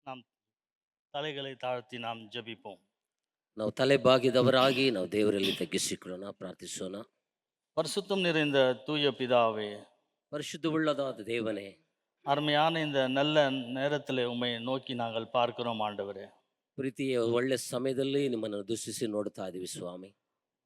நாம் தலைகளை தாழ்த்தி நாம் ಜಪಿப்போம். ನಾವು ತಲೆ ಬಾಗಿದವರಾಗಿ ನಾವು ದೇವರಲ್ಲಿ ತಗ್ಗಿಸಿಕೊಳ್ಳೋಣ, ಪ್ರಾರ್ಥಿಸೋಣ. பரிசுத்தம் நிறைந்த தூய பிதாவே, ಪರಿಶುದ್ಧವುಳ್ಳದಾದ ದೇವನೇ, அருமையான இந்த நல்ல நேரத்தில் உம்மை நோக்கி நாங்கள் பார்க்கிறோம் ஆண்டவரே. ಪ್ರೀತಿಯ ಒಳ್ಳೆ ಸಮಯದಲ್ಲಿ ನಿಮ್ಮನ್ನು ದೃಷ್ಟಿಸಿ ನೋಡ್ತಾ ಇದ್ದೀವಿ ಸ್ವಾಮಿ.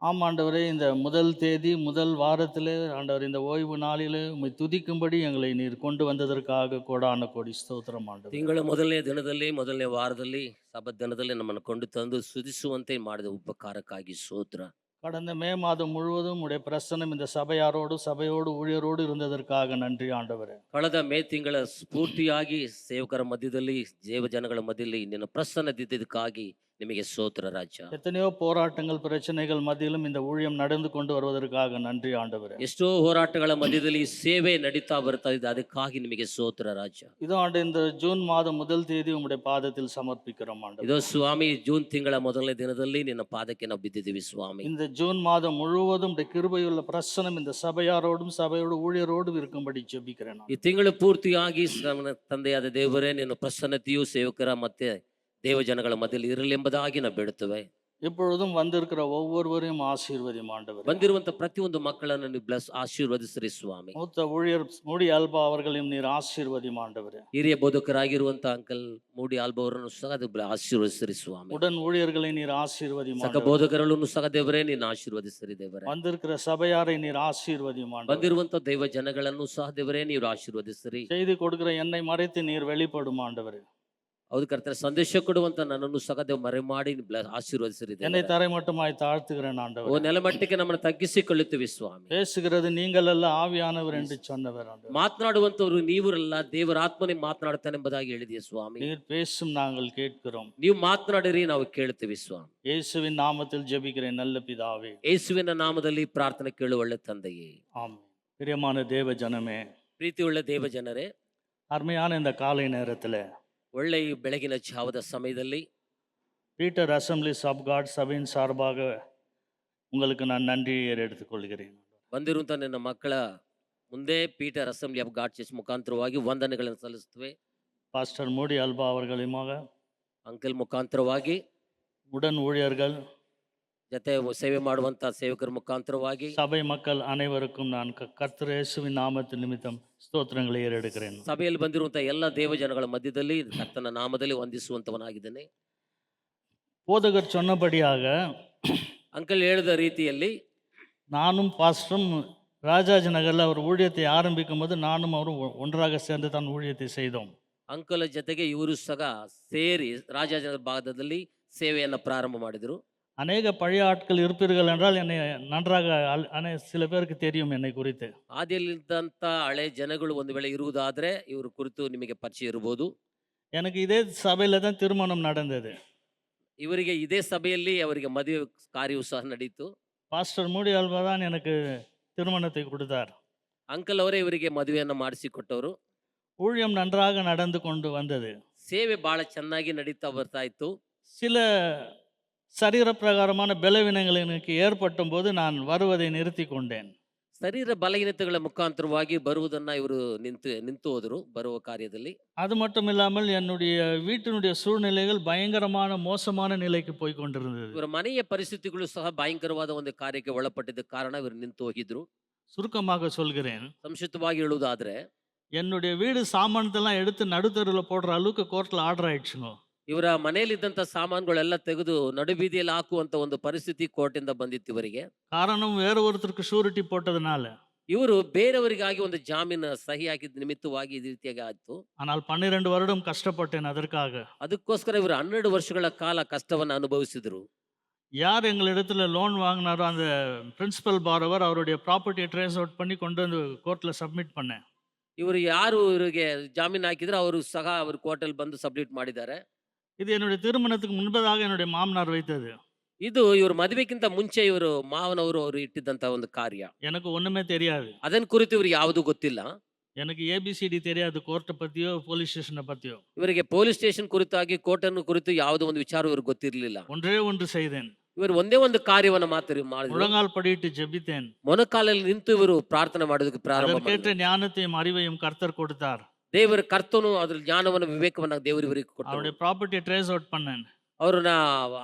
ஆம் ஆண்டவரே, இந்த முதல் தேதி முதல் வாரத்திலே ஆண்டவர் இந்த ஓய்வு நாளிலே உம்மை துதிக்கும்படி எங்களை நீர் கொண்டு வந்ததற்காக கோடான கோடி ஸ்தோத்திரம் ஆண்டவரே. ತಿಂಗಳ ಮೊದಲನೇ ದಿನದಲ್ಲಿ, ಮೊದಲನೇ ವಾರದಲ್ಲಿ, ಸಬ್ಬತ್ ದಿನದಲ್ಲಿ ನಮ್ಮನ್ನು ಕೊಂಡು ತಂದು ಸ್ತುತಿಸುವಂತೆ ಮಾಡಿದ ಉಪಕಾರಕ್ಕಾಗಿ ಸ್ತೋತ್ರ. கடந்த மே மாதம் முழுவதும் உடைய பிரசன்னம் இந்த சபையோடு ஊழியரோடு இருந்ததற்காக நன்றி ஆண்டவரே. ಕಳೆದ ಮೇ ತಿಂಗಳ ಸ್ಫೂರ್ತಿಯಾಗಿ ಸೇವಕರ ಮಧ್ಯದಲ್ಲಿ, ದೇವಜನಗಳ ಮಧ್ಯದಲ್ಲಿ ನಿನ್ನ ಪ್ರಸನ್ನದಿದ್ದಕ್ಕಾಗಿ ನಿಮಗೆ ಸ್ತೋತ್ರ ರಾಜ. எத்தனையோ போராட்டங்கள் பிரச்சனைகள் மத்தியிலும் இந்த ஊழியம் நடந்து கொண்டு வருவதற்காக நன்றி ஆண்டவரே. ಎಷ್ಟೋ ಹೋರಾಟಗಳ ಮಧ್ಯದಲ್ಲಿ ಸೇವೆ ನಡೀತಾ ಬರ್ತಾ ಇದೆ, ಅದಕ್ಕಾಗಿ ನಿಮಗೆ ಸ್ತೋತ್ರ ರಾಜ. இதோ ஆண்டு இந்த ஜூன் மாதம் முதல் தேதி உம்முடைய பாதத்தில் சமர்ப்பிக்கிறோம் ஆண்டவரே. ಇದೋ ಸ್ವಾಮಿ, ಜೂನ್ ತಿಂಗಳ ಮೊದಲನೇ ದಿನದಲ್ಲಿ ನಿನ್ನ ಪಾದಕ್ಕೆ ನಾವು ಬಿದ್ದಿದ್ದೀವಿ ಸ್ವಾಮಿ. இந்த ஜூன் மாதம் முழுவதும் உடைய கிருபையுள்ள பிரசனம் இந்த சபையோடு ஊழியரோடும் இருக்கும்படி ஜெபிக்கிறேன் நான். ಈ ತಿಂಗಳು ಪೂರ್ತಿಯಾಗಿ ನನ್ನ ತಂದೆಯಾದ ದೇವರೇ, ನಿನ್ನ ಪ್ರಸನ್ನತೆಯು ಸೇವಕರ ಮತ್ತೆ ದೇವಜನಗಳ ಮಧ್ಯದಲ್ಲಿ ಇರಲಿ ಎಂಬುದಾಗಿ ನಾವು ಬೇಡುತ್ತೇವೆ. இப்பொழுதும் வந்திருக்கிற ஒவ்வொருவரையும் ஆசீர்வதியும் ஆண்டவரே. ಬಂದಿರುವಂತ ಪ್ರತಿಯೊಂದು ಮಕ್ಕಳನ್ನು ನೀವು ಆಶೀರ್ವದಿಸ್ರಿ ಸ್ವಾಮಿ. மூத்த ஊழியர் மூடி அல்பா அவர்களையும் நீர் ஆசீர்வதியும் ஆண்டவரே. ಹಿರಿಯ ಬೋಧಕರಾಗಿರುವಂತ ಅಂಕಲ್ ಮೂಡಿ ಆಲ್ಬವರನ್ನು ಸಹ ಆಶೀರ್ವದಿಸ್ರಿ ಸ್ವಾಮಿ. உடன் ஊழியர்களை நீர் ஆசீர்வதியும் ಸಕ ஆண்டவரே. ಬೋಧಕರನ್ನು ಸಹ ದೇವರೇ ನೀನು ಆಶೀರ್ವದಿಸ್ರಿ ದೇವರೇ. வந்திருக்கிற சபையாரை நீர் ஆசீர்வதியும் ஆண்டவரே. ಬಂದಿರುವಂತ ದೈವ ಜನಗಳನ್ನು ಸಹ ದೇವರೇ ನೀವು ಆಶೀರ್ವದಿಸ್ರಿ. செய்தி கொடுக்கிற என்னை மறைத்து நீர் வெளிப்படும் ஆண்டவரே. ಹೌದು ಕರ್ತನೆ, ಸಂದೇಶ ಕೊಡುವಂತ ನನ್ನನ್ನು ಸಹ ದೇವ ಮರೆ ಮಾಡಿ ಆಶೀರ್ವದಿಸ್ರಿ. என்னை தரைமட்டமாய் தாழ்த்துகிறேன் ಓ ஆண்டவரே. ನೆಲಮಟ್ಟಕ್ಕೆ ನಮ್ಮನ್ನು ತಗ್ಗಿಸಿಕೊಳ್ಳುತ್ತೀವಿ ಸ್ವಾಮಿ. பேசுகிறது நீங்கள் அல்ல, ஆவியானவர் என்று சொன்னவர் ஆண்டவரே. ಮಾತನಾಡುವಂತವರು ನೀವರಲ್ಲ, ದೇವರ ಆತ್ಮನೇ ಮಾತನಾಡ್ತಾನೆ ಎಂಬುದಾಗಿ ಹೇಳಿದೆಯ ಸ್ವಾಮಿ. நீர் பேசும் நாங்கள் கேட்கிறோம். ನೀವು ಮಾತನಾಡಿರಿ, ನಾವು ಕೇಳ್ತೀವಿ ಸ್ವಾಮಿ. இயேசுவின் நாமத்தில் ஜெபிக்கிறேன் நல்ல பிதாவே. ಯೇಸುವಿನ ನಾಮದಲ್ಲಿ ಪ್ರಾರ್ಥನೆ ಕೇಳು ಒಳ್ಳೆ ತಂದೆಯೇ. ஆமென். பிரியமான தேவ ஜனமே, ಪ್ರೀತಿ ಉಳ್ಳ ದೇವ ಜನರೇ, அருமையான இந்த காலை நேரத்தில் ಒಳ್ಳೆ ಈ ಬೆಳಗಿನ ಜಾವದ ಸಮಯದಲ್ಲಿ பீட்டர் அசம்பிளிஸ் ஆஃப் காட் சபையின் சார்பாக உங்களுக்கு நான் நன்றியை எடுத்துக்கொள்கிறேன். ಬಂದಿರುವಂತ ನನ್ನ ಮಕ್ಕಳ ಮುಂದೆ Peter assembly of god church ಮುಖಾಂತರವಾಗಿ ವಂದನೆಗಳನ್ನು ಸಲ್ಲಿಸುತ್ತೇವೆ. பாஸ்டர் மூடி அல்பா அவர்களுமாக, ಅಂಕಲ್ ಮುಖಾಂತರವಾಗಿ, உடன் ஊழியர்கள், ಜೊತೆ ಸೇವೆ ಮಾಡುವಂತ ಸೇವಕರ ಮುಖಾಂತರವಾಗಿ, சபை மக்கள் அனைவருக்கும் நான் கர்த்தர் இயேசுவின் நாமத்தின் நிமித்தம் ஸ்தோத்திரங்களை ஏறெடுக்கிறேன். ಸಭೆಯಲ್ಲಿ ಬಂದಿರುವಂತ ಎಲ್ಲ ದೇವಜನಗಳ ಮಧ್ಯದಲ್ಲಿ ಕರ್ತನ ನಾಮದಲ್ಲಿ ವಂದಿಸುವಂತವನಾಗಿದ್ದೇನೆ. போதகர் சொன்னபடியாக ಅಂಕಲ್ ಹೇಳಿದ ರೀತಿಯಲ್ಲಿ நானும் பாஸ்டரும் ராஜாஜி நகரில் அவர் ஊழியத்தை ஆரம்பிக்கும் போது நானும் அவரும் ஒன்றாக சேர்ந்து தான் ஊழியத்தை செய்தோம். ಅಂಕಲ್ ಜೊತೆಗೆ ಇವರು ಸಹ ಸೇರಿ ರಾಜಾಜನಗರ ಭಾಗದಲ್ಲಿ ಸೇವೆಯನ್ನು ಪ್ರಾರಂಭ ಮಾಡಿದರು. அநேக பழைய ஆட்கள் இருப்பீர்கள் என்றால் என்னை நன்றாக சில பேருக்கு தெரியும் என்னை குறித்து. ಆದಿಯಲ್ಲಿದ್ದಂಥ ಹಳೆ ಜನಗಳು ಒಂದು ವೇಳೆ ಇರುವುದಾದ್ರೆ ಇವರು ಕುರಿತು ನಿಮಗೆ ಪರಿಚಯ ಇರಬಹುದು. எனக்கு இதே சபையில தான் திருமணம் நடந்தது. ಇವರಿಗೆ ಇದೇ ಸಭೆಯಲ್ಲಿ ಅವರಿಗೆ ಮದುವೆ ಕಾರ್ಯವೂ ಸಹ ನಡೀತು. பாஸ்டர் மூடி அல்வா தான் எனக்கு திருமணத்தை கொடுத்தார். ಅಂಕಲ್ ಅವರೇ ಇವರಿಗೆ ಮದುವೆಯನ್ನು ಮಾಡಿಸಿಕೊಟ್ಟವರು. ஊழியம் நன்றாக நடந்து கொண்டு வந்தது. ಸೇವೆ ಬಹಳ ಚೆನ್ನಾಗಿ ನಡೀತಾ ಬರ್ತಾ ಇತ್ತು. சில சரீர பிரகாரமான பலவீனங்கள் எனக்கு ஏற்பட்டும் போது நான் வருவதை நிறுத்தி கொண்டேன். ಶರೀರ ಬಲಹೀನತೆಗಳ ಮುಖಾಂತರವಾಗಿ ಬರುವುದನ್ನ ಇವರು ನಿಂತು ಹೋದರು ಬರುವ ಕಾರ್ಯದಲ್ಲಿ. அது மட்டும் இல்லாமல் என்னுடைய வீட்டினுடைய சூழ்நிலைகள் பயங்கரமான மோசமான நிலைக்கு போய் கொண்டிருந்தது. ಇವರ ಮನೆಯ ಪರಿಸ್ಥಿತಿಗಳು ಸಹ ಭಯಂಕರವಾದ ಒಂದು ಕಾರ್ಯಕ್ಕೆ ಒಳಪಟ್ಟಿದ್ದ ಕಾರಣ ಇವರು ನಿಂತು ಹೋಗಿದ್ರು. சுருக்கமாக சொல்கிறேன், ಸಂಕ್ಷಿಪ್ತವಾಗಿ ಹೇಳುವುದಾದ್ರೆ, என்னுடைய வீடு சாமானத்தெல்லாம் எடுத்து நடுத்தருவில் போடுற அளவுக்கு கோர்ட்டில் ஆர்டர் ஆயிடுச்சுங்க. ಇವರ ಮನೆಯಲ್ಲಿದ್ದಂಥ ಸಾಮಾನುಗಳೆಲ್ಲ ತೆಗೆದು ನಡುಬೀದಿಯಲ್ಲಿ ಹಾಕುವಂತ ಒಂದು ಪರಿಸ್ಥಿತಿ ಕೋರ್ಟಿಂದ ಬಂದಿತ್ತು ಇವರಿಗೆ. காரணம் வேற ஒருத்தருக்கு ஷூரிட்டி போட்டதுனால. ಇವರು ಬೇರೆಯವರಿಗಾಗಿ ಒಂದು ಜಾಮೀನು ಸಹಿ ಹಾಕಿದ ನಿಮಿತ್ತವಾಗಿ ಈ ರೀತಿಯಾಗಿ ಆಯ್ತು. ஆனால் 12 வருடம் கஷ்டப்பட்டேன் அதற்காக. ಅದಕ್ಕೋಸ್ಕರ ಇವರು 12 ವರ್ಷಗಳ ಕಾಲ ಕಷ್ಟವನ್ನು ಅನುಭವಿಸಿದ್ರು. யார் எங்களிடத்துல லோன் வாங்கினாரோ அந்த பிரின்சிபல் பாரோவர் அவருடைய ப்ராப்பர்ட்டியை ட்ரேஸ் அவுட் பண்ணி கொண்டு வந்து கோர்ட்டில் சப்மிட் பண்ணேன். ಇವರು ಯಾರು ಇವರಿಗೆ ಜಾಮೀನು ಹಾಕಿದ್ರು ಅವರು ಸಹ ಅವರು ಕೋರ್ಟಲ್ಲಿ ಬಂದು ಸಬ್ಮಿಟ್ ಮಾಡಿದ್ದಾರೆ. இது என்னுடைய திருமணத்துக்கு முன்பதாக என்னுடைய மாமனார் வைத்தது. ಇದು ಇವರು ಮದುವೆಗಿಂತ ಮುಂಚೆ ಇವರು ಮಾವನವರು ಅವರು ಇಟ್ಟಿದ್ದಂತ ಒಂದು ಕಾರ್ಯ. எனக்கு ஒண்ணுமே தெரியாது. ಅದನ್ನ ಕುರಿತು ಇವ್ರಿಗೆ ಯಾವುದು ಗೊತ್ತಿಲ್ಲ. எனக்கு ஏபிசிடி தெரியாது, கோர்ட்டை பத்தியோ போலீஸ் ஸ்டேஷனை பத்தியோ. ಇವರಿಗೆ ಪೊಲೀಸ್ ಸ್ಟೇಷನ್ ಕುರಿತಾಗಿ ಕೋರ್ಟನ್ನು ಕುರಿತು ಯಾವುದೋ ಒಂದು ವಿಚಾರ ಇವ್ರಿಗೆ ಗೊತ್ತಿರಲಿಲ್ಲ. ஒன்றே ஒன்று செய்தேன். ಇವರು ಒಂದೇ ಒಂದು ಕಾರ್ಯವನ್ನು ಮಾತ್ರ ಮಾಡಿದ್ರು. முழங்கால் படியிட்டு ஜெபித்தேன். ಮೊಣಕಾಲಲ್ಲಿ ನಿಂತು ಇವರು ಪ್ರಾರ್ಥನೆ ಮಾಡೋದಕ್ಕೆ ಪ್ರಾರಂಭ அதற்கேற்ற ஞானத்தையும் அறிவையும் கர்த்தர் கொடுத்தார். ದೇವರ ಕರ್ತನು ಅದ್ರ ಜ್ಞಾನವನ್ನು ವಿವೇಕವನ್ನ ದೇವರು ಇವರಿಗೆ ಕೊಟ್ಟರು. அவருடைய ப்ராப்பர்ட்டியை ட்ரேஸ் அவுட் பண்ணேன் ಅವ್ರನ್ನ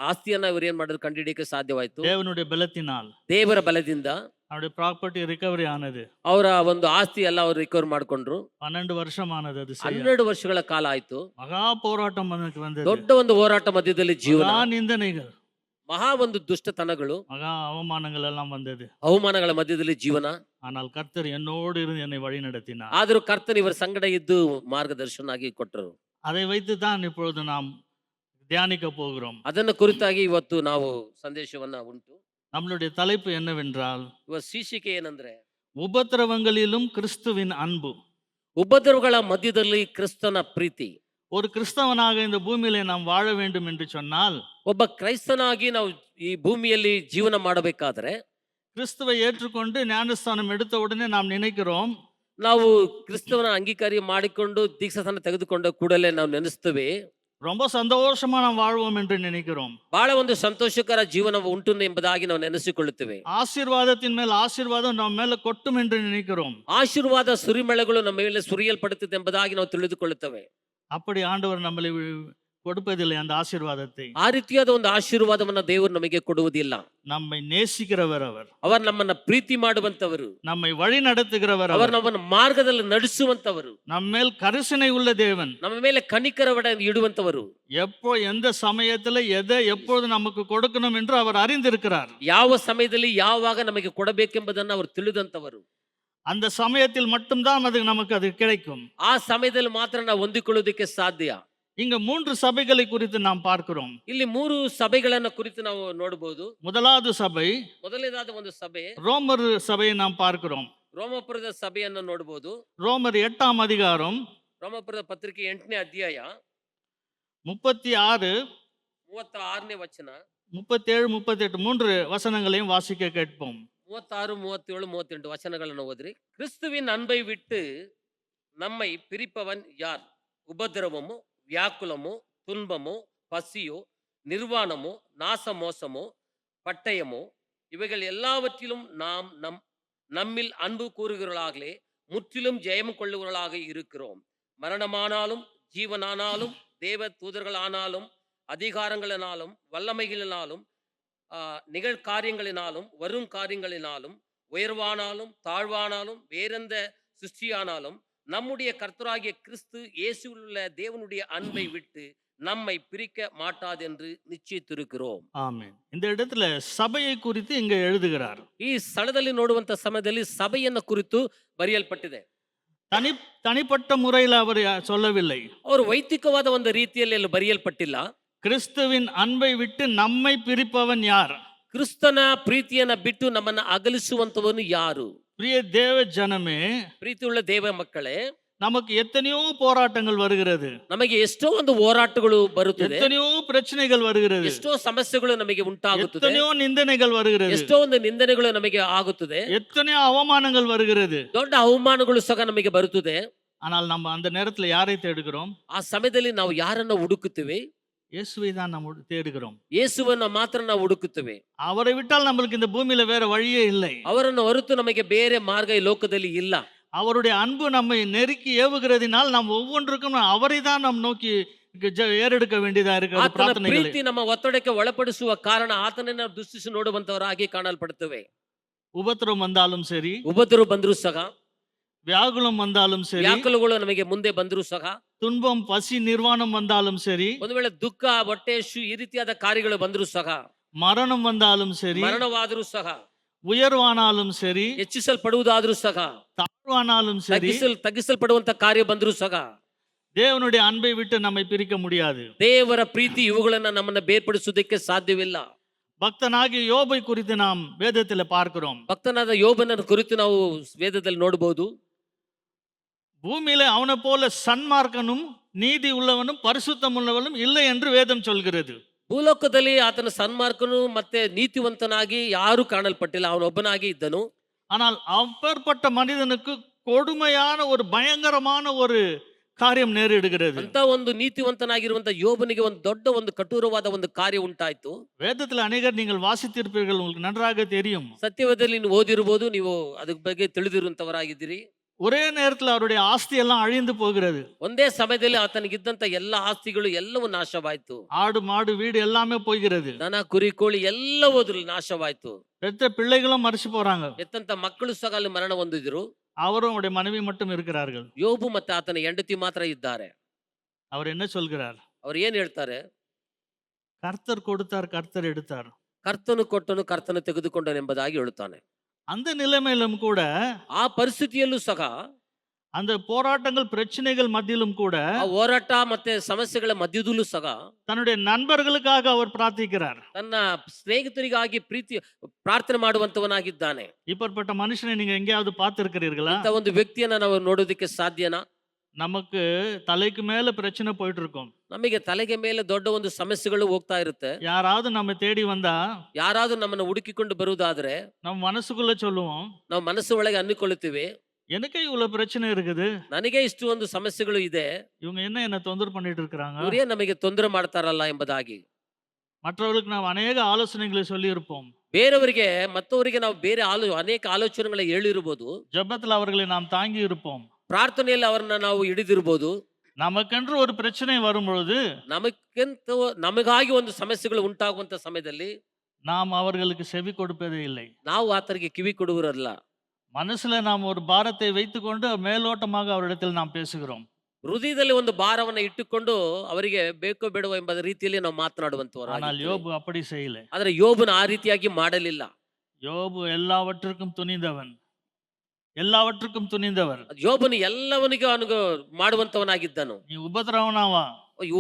ಆಸ್ತಿಯನ್ನ ಇವರು ಏನ್ ಮಾಡಿದ್ರು ಕಂಡುಹಿಡಿಯಕ್ಕೆ ಸಾಧ್ಯವಾಯ್ತು. தேவனுடைய பலத்தினால். ದೇವರ ಬಲದಿಂದ அவருடைய ப்ராப்பர்ட்டி ரிகவரி ஆனது. ಅವರ ಒಂದು ಆಸ್ತಿ ಎಲ್ಲ ಅವ್ರು ರಿಕವರ್ ಮಾಡ್ಕೊಂಡ್ರು. 12 வருஷம் ஆனது அது செய்ய. 12 ವರ್ಷಗಳ ಕಾಲ ಆಯ್ತು. மகா போராட்டம் எனக்கு வந்தது. ದೊಡ್ಡ ಒಂದು ಹೋರಾಟ ಮಧ್ಯದಲ್ಲಿ ಜೀವನ, மகா நிந்தனைகள், ಮಹಾ ಒಂದು ದುಷ್ಟತನಗಳು, மகா அவமானங்கள் எல்லாம் வந்தது. ಅವಮಾನಗಳ ಮಧ್ಯದಲ್ಲಿ ಜೀವನ. ஆனால் கர்த்தர் என்னோடு இருந்து என்னை வழி நடத்தினார். ಆದರೂ ಕರ್ತನು ಇವರ ಸಂಗಡ ಇದ್ದು ಮಾರ್ಗದರ್ಶನ ಆಗಿ ಕೊಟ್ಟರು. அதை வைத்து தான் இப்பொழுது நாம் தியானிக்க போகிறோம். ಅದನ್ನ ಕುರಿತಾಗಿ ಇವತ್ತು ನಾವು ಸಂದೇಶವನ್ನ ಉಂಟು. நம்மளுடைய தலைப்பு என்னவென்றால், ಇವತ್ತು ಶೀರ್ಷಿಕೆ ಏನಂದ್ರೆ உபத்திரவங்களிலும் கிறிஸ்துவின் அன்பு. ಉಪದ್ರವಗಳ ಮಧ್ಯದಲ್ಲಿ ಕ್ರಿಸ್ತನ ಪ್ರೀತಿ. ஒரு கிறிஸ்தவனாக இந்த பூமியிலே நாம் வாழ வேண்டும் என்று சொன்னால், ಒಬ್ಬ ಕ್ರೈಸ್ತನಾಗಿ ನಾವು ಈ ಭೂಮಿಯಲ್ಲಿ ಜೀವನ ಮಾಡಬೇಕಾದ್ರೆ கிறிஸ்துவை ஏற்றுக்கொண்டு ஞானஸ்தானம் எடுத்த உடனே நாம் நினைக்கிறோம், ನಾವು ಕ್ರಿಸ್ತವನ ಅಂಗೀಕಾರಿ ಮಾಡಿಕೊಂಡು ದೀಕ್ಷಾಸ್ಥಾನ ತೆಗೆದುಕೊಂಡ ಕೂಡಲೇ ನಾವು ನೆನೆಸ್ತೇವೆ, ரொம்ப சந்தோஷமா நாம் வாழ்வோம் என்று நினைக்கிறோம். ಬಹಳ ಒಂದು ಸಂತೋಷಕರ ಜೀವನ ಉಂಟು ಎಂಬುದಾಗಿ ನಾವು ನೆನೆಸಿಕೊಳ್ಳುತ್ತೇವೆ. ஆசீர்வாதத்தின் மேல் ஆசீர்வாதம் நம்ம மேல கொட்டும் என்று நினைக்கிறோம். ಆಶೀರ್ವಾದ ಸುರಿಮಳೆಗಳು ನಮ್ಮ ಮೇಲೆ ಸುರಿಯಲ್ಪಡುತ್ತದೆ ಎಂಬುದಾಗಿ ನಾವು ತಿಳಿದುಕೊಳ್ಳುತ್ತೇವೆ. அப்படி ஆண்டவர் நம்மளை கொடுப்பதில்லை அந்த ஆசீர்வாதத்தை. ಆ ರೀತಿಯಾದ ಒಂದು ಆಶೀರ್ವಾದವನ್ನ ದೇವರು ನಮಗೆ ಕೊಡುವುದಿಲ್ಲ. நம்மை நேசிக்கிறவர் அவர். ಅವರು ನಮ್ಮನ್ನ ಪ್ರೀತಿ ಮಾಡುವಂತವರು, நம்மை வழி நடத்துகிறவர் ಅವರು அவர். ನಮ್ಮನ್ನು ಮಾರ್ಗದಲ್ಲಿ ನಡೆಸುವಂತವರು, நம்ம மேல் கரிசனை உள்ள தேவன். ನಮ್ಮ ಮೇಲೆ ಕನಿಕರವಡ ಇಡುವಂತವರು, எப்போ எந்த சமயத்துல எதை எப்பொழுது நமக்கு கொடுக்கணும் என்று அவர் அறிந்திருக்கிறார். ಯಾವ ಸಮಯದಲ್ಲಿ ಯಾವಾಗ ನಮಗೆ ಕೊಡಬೇಕೆಂಬುದನ್ನು ಅವರು ತಿಳಿದಂತವರು. அந்த சமயத்தில் மட்டும்தான் அது நமக்கு அது கிடைக்கும். ಆ ಸಮಯದಲ್ಲಿ ಮಾತ್ರ ನಾವು ಹೊಂದಿಕೊಳ್ಳುವುದಕ್ಕೆ ಸಾಧ್ಯ. இங்க 3 சபைகளை குறித்து நாம் பார்க்கிறோம். ಇಲ್ಲಿ 3 ಸಭೆಗಳನ್ನ ಕುರಿತು ನಾವು ನೋಡಬಹುದು. முதலாவது சபை ಮೊದಲನೇದಾದ ಒಂದು ಸಭೆ ரோமர் சபையை நாம் பார்க்கிறோம். ರೋಮಪುರದ ಸಭೆಯನ್ನು ನೋಡಬಹುದು. ரோமர் 8ஆம் அதிகாரம் ರೋಮಪುರದ ಪತ್ರಿಕೆ 8ನೇ ಅಧ್ಯಾಯ 36, 36ನೇ ವಚನ, 37, 38 3 வசனங்களையும் வாசிக்க கேட்போம். 36, 37, 38 வசனಗಳನ್ನು ಓದ್ರಿ. கிறிஸ்துவின் அன்பை விட்டு நம்மை பிரிப்பவன் யார்? உபத்திரவமோ, ವ್ಯಾಕುಲಮೋ, துன்பமோ, பசியோ, நிர்வாணமோ, நாசமோசமோ, பட்டயமோ, இவைகள் எல்லாவற்றிலும் நாம் நம்மில் அன்பு கூறுகிறவர்களாகலே முற்றிலும் ஜெயம் கொள்ளுகிறவர்களாக இருக்கிறோம். மரணமானாலும் ஜீவனானாலும் தேவ தூதர்களானாலும் அதிகாரங்களினாலும் வல்லமைகளினாலும் நிகழ்காரியங்களினாலும் வரும் காரியங்களினாலும் உயர்வானாலும் தாழ்வானாலும் வேறெந்த சிருஷ்டியானாலும் நம்முடைய கர்த்தராகிய கிறிஸ்து இயேசுவில் உள்ள தேவனுடைய அன்பை விட்டு நம்மை பிரிக்க மாட்டாது என்று நிச்சயித்திருக்கிறோம். ஆமென். இந்த இடத்துல சபையை குறித்து இங்க எழுதுகிறார். ಈ ಸ್ಥಳದಲ್ಲಿ ನೋಡುವಂತ ಸಮಯದಲ್ಲಿ ಸಭೆಯನ್ನು ಕುರಿತು ಬರೆಯಲ್ಪಟ್ಟಿದೆ. தனிப்பட்ட முறையில் அவர் சொல்லவில்லை. ಅವರು ವೈಯಕ್ತಿಕವಾದ ಒಂದು ರೀತಿಯಲ್ಲಿ ಅಲ್ಲಿ ಬರೆಯಲ್ಪಟ್ಟಿಲ್ಲ. கிறிஸ்துவின் அன்பை விட்டு நம்மை பிரிப்பவன் யார்? ಕ್ರಿಸ್ತನ ಪ್ರೀತಿಯನ್ನ ಬಿಟ್ಟು ನಮ್ಮನ್ನ ಅಗಲಿಸುವಂತವನು ಯಾರು? பிரிய தேவ ஜனமே, ಪ್ರೀತಿಯುಳ್ಳ ದೇವ ಮಕ್ಕಳೇ, நமக்கு எத்தனையோ போராட்டங்கள் வருகிறது. ನಮಗೆ ಎಷ್ಟೋ ಒಂದು ಹೋರಾಟಗಳು ಬರುತ್ತದೆ, எத்தனையோ பிரச்சனைகள் வருகிறது, ಎಷ್ಟೋ ಸಮಸ್ಯೆಗಳು ನಮಗೆ ಉಂಟಾಗುತ್ತದೆ, எத்தனையோ நிந்தனைகள் வருகிறது, ಎಷ್ಟೋ ಒಂದು ನಿಂದನೆಗಳು ನಮಗೆ ಆಗುತ್ತದೆ, எத்தனையோ அவமானங்கள் வருகிறது. ದೊಡ್ಡ ಅವಮಾನಗಳು ಸಹ ನಮಗೆ ಬರುತ್ತದೆ. ஆனால் நம்ம அந்த நேரத்துல யாரை தேடுகிறோம்? ಆ ಸಮಯದಲ್ಲಿ ನಾವು ಯಾರನ್ನ ಹುಡುಕುತ್ತೇವೆ? இயேசுவை தான் நம்ம தேடுகிறோம். ಯೇಸುವನ್ನ ಮಾತ್ರ ನಾವು ಹುಡುಕುತ್ತೇವೆ. அவரை விட்டால் நம்மளுக்கு இந்த பூமியில வேற வழியே இல்லை. ಅವರನ್ನು ಹೊರತು ನಮಗೆ ಬೇರೆ ಮಾರ್ಗ ಈ ಲೋಕದಲ್ಲಿ ಇಲ್ಲ. அவருடைய அன்பு நம்மை நெருக்கி ஏவுகிறதினால் நாம் ஒவ்வொன்றுக்கும் அவரை தான் நாம் நோக்கி ஏறெடுக்க வேண்டியதா இருக்கிறது. ಆತನ ಪ್ರೀತಿ ನಮ್ಮ ಒತ್ತಡಕ್ಕೆ ಒಳಪಡಿಸುವ ಕಾರಣ ಆತನನ್ನ ದೃಷ್ಟಿಸಿ ನೋಡುವಂತವರಾಗಿ ಕಾಣಲ್ಪಡುತ್ತೇವೆ. உபத்திரம் வந்தாலும் சரி, ಉಪದ್ರವ ಬಂದರೂ ಸಹ, வியாகுலம் வந்தாலும் சரி, ವ್ಯಾಕುಲಗಳು ನಮಗೆ ಮುಂದೆ ಬಂದರೂ ಸಹ, துன்பம் பசி நிர்வாணம் வந்தாலும் சரி, ಒಂದು ವೇಳೆ ದುಃಖ ಹೊಟ್ಟೆ ಈ ರೀತಿಯಾದ ಕಾರ್ಯಗಳು ಬಂದರೂ ಸಹ, மரணம் வந்தாலும் சரி, ಮರಣವಾದರೂ ಸಹ, உயர்வானாலும் சரி, ಹೆಚ್ಚಿಸಲ್ಪಡುವುದಾದರೂ ಸಹ, தாழ்வானாலும் சரி, ತಗ್ಗಿಸಲ್ಪಡುವಂತ ಕಾರ್ಯ ಬಂದರೂ ಸಹ தேவனுடைய அன்பை விட்டு நம்மை பிரிக்க முடியாது. ದೇವರ ಪ್ರೀತಿ ಇವುಗಳನ್ನ ನಮ್ಮನ್ನ ಬೇರ್ಪಡಿಸುವುದಕ್ಕೆ ಸಾಧ್ಯವಿಲ್ಲ. பக்தனாகிய யோபை குறித்து நாம் வேதத்துல பார்க்கிறோம். ಭಕ್ತನಾದ ಯೋಬನ ಕುರಿತು ನಾವು ವೇದದಲ್ಲಿ ನೋಡಬಹುದು. பூமியில அவனை போல சன்மார்க்கனும் நீதி உள்ளவனும் பரிசுத்தம் உள்ளவனும் இல்லை என்று வேதம் சொல்கிறது. ಭೂಲೋಕದಲ್ಲಿ ಆತನ ಸನ್ಮಾರ್ಕನು ಮತ್ತೆ ನೀತಿವಂತನಾಗಿ ಯಾರು ಕಾಣಲ್ಪಟ್ಟಿಲ್ಲ, ಅವನೊಬ್ಬನಾಗಿ ಇದ್ದನು. ஆனால் அப்பேற்பட்ட மனிதனுக்கு கொடுமையான ஒரு பயங்கரமான ஒரு காரியம் நேரிடுகிறது. ಅಂತ ಒಂದು ನೀತಿವಂತನಾಗಿರುವಂತ ಯೋಬನಿಗೆ ಒಂದು ದೊಡ್ಡ ಒಂದು ಕಠೋರವಾದ ಒಂದು ಕಾರ್ಯ ಉಂಟಾಯ್ತು. வேதத்தில் அநேகர் நீங்கள் வாசித்திருப்பீர்கள், உங்களுக்கு நன்றாக தெரியும். ಸತ್ಯವೇದದಲ್ಲಿ ನೀವು ಓದಿರಬಹುದು, ನೀವು ಅದ್ರ ಬಗ್ಗೆ ತಿಳಿದಿರುವಂತವರಾಗಿದ್ದೀರಿ. ஒரே நேரத்தில் அவருடைய ஆஸ்தி எல்லாம் அழிந்து போகிறது. ಒಂದೇ ಸಮಯದಲ್ಲಿ ಆತನಿಗಿದ್ದಂತ ಎಲ್ಲ ಆಸ್ತಿಗಳು ಎಲ್ಲವೂ ನಾಶವಾಯ್ತು. ஆடு மாடு வீடு எல்லாமே போகிறது. ದನ ಕುರಿ ಕೋಳಿ ಎಲ್ಲವೂ ಅದ್ರಲ್ಲಿ ನಾಶವಾಯ್ತು. பெத்த பிள்ளைகளும் மறிச்சு போறாங்க. ಎತ್ತಂತ ಮಕ್ಕಳು ಸಹ ಅಲ್ಲಿ ಮರಣ ಹೊಂದಿದ್ರು. அவரும் அவருடைய மனைவி மட்டும் இருக்கிறார்கள். ಯೋಬು ಮತ್ತೆ ಆತನ ಹೆಂಡತಿ ಮಾತ್ರ ಇದ್ದಾರೆ. அவர் என்ன சொல்கிறார்? ಅವ್ರು ಏನ್ ಹೇಳ್ತಾರೆ? கர்த்தர் கொடுத்தார், கர்த்தர் எடுத்தார். ಕರ್ತನು ಕೊಟ್ಟನು, ಕರ್ತನು ತೆಗೆದುಕೊಂಡನು ಎಂಬುದಾಗಿ ಹೇಳುತ್ತಾನೆ. அந்த நிலைமையிலும் கூட, ಆ ಪರಿಸ್ಥಿತಿಯಲ್ಲೂ ಸಹ, அந்த போராட்டங்கள் பிரச்சனைகள் மத்தியிலும் கூட, ಆ ಹೋರಾಟ ಮತ್ತೆ ಸಮಸ್ಯೆಗಳ ಮಧ್ಯದಲ್ಲೂ ಸಹ தன்னுடைய நண்பர்களுக்காக அவர் பிரார்த்திக்கிறார். ತನ್ನ ಸ್ನೇಹಿತರಿಗಾಗಿ ಪ್ರಾರ್ಥನೆ ಮಾಡುವಂತವನಾಗಿದ್ದಾನೆ. இப்படிப்பட்ட மனுஷனை நீங்க எங்கேயாவது பார்த்திருக்கிறீர்களா? ಇಂಥ ಒಂದು ವ್ಯಕ್ತಿಯನ್ನ ನಾವು ನೋಡೋದಕ್ಕೆ ಸಾಧ್ಯನಾ? நமக்கு தலைக்கு மேல பிரச்சனை போயிட்டு இருக்கும். ನಮಗೆ ತಲೆಗೆ ಮೇಲೆ ದೊಡ್ಡ ಒಂದು ಸಮಸ್ಯೆಗಳು ಹೋಗ್ತಾ ಇರುತ್ತೆ. யாராவது நம்ம தேடி வந்தா, ಯಾರಾದ್ರೂ ನಮ್ಮನ್ನು ಹುಡುಕಿಕೊಂಡು ಬರುವುದಾದ್ರೆ நம்ம மனசுக்குள்ள சொல்லுவோம், ನಾವು ಮನಸ್ಸು ಒಳಗೆ ಅಂದುಕೊಳ್ಳುತ್ತೀವಿ, எனக்கே இவ்வளவு பிரச்சனை இருக்குது, ನನಗೆ ಇಷ್ಟು ಒಂದು ಸಮಸ್ಯೆಗಳು ಇದೆ, இவங்க என்ன தொந்தரவு பண்ணிட்டு இருக்கிறாங்க, ಇವರೇ ನಮಗೆ ತೊಂದರೆ ಮಾಡ್ತಾರಲ್ಲ ಎಂಬುದಾಗಿ. மற்றவர்களுக்கு நாம் அநேக ஆலோசனைகளை சொல்லி இருப்போம். ಬೇರೆಯವರಿಗೆ ಮತ್ತವರಿಗೆ ನಾವು ಬೇರೆ ಅನೇಕ ಆಲೋಚನೆಗಳ ಹೇಳಿರ್ಬೋದು. ஜெபத்துல அவர்களை நாம் தாங்கி இருப்போம். ಪ್ರಾರ್ಥನೆಯಲ್ಲಿ ಅವರನ್ನ ನಾವು ಹಿಡಿದಿರ್ಬೋದು. நமக்கென்று ஒரு பிரச்சனை வரும் பொழுது, ನಮಗಾಗಿ ಒಂದು ಸಮಸ್ಯೆಗಳು ಉಂಟಾಗುವಂತ ಸಮಯದಲ್ಲಿ நாம் அவர்களுக்கு செவி கொடுப்பதே இல்லை. ನಾವು ಆತರಿಗೆ ಕಿವಿ ಕೊಡುವರಲ್ಲ. மனசுல நாம் ஒரு பாரத்தை வைத்துக்கொண்டு மேலோட்டமாக அவரிடத்தில் நாம் பேசுகிறோம். ಹೃದಯದಲ್ಲಿ ಒಂದು ಭಾರವನ್ನ ಇಟ್ಟುಕೊಂಡು ಅವರಿಗೆ ಬೇಕೋ ಬೇಡವೋ ಎಂಬ ರೀತಿಯಲ್ಲಿ ನಾವು ಮಾತನಾಡುವಂತವರು. ஆனால் யோபு அப்படி செய்யல. ಆದ್ರೆ ಯೋಬನ ಆ ರೀತಿಯಾಗಿ ಮಾಡಲಿಲ್ಲ. யோபு எல்லாவற்றுக்கும் துணிந்தவன், எல்லாவற்றுக்கும் துணிந்தவர். ಯೋಬನು ಎಲ್ಲವನಿಗೂ ಅವನಿಗೆ ಮಾಡುವಂತವನಾಗಿದ್ದನು. நீ உபத்திரவனாவா,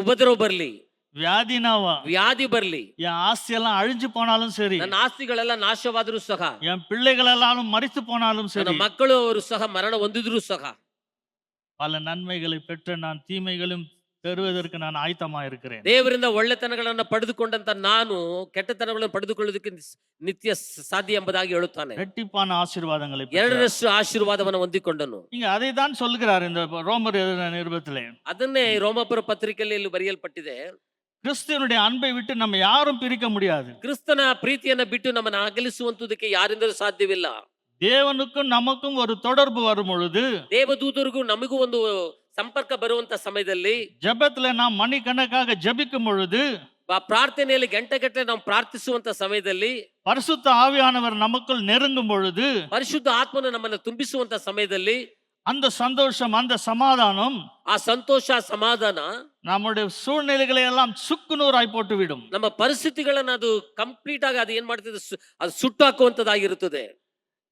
ಉಪದ್ರವ ಬರ್ಲಿ, வியாதினாவா, ವ್ಯಾಧಿ ಬರ್ಲಿ, என் ஆஸ்தி எல்லாம் அழிஞ்சு போனாலும் சரி, ನನ್ನ ಆಸ್ತಿಗಳೆಲ್ಲ ನಾಶವಾದರೂ ಸಹ, என் பிள்ளைகள் எல்லாம் மரித்து போனாலும் ನನ್ನ சரி, ಮಕ್ಕಳು ಅವರು ಸಹ ಮರಣ ಹೊಂದಿದ್ರು ಸಹ, பல நன்மைகளை பெற்று நான் தீமைகளும் பெறுவதற்கு நான் ஆயத்தமா இருக்கிறேன். ದೇವರಿಂದ ಒಳ್ಳೆತನಗಳನ್ನ ಪಡೆದುಕೊಂಡಂತ ನಾನು ಕೆಟ್ಟತನಗಳನ್ನು ಪಡೆದುಕೊಳ್ಳೋದಕ್ಕೆ ನಿತ್ಯ ಸಾಧ್ಯ ಎಂಬುದಾಗಿ ಹೇಳುತ್ತಾನೆ. இரட்டிப்பான ஆசீர்வாதங்களை பெற்றார். ಎರಡರಷ್ಟು ಆಶೀರ್ವಾದವನ್ನು ಹೊಂದಿಕೊಂಡನು. இங்க அதை தான் சொல்கிறார் இந்த ரோமர் நிருபத்திலே. ಅದನ್ನೇ ರೋಮಾಪುರ ಪತ್ರಿಕೆಯಲ್ಲಿ ಬರೆಯಲ್ಪಟ್ಟಿದೆ. கிறிஸ்துவனுடைய அன்பை விட்டு நம்ம யாரும் பிரிக்க முடியாது. ಕ್ರಿಸ್ತನ ಪ್ರೀತಿಯನ್ನ ಬಿಟ್ಟು ನಮ್ಮನ್ನು ಅಗಲಿಸುವಂತದಕ್ಕೆ ಯಾರಿಂದಲೂ ಸಾಧ್ಯವಿಲ್ಲ. தேவனுக்கும் நமக்கும் ஒரு தொடர்பு வரும் பொழுது, ದೇವದೂತರಿಗೂ ನಮಗೂ ಒಂದು ಸಂಪರ್ಕ ಬರುವಂತ ಸಮಯದಲ್ಲಿ, ஜெபத்துல நாம் மணிக்கணக்காக ஜெபிக்கும் பொழுது, ಪ್ರಾರ್ಥನೆಯಲ್ಲಿ ಗಂಟೆಗಟ್ಟಲೆ ನಾವು ಪ್ರಾರ್ಥಿಸುವಂತ ಸಮಯದಲ್ಲಿ, பரிசுத்த ஆவியானவர் நமக்குள் நெருங்கும் பொழுது, ಪರಿಶುದ್ಧ ಆತ್ಮನು ನಮ್ಮನ್ನು ತುಂಬಿಸುವಂತ ಸಮಯದಲ್ಲಿ, அந்த சந்தோஷம், அந்த சமாதானம், ಆ ಸಂತೋಷ ಸಮಾಧಾನ நம்முடைய சூழ்நிலைகளை எல்லாம் சுக்குநூறாய் போட்டுவிடும். ನಮ್ಮ ಪರಿಸ್ಥಿತಿಗಳನ್ನ ಅದು ಕಂಪ್ಲೀಟ್ ಆಗಿ ಅದು ಏನ್ ಮಾಡ್ತಿದೆ, ಅದು ಸುಟ್ಟು ಹಾಕುವಂತದಾಗಿರುತ್ತದೆ.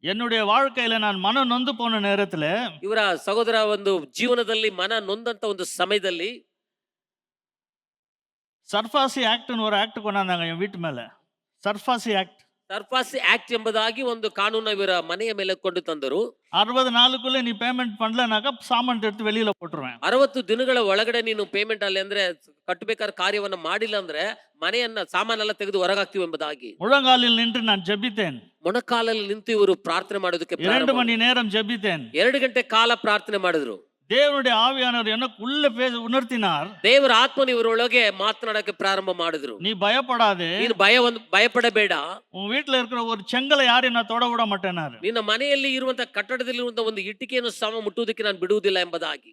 என்னுடைய வாழ்க்கையில நான் மனம் நொந்து போன நேரத்துல, ಇವರ ಸಹೋದರ ಒಂದು ಜೀವನದಲ್ಲಿ ಮನ ನೊಂದಂತ ಒಂದು ಸಮಯದಲ್ಲಿ, சர்ஃபாசி ஆக்ட்னு ஒரு ஆக்ட் கொண்டாந்தாங்க என் வீட்டு மேல. SARFAESI act. ಸರ್ಫಾಸಿ ಆಕ್ಟ್ ಎಂಬುದಾಗಿ ಒಂದು ಕಾನೂನು ಇವರ ಮನೆಯ ಮೇಲೆ ಕೊಂಡು ತಂದರು. 60 நாளுக்குள்ள நீ பேமெண்ட் பண்ணலனாக்க சாமான் எடுத்து வெளியில போட்டுருவேன். 60 ದಿನಗಳ ಒಳಗಡೆ ನೀನು ಪೇಮೆಂಟ್ ಅಲ್ಲಿ ಅಂದ್ರೆ ಕಟ್ಟಬೇಕಾದ ಕಾರ್ಯವನ್ನ ಮಾಡಿಲ್ಲ ಅಂದ್ರೆ ಮನೆಯನ್ನ ಸಾಮಾನೆಲ್ಲ ತೆಗೆದು ಹೊರಗಾಕ್ತೀವಿ ಎಂಬುದಾಗಿ. முழங்காலில் நின்று நான் ஜெபித்தேன். ಮೊಣಕಾಲಲ್ಲಿ ನಿಂತು ಇವರು ಪ್ರಾರ್ಥನೆ ಮಾಡೋದಕ್ಕೆ 2 மணி நேரம் ஜெபித்தேன். 2 ಗಂಟೆ ಕಾಲ ಪ್ರಾರ್ಥನೆ ಮಾಡಿದ್ರು. தேவனுடைய ஆவியானவர் எனக்குள்ள உணர்த்தினார். ದೇವರ ಆತ್ಮನು ಇವರೊಳಗೆ ಮಾತನಾಡಕ್ಕೆ ಪ್ರಾರಂಭ ಮಾಡಿದ್ರು. நீ பயப்படாதே, ನೀನು ಭಯಪಡಬೇಡ, உன் வீட்டுல இருக்கிற ஒரு செங்கலை யாரையும் நான் தொட விட மாட்டேனாரு. ನಿನ್ನ ಮನೆಯಲ್ಲಿ ಇರುವಂತ ಕಟ್ಟಡದಲ್ಲಿ ಇರುವಂತ ಒಂದು ಇಟ್ಟಿಗೆಯನ್ನು ಸಮ ಮುಟ್ಟುವುದಕ್ಕೆ ನಾನು ಬಿಡುವುದಿಲ್ಲ ಎಂಬುದಾಗಿ.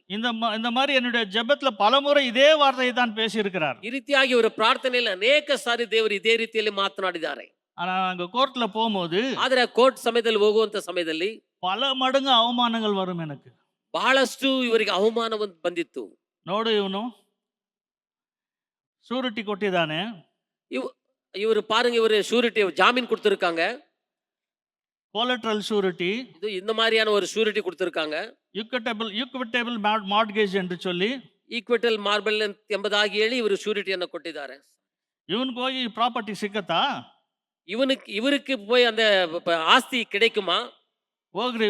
இந்த மாதிரி என்னுடைய ஜெபத்துல பலமுறை இதே வார்த்தையை தான் பேசி இருக்கிறார். ಈ ರೀತಿಯಾಗಿ ಇವರ ಪ್ರಾರ್ಥನೆಯಲ್ಲಿ ಅನೇಕ ಸಾರಿ ದೇವರು ಇದೇ ರೀತಿಯಲ್ಲಿ ಮಾತನಾಡಿದ್ದಾರೆ. ஆனா அங்க கோர்ட்ல போகும்போது, ಆದ್ರೆ ಕೋರ್ಟ್ ಸಮಯದಲ್ಲಿ ಹೋಗುವಂತ ಸಮಯದಲ್ಲಿ பல மடங்கு அவமானங்கள் வரும் எனக்கு. ಬಹಳಷ್ಟು ಇವರಿಗೆ ಅವಮಾನ ಬಂದಿತ್ತು. ನೋಡು, ಇವನು ஷூரிட்டி கொட்டிதானே, இவரு பாருங்க, இவரு ஷூரிட்டி ஜாமீன் கொடுத்திருக்காங்க. கோலட்ரல் ஷூரிட்டி, இது இந்த மாதிரியான ஒரு ஷூரிட்டி கொடுத்திருக்காங்க. ஈக்விட்டபிள் மார்ட்கேஜ் என்று சொல்லி, ಈಕ್ವಿಟಲ್ ಮಾರ್ಬಲ್ ಎಂಬುದಾಗಿ ಹೇಳಿ ಇವರು ஷூரிட்டிಯನ್ನು ಕೊಟ್ಟಿದ್ದಾರೆ. ಇವನ್ போய் ப்ராப்பர்ட்டி சிக்கத்தா, இவருக்கு போய் அந்த ஆஸ்தி கிடைக்குமா, ಹೋಗ್ರಿ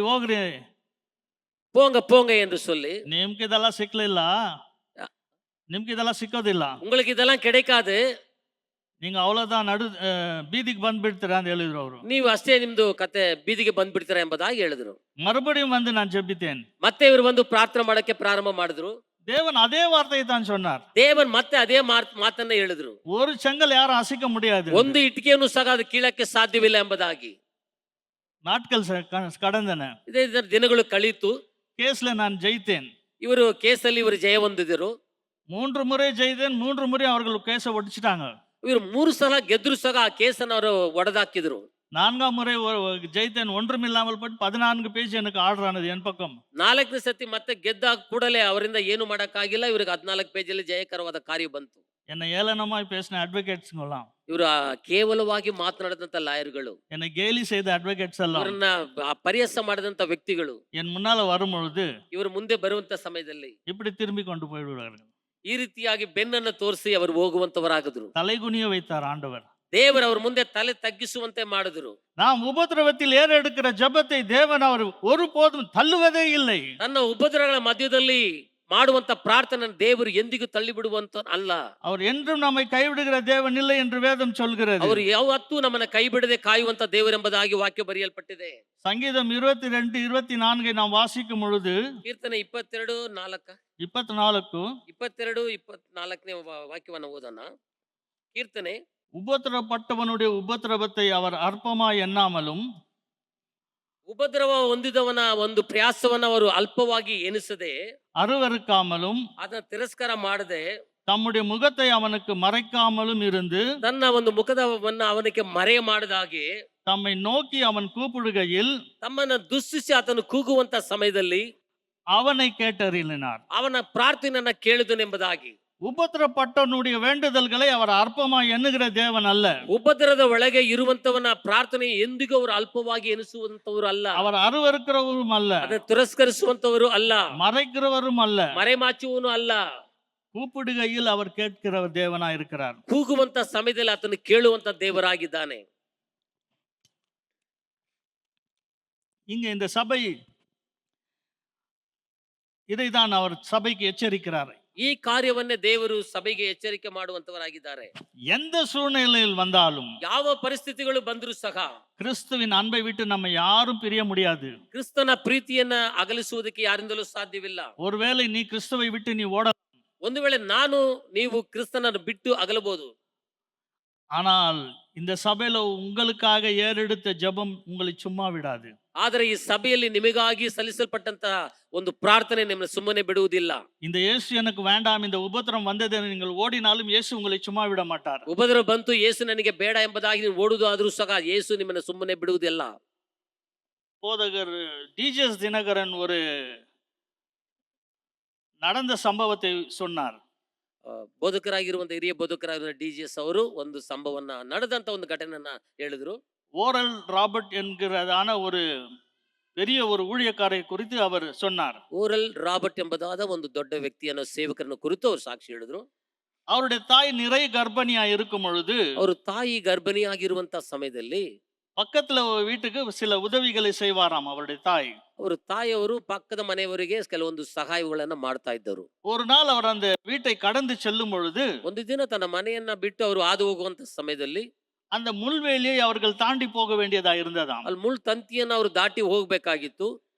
போங்க போங்க என்று சொல்லி, ನಿಮ್ಗೆ ಇದೆಲ್ಲ ಸಿಕ್ಲಿಲ್ಲ, ನಿಮ್ಗೆ ಇದೆಲ್ಲ ಸಿಕ್ಕೋದಿಲ್ಲ, உங்களுக்கு இதெல்லாம் கிடைக்காது, நீங்க அவ்வளவுதான் ಬೀದಿಗೆ ಬಂದ್ಬಿಡ್ತೀರಾ ಅಂತ ಹೇಳಿದ್ರು ಅವರು. ನೀವು ಅಷ್ಟೇ ನಿಮ್ದು ಕತೆ ಬೀದಿಗೆ ಬಂದ್ಬಿಡ್ತೀರಾ ಎಂಬುದಾಗಿ ಹೇಳಿದ್ರು. மறுபடியும் வந்து நான் ஜெபித்தேன். ಮತ್ತೆ ಇವರು ಒಂದು ಪ್ರಾರ್ಥನೆ ಮಾಡಕ್ಕೆ ಪ್ರಾರಂಭ ಮಾಡಿದ್ರು. தேவன் அதே வார்த்தையை தான் சொன்னார். ದೇವನ್ ಮತ್ತೆ ಅದೇ ಮಾತನ್ನ ಹೇಳಿದ್ರು. ஒரு செங்கல் யாரும் அசைக்க முடியாது, ಒಂದು ಇಟ್ಟಿಗೆಯನ್ನು ಸಹ ಅದು ಕೀಳಕ್ಕೆ ಸಾಧ್ಯವಿಲ್ಲ ಎಂಬುದಾಗಿ. நாட்கள் கடந்தன. ಇದೇ ದಿನಗಳು ಕಳೀತು. கேஸ்ல நான் ஜெயித்தேன். ಇವರು ಕೇಸಲ್ಲಿ ಇವರು ಜಯ ಹೊಂದಿದರು. 3 முறை ஜெயித்தேன். 3 முறை அவர்கள் கேஸ ஒடிச்சிட்டாங்க. ಇವರು 3 ಸಲ ಗೆದ್ರು ಸಹ ಆ ಕೇಸನ್ನು ಅವರು ಒಡೆದಾಕಿದ್ರು. 4ஆம் முறை ஜெயித்தேன். ஒன்றுமில்லாமல் போட்டு 14 பேஜ் எனக்கு ஆர்டர் ஆனது என் பக்கம். 4ನೇ ಸತಿ ಮತ್ತೆ ಗೆದ್ದ ಕೂಡಲೇ ಅವರಿಂದ ಏನು ಮಾಡಕ್ಕಾಗಿಲ್ಲ. ಇವರಿಗೆ 14 ಪೇಜಲ್ಲಿ ಜಯಕರವಾದ ಕಾರ್ಯ ಬಂತು. என்னை ஏளனமாய் பேசின அட்வொகேட்ஸ்ங்கெல்லாம், ಇವರು ಕೇವಲವಾಗಿ ಮಾತನಾಡಿದಂತ ಲಾಯರ್ಗಳು, என்னை கேலி செய்த அட்வொகேட்ஸ் எல்லாம் ಇವರನ್ನ ಪರಿಹಾಸ ಮಾಡಿದಂತ ವ್ಯಕ್ತಿಗಳು என் முன்னால வரும்பொழுது ಇವರು ಮುಂದೆ ಬರುವಂತ ಸಮಯದಲ್ಲಿ இப்படி திரும்பி கொண்டு போய்விடுவார்கள். ಈ ರೀತಿಯಾಗಿ ಬೆನ್ನನ್ನು ತೋರಿಸಿ ಅವರು ಹೋಗುವಂತವರಾಗಿದ್ರು. தலைகுனிய வைத்தார் ஆண்டவர். ದೇವರು ಅವ್ರ ಮುಂದೆ ತಲೆ ತಗ್ಗಿಸುವಂತೆ ಮಾಡಿದ್ರು. நாம் உபத்திரவத்தில் ஏறெடுக்கிற ஜெபத்தை தேவன் அவர் ஒருபோதும் தள்ளுவதே இல்லை. ತನ್ನ ಉಪದ್ರವಗಳ ಮಧ್ಯದಲ್ಲಿ ಮಾಡುವಂತ ಪ್ರಾರ್ಥನೆ ದೇವರು ಎಂದಿಗೂ ತಳ್ಳಿ ಬಿಡುವಂತ ಅಲ್ಲ. அவர் என்றும் நம்மை கைவிடுகிற தேவன் இல்லை என்று வேதம் சொல்கிறது. ಅವರು ಯಾವತ್ತೂ ನಮ್ಮನ್ನ ಕೈ ಬಿಡದೆ ಕಾಯುವಂತ ದೇವರೆಂಬುದಾಗಿ ವಾಕ್ಯ ಬರೆಯಲ್ಪಟ್ಟಿದೆ. சங்கீதம் 22, 24 நாம் வாசிக்கும் பொழுது ಕೀರ್ತನೆ 22:4 24 22-24ನೇ ವಾಕ್ಯವನ್ನು ಓದೋಣ. ಕೀರ್ತನೆ, உபத்திரப்பட்டவனுடைய உபத்திரவத்தை அவர் அற்பமாய் எண்ணாமலும் ಉಪದ್ರವ ಹೊಂದಿದವನ ಒಂದು ಪ್ರಯಾಸವನ್ನ ಅವರು ಅಲ್ಪವಾಗಿ ಎನಿಸದೆ, அருவருக்காமலும் ಅದನ್ನ ತಿರಸ್ಕಾರ ಮಾಡದೆ, தம்முடைய முகத்தை அவனுக்கு மறைக்காமலும் இருந்து ತನ್ನ ಒಂದು ಮುಖದವನ್ನ ಅವನಿಗೆ ಮರೆ ಮಾಡದಾಗೆ, தம்மை நோக்கி அவன் கூப்பிடுகையில் ತಮ್ಮನ್ನ ದುಸ್ಸಿಸಿ ಆತನು ಕೂಗುವಂತ ಸಮಯದಲ್ಲಿ அவனை கேட்டறினார். ಅವನ ಪ್ರಾರ್ಥನೆಯನ್ನ ಕೇಳಿದನೆಂಬುದಾಗಿ. உபத்திரப்பட்டவனுடைய வேண்டுதல்களை அவர் அற்பமாய் எண்ணுகிற தேவன் அல்ல. ಉಪದ್ರದ ಒಳಗೆ ಇರುವಂತವನ ಪ್ರಾರ್ಥನೆ ಎಂದಿಗೂ ಅವರು ಅಲ್ಪವಾಗಿ ಎನಿಸುವಂತವರು ಅಲ್ಲ. அவர் அருவருக்கிறவரும் அல்ல, ಅದನ್ನು ತಿರಸ್ಕರಿಸುವಂತವರು ಅಲ್ಲ, மறைக்கிறவரும் அல்ல, ಮರೆಮಾಚುವನು ಅಲ್ಲ. கூப்பிடுகையில் அவர் கேட்கிற தேவனாய் இருக்கிறார். ಕೂಗುವಂತ ಸಮಯದಲ್ಲಿ ಆತನು ಕೇಳುವಂತ ದೇವರಾಗಿದ್ದಾನೆ. இங்க இந்த சபை இதைதான் அவர் சபைக்கு எச்சரிக்கிறார். ಈ ಕಾರ್ಯವನ್ನೇ ದೇವರು ಸಭೆಗೆ ಎಚ್ಚರಿಕೆ ಮಾಡುವಂತವರಾಗಿದ್ದಾರೆ. எந்த சூழ்நிலையில் வந்தாலும் ಯಾವ ಪರಿಸ್ಥಿತಿಗಳು ಬಂದರೂ ಸಹ கிறிஸ்துவின் அன்பை விட்டு நம்ம யாரும் பிரிய முடியாது. ಕ್ರಿಸ್ತನ ಪ್ರೀತಿಯನ್ನ ಅಗಲಿಸುವುದಕ್ಕೆ ಯಾರಿಂದಲೂ ಸಾಧ್ಯವಿಲ್ಲ. ஒருவேளை நீ கிறிஸ்துவை விட்டு நீ ஓட, ಒಂದು ವೇಳೆ ನೀವು ಕ್ರಿಸ್ತನನ್ನು ಬಿಟ್ಟು ಅಗಲಬಹುದು. ஆனால் இந்த சபையில உங்களுக்காக ஏறெடுத்த ஜெபம் உங்களை சும்மா விடாது. ಆದರೆ ಈ ಸಭೆಯಲ್ಲಿ ನಿಮಗಾಗಿ ಸಲ್ಲಿಸಲ್ಪಟ್ಟಂತಹ ಒಂದು ಪ್ರಾರ್ಥನೆ ನಿಮ್ಮನ್ನು ಸುಮ್ಮನೆ ಬಿಡುವುದಿಲ್ಲ. இந்த இயேசு எனக்கு வேண்டாம், இந்த உபத்திரம் வந்தது நீங்கள் ஓடினாலும் இயேசு உங்களை சும்மா விட மாட்டார். ಉಪದ್ರ ಬಂತು, ಯೇಸು ನನಗೆ ಬೇಡ ಎಂಬುದಾಗಿ ನೀವು ಓಡುವುದಾದರೂ ಸಹ ಯೇಸು ನಿಮ್ಮನ್ನು ಸುಮ್ಮನೆ ಬಿಡುವುದಿಲ್ಲ. போதகர் டிஜிஎஸ் தினகரன் ஒரு நடந்த சம்பவத்தை சொன்னார். ಬೋಧಕರಾಗಿರುವಂತ ಹಿರಿಯ ಬೋಧಕರಾಗಿರುವ DGS ಅವರು ಒಂದು ಸಂಭವವನ್ನ ನಡೆದಂತ ಒಂದು ಘಟನೆಯನ್ನ ಹೇಳಿದ್ರು. ஓரல் ராபர்ட் என்கிறதான ஒரு பெரிய ஒரு ஊழியக்காரை குறித்து அவர் சொன்னார். ಓರಲ್ ರಾಬರ್ಟ್ ಎಂಬುದಾದ ಒಂದು ದೊಡ್ಡ ವ್ಯಕ್ತಿಯನ್ನು ಸೇವಕರನ್ನು ಕುರಿತು ಅವರು ಸಾಕ್ಷಿ ಹೇಳಿದ್ರು. அவருடைய தாய் நிறை கர்ப்பிணியா இருக்கும் பொழுது ಅವರು ತಾಯಿ ಗರ್ಭಿಣಿಯಾಗಿರುವಂತ ಸಮಯದಲ್ಲಿ பக்கத்துல வீட்டுக்கு சில உதவிகளை செய்வாராம் அவருடைய தாய். ಅವರು ತಾಯಿಯವರು ಪಕ್ಕದ ಮನೆಯವರಿಗೆ ಕೆಲವೊಂದು ಸಹಾಯಗಳನ್ನ ಮಾಡ್ತಾ ಇದ್ದರು. ஒரு நாள் அவர் அந்த வீட்டை கடந்து செல்லும் பொழுது ಒಂದು ದಿನ ತನ್ನ ಮನೆಯನ್ನ ಬಿಟ್ಟು ಅವರು ಹಾದು ಹೋಗುವಂತ ಸಮಯದಲ್ಲಿ அந்த முள்வேலியை அவர்கள் தாண்டி போக வேண்டியதா இருந்ததாம். ಅಲ್ಲಿ ಮುಳ್ ತಂತಿಯನ್ನ ಅವರು ದಾಟಿ ಹೋಗ್ಬೇಕಾಗಿತ್ತು.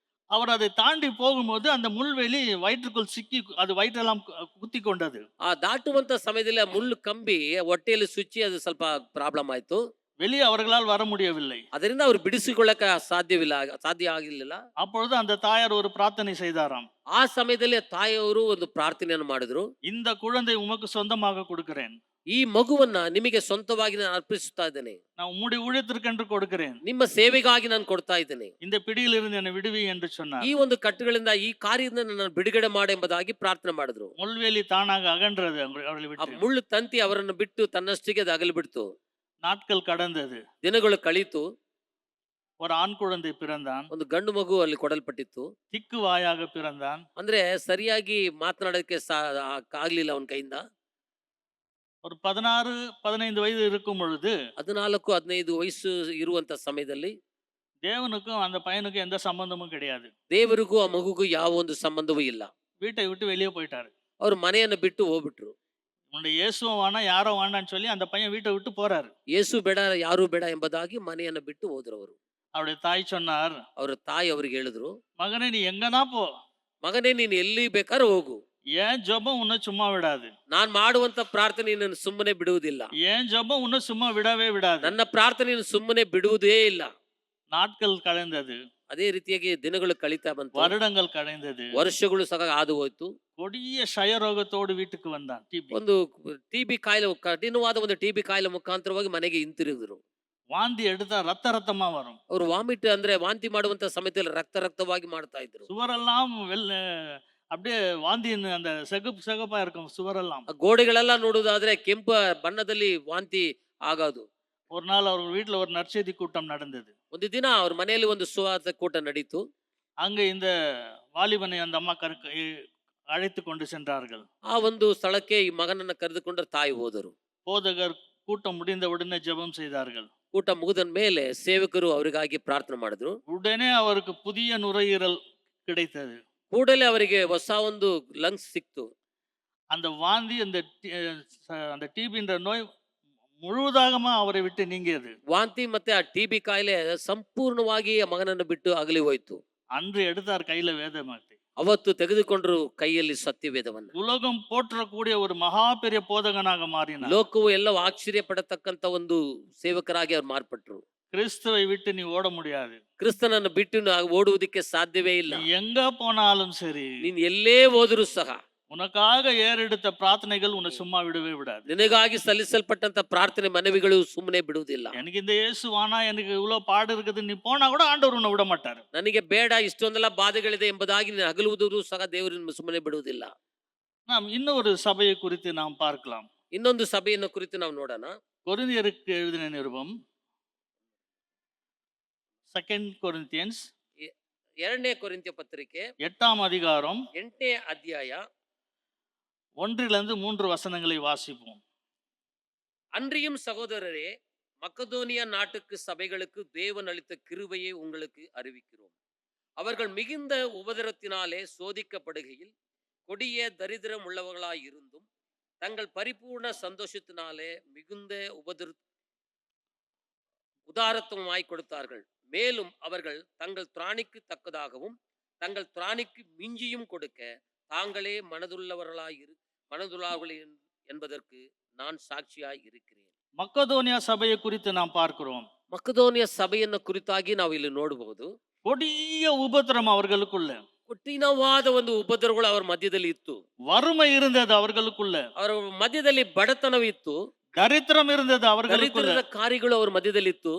அவர் அதை தாண்டி போகும்போது அந்த முள்வேலி வயிற்றுக்குள் சிக்கி அது வயிற்றெல்லாம் குத்தி கொண்டது. ಆ ದಾಟುವಂತ ಸಮಯದಲ್ಲಿ ಆ ಮುಳ್ಳು ಕಂಬಿ ಹೊಟ್ಟೆಯಲ್ಲಿ ಸುಚ್ಚಿ ಅದು ಸ್ವಲ್ಪ ಪ್ರಾಬ್ಲಮ್ ಆಯ್ತು. வெளியே அவர்களால் வர முடியவில்லை. ಅದರಿಂದ ಅವರು ಬಿಡಿಸಿಕೊಳ್ಳಕ ಸಾಧ್ಯ ಆಗಿರಲಿಲ್ಲ. அப்பொழுது அந்த தாயார் ஒரு பிரார்த்தனை செய்தாராம். ಆ ಸಮಯದಲ್ಲಿ ತಾಯಿಯವರು ಒಂದು ಪ್ರಾರ್ಥನೆಯನ್ನು ಮಾಡಿದ್ರು. இந்த குழந்தை உமக்கு சொந்தமாக கொடுக்கிறேன். ಈ ಮಗುವನ್ನ ನಿಮಗೆ ಸ್ವಂತವಾಗಿ ನಾನು ಅರ್ಪಿಸುತ್ತಾ ಇದ್ದೇನೆ. நான் உம்முடைய ஊழியத்திற்கென்று கொடுக்கிறேன். ನಿಮ್ಮ ಸೇವೆಗಾಗಿ ನಾನು ಕೊಡ್ತಾ ಇದ್ದೇನೆ. இந்த பிடியிலிருந்து என்னை விடுவி என்று சொன்னார். ಈ ಒಂದು ಕಟ್ಟುಗಳಿಂದ ಈ ಕಾರ್ಯದಿಂದ ನನ್ನ ಬಿಡುಗಡೆ ಮಾಡು ಎಂಬುದಾಗಿ ಪ್ರಾರ್ಥನೆ ಮಾಡಿದ್ರು. முள்வேலி தானாக அகன்றது அவர்களை ಆ விட்டு. ಮುಳ್ಳು ತಂತಿ ಅವರನ್ನು ಬಿಟ್ಟು ತನ್ನಷ್ಟಿಗೆ ಅದು ಅಗಲಿ ಬಿಡ್ತು. நாட்கள் கடந்தது. ದಿನಗಳು ಕಳೀತು. ஒரு ஆண் குழந்தை பிறந்தான். ಒಂದು ಗಂಡು ಮಗು ಅಲ್ಲಿ ಕೊಡಲ್ಪಟ್ಟಿತ್ತು. திக்கு வாயாக பிறந்தான். ಅಂದ್ರೆ ಸರಿಯಾಗಿ ಮಾತನಾಡೋಕೆ ಆಗ್ಲಿಲ್ಲ ಅವನ ಕೈಯಿಂದ. ஒரு 16-15 வயது இருக்கும் பொழுது 14-15 ವಯಸ್ಸು ಇರುವಂತ ಸಮಯದಲ್ಲಿ தேவனுக்கும் அந்த பையனுக்கும் எந்த சம்பந்தமும் கிடையாது. ದೇವರಿಗೂ ಆ ಮಗುಗೂ ಯಾವ ಒಂದು ಸಂಬಂಧವೂ ಇಲ್ಲ. வீட்டை விட்டு வெளியே போயிட்டாரு. ಅವರು ಮನೆಯನ್ನು ಬಿಟ್ಟು ಹೋಗ್ಬಿಟ್ರು. உன்னுடைய இயேசுவும் வேணா யாரோ வேண்டான்னு சொல்லி அந்த பையன் வீட்டை விட்டு போறாரு. ಯೇಸು ಬೇಡ ಯಾರು ಬೇಡ ಎಂಬುದಾಗಿ ಮನೆಯನ್ನು ಬಿಟ್ಟು ಹೋದ್ರು ಅವರು. அவருடைய தாய் சொன்னார், ಅವರ ತಾಯಿ ಅವರಿಗೆ ಹೇಳಿದ್ರು, மகனே நீ எங்கனா போ, ಮಗನೇ ನೀನು ಎಲ್ಲಿ ಬೇಕಾದ್ರೂ ಹೋಗು, ஏன் ஜெபம் உன்னை சும்மா விடாது. ನಾನ್ ಮಾಡುವಂತ ಪ್ರಾರ್ಥನೆ ನಿನ್ನನ್ನು ಸುಮ್ಮನೆ ಬಿಡುವುದಿಲ್ಲ. ஏன் ஜெபம் உன்னை சும்மா விடவே விடாது. ನನ್ನ ಪ್ರಾರ್ಥನೆಯನ್ನು ಸುಮ್ಮನೆ ಬಿಡುವುದೇ ಇಲ್ಲ. நாட்கள் கடந்தது. ಅದೇ ರೀತಿಯಾಗಿ ದಿನಗಳು ಕಳೀತಾ ಬಂತು, வருடங்கள் கழிந்தது. ವರ್ಷಗಳು ಸಹ ಹಾದು ಹೋಯ್ತು. கொடிய க்ஷயரோகத்தோடு வீட்டுக்கு வந்தான் டிபி. ಒಂದು ಟಿಬಿ ಕಾಯಿಲೆ, ಕಠಿಣವಾದ ಒಂದು ಟಿಬಿ ಕಾಯಿಲೆ ಮುಖಾಂತರವಾಗಿ ಮನೆಗೆ ಹಿಂತಿರುಗಿದ್ರು. வாந்தி எடுத்தா ரத்த ரத்தமா வரும். ಅವರು ವಾಮಿಟ್ ಅಂದ್ರೆ ವಾಂತಿ ಮಾಡುವಂತ ಸಮಯದಲ್ಲಿ ರಕ್ತವಾಗಿ ಮಾಡ್ತಾ ಇದ್ರು. சுவரெல்லாம் அப்படியே வாந்தின்னு அந்த சிகப்பு சிகப்பா இருக்கும் சுவரெல்லாம். ಆ ಗೋಡೆಗಳೆಲ್ಲ ನೋಡುವುದಾದ್ರೆ ಕೆಂಪು ಬಣ್ಣದಲ್ಲಿ ವಾಂತಿ ಆಗೋದು. ஒரு நாள் அவர் வீட்டுல ஒரு நற்செய்தி கூட்டம் நடந்தது. ಒಂದು ದಿನ ಅವ್ರ ಮನೆಯಲ್ಲಿ ಒಂದು ಸುವಾರ್ತೆ ಕೂಟ ನಡೀತು. அங்க இந்த வாலிபனை அந்த அம்மா அழைத்து கொண்டு சென்றார்கள். ಆ ಒಂದು ಸ್ಥಳಕ್ಕೆ ಈ ಮಗನನ್ನ ಕರೆದುಕೊಂಡು ತಾಯಿ ಹೋದರು. போதகர் கூட்டம் முடிந்த உடனே ஜெபம் செய்தார்கள். ಊಟ ಮುಗಿದ ಮೇಲೆ ಸೇವಕರು ಅವರಿಗಾಗಿ ಪ್ರಾರ್ಥನೆ ಮಾಡಿದ್ರು. உடனே அவருக்கு புதிய நுரையீரல் கிடைத்தது. ಕೂಡಲೇ ಅವರಿಗೆ ಹೊಸ ಒಂದು ಲಂಗ್ಸ್ ಸಿಕ್ತು. அந்த வாந்தி அந்த டிபின்ற நோய் முழுவதாகமா அவரை விட்டு நீங்கியது. ವಾಂತಿ ಮತ್ತೆ ಆ ಟಿಬಿ ಕಾಯಿಲೆ ಸಂಪೂರ್ಣವಾಗಿ ಆ ಮಗನನ್ನು ಬಿಟ್ಟು ಅಗಲಿ ಹೋಯ್ತು. அன்று எடுத்தார் கையில வேதமாத்தை. ಅವತ್ತು ತೆಗೆದುಕೊಂಡ್ರು ಕೈಯಲ್ಲಿ ಸತ್ಯವೇದವನ್ನ. உலகம் போற்றக்கூடிய ஒரு மகா பெரிய போதகனாக மாறினார். ಲೋಕವು ಎಲ್ಲ ಆಶ್ಚರ್ಯ ಪಡತಕ್ಕಂತ ಒಂದು ಸೇವಕರಾಗಿ ಅವ್ರು ಮಾರ್ಪಟ್ರು. கிறிஸ்துவை விட்டு நீ ஓட முடியாது. ಕ್ರಿಸ್ತನನ್ನು ಬಿಟ್ಟು ನಾವು ಓಡುವುದಕ್ಕೆ ಸಾಧ್ಯವೇ ಇಲ್ಲ. நீ எங்க போனாலும் சரி, ನೀನ್ ಎಲ್ಲೇ ಹೋದರೂ ಸಹ உனக்காக ஏறெடுத்த பிரார்த்தனைகள் உன்னை சும்மா விடவே விடாது. ನಿನಗಾಗಿ ಸಲ್ಲಿಸಲ್ಪಟ್ಟಂತ ಪ್ರಾರ್ಥನೆ ಮನವಿಗಳು ಸುಮ್ಮನೆ ಬಿಡುವುದಿಲ್ಲ. எனக்கு இந்த இயேசு வானா, எனக்கு இவ்வளவு பாடு இருக்குது, நீ போனா கூட ஆண்டவர் உன்னை விட மாட்டாரு. ನನಗೆ ಬೇಡ, ಇಷ್ಟೊಂದೆಲ್ಲ ಬಾಧೆಗಳಿದೆ ಎಂಬುದಾಗಿ ನೀನು ಅಗಲುವುದೂ ಸಹ ದೇವರನ್ನು ಸುಮ್ಮನೆ ಬಿಡುವುದಿಲ್ಲ. நாம் இன்னொரு சபையை குறித்து நாம் பார்க்கலாம். ಇನ್ನೊಂದು ಸಭೆಯನ್ನು ಕುರಿತು ನಾವು ನೋಡೋಣ. கொரிந்தியருக்கு எழுதின நிருபம் 2 Corinthians 2ನೇ ಕೊರಿಂಥ್ಯ ಪತ್ರಿಕೆ 8ஆம் அதிகாரம் 8ನೇ ಅಧ್ಯಾಯ 1-3 வசனங்களை வாசிப்போம். அன்றியும் சகோதரரே, மக்கதோனியா நாட்டுக்கு சபைகளுக்கு தேவன் அளித்த கிருபையை உங்களுக்கு அறிவிக்கிறோம். அவர்கள் மிகுந்த உபதிரத்தினாலே சோதிக்கப்படுகையில் கொடிய தரித்திரம் உள்ளவர்களாய் இருந்தும் தங்கள் பரிபூர்ண சந்தோஷத்தினாலே மிகுந்த உதாரத்துவமாய் கொடுத்தார்கள். மேலும் அவர்கள் தங்கள் திராணிக்கு தக்கதாகவும் தங்கள் திராணிக்கு மிஞ்சியும் கொடுக்க தாங்களே மனதுள்ளவர்கள் என்பதற்கு நான் சாட்சியாய் இருக்கிறேன். மக்கதோனியா சபையை குறித்து நாம் பார்க்கிறோம். மக்கதோನಿಯ ಸಭೆಯನ್ನು ಕುರಿತಾಗಿ ನಾವು ಇಲ್ಲಿ ನೋಡಬಹುದು. கொடிய உபத்திரம் அவர்களுக்குள்ள, ಕಠಿಣವಾದ ಒಂದು ಉಪದ್ರವಗಳು ಅವರ ಮಧ್ಯದಲ್ಲಿ ಇತ್ತು. வறுமை இருந்தது அவர்களுக்குள்ள, ಅವರ ಮಧ್ಯದಲ್ಲಿ ಬಡತನವಿತ್ತು. தரித்திரம் இருந்தது அவர்களுக்குள்ள, ದರಿದ್ರದ ಕಾರ್ಯಗಳು ಅವರ ಮಧ್ಯದಲ್ಲಿ ಇತ್ತು.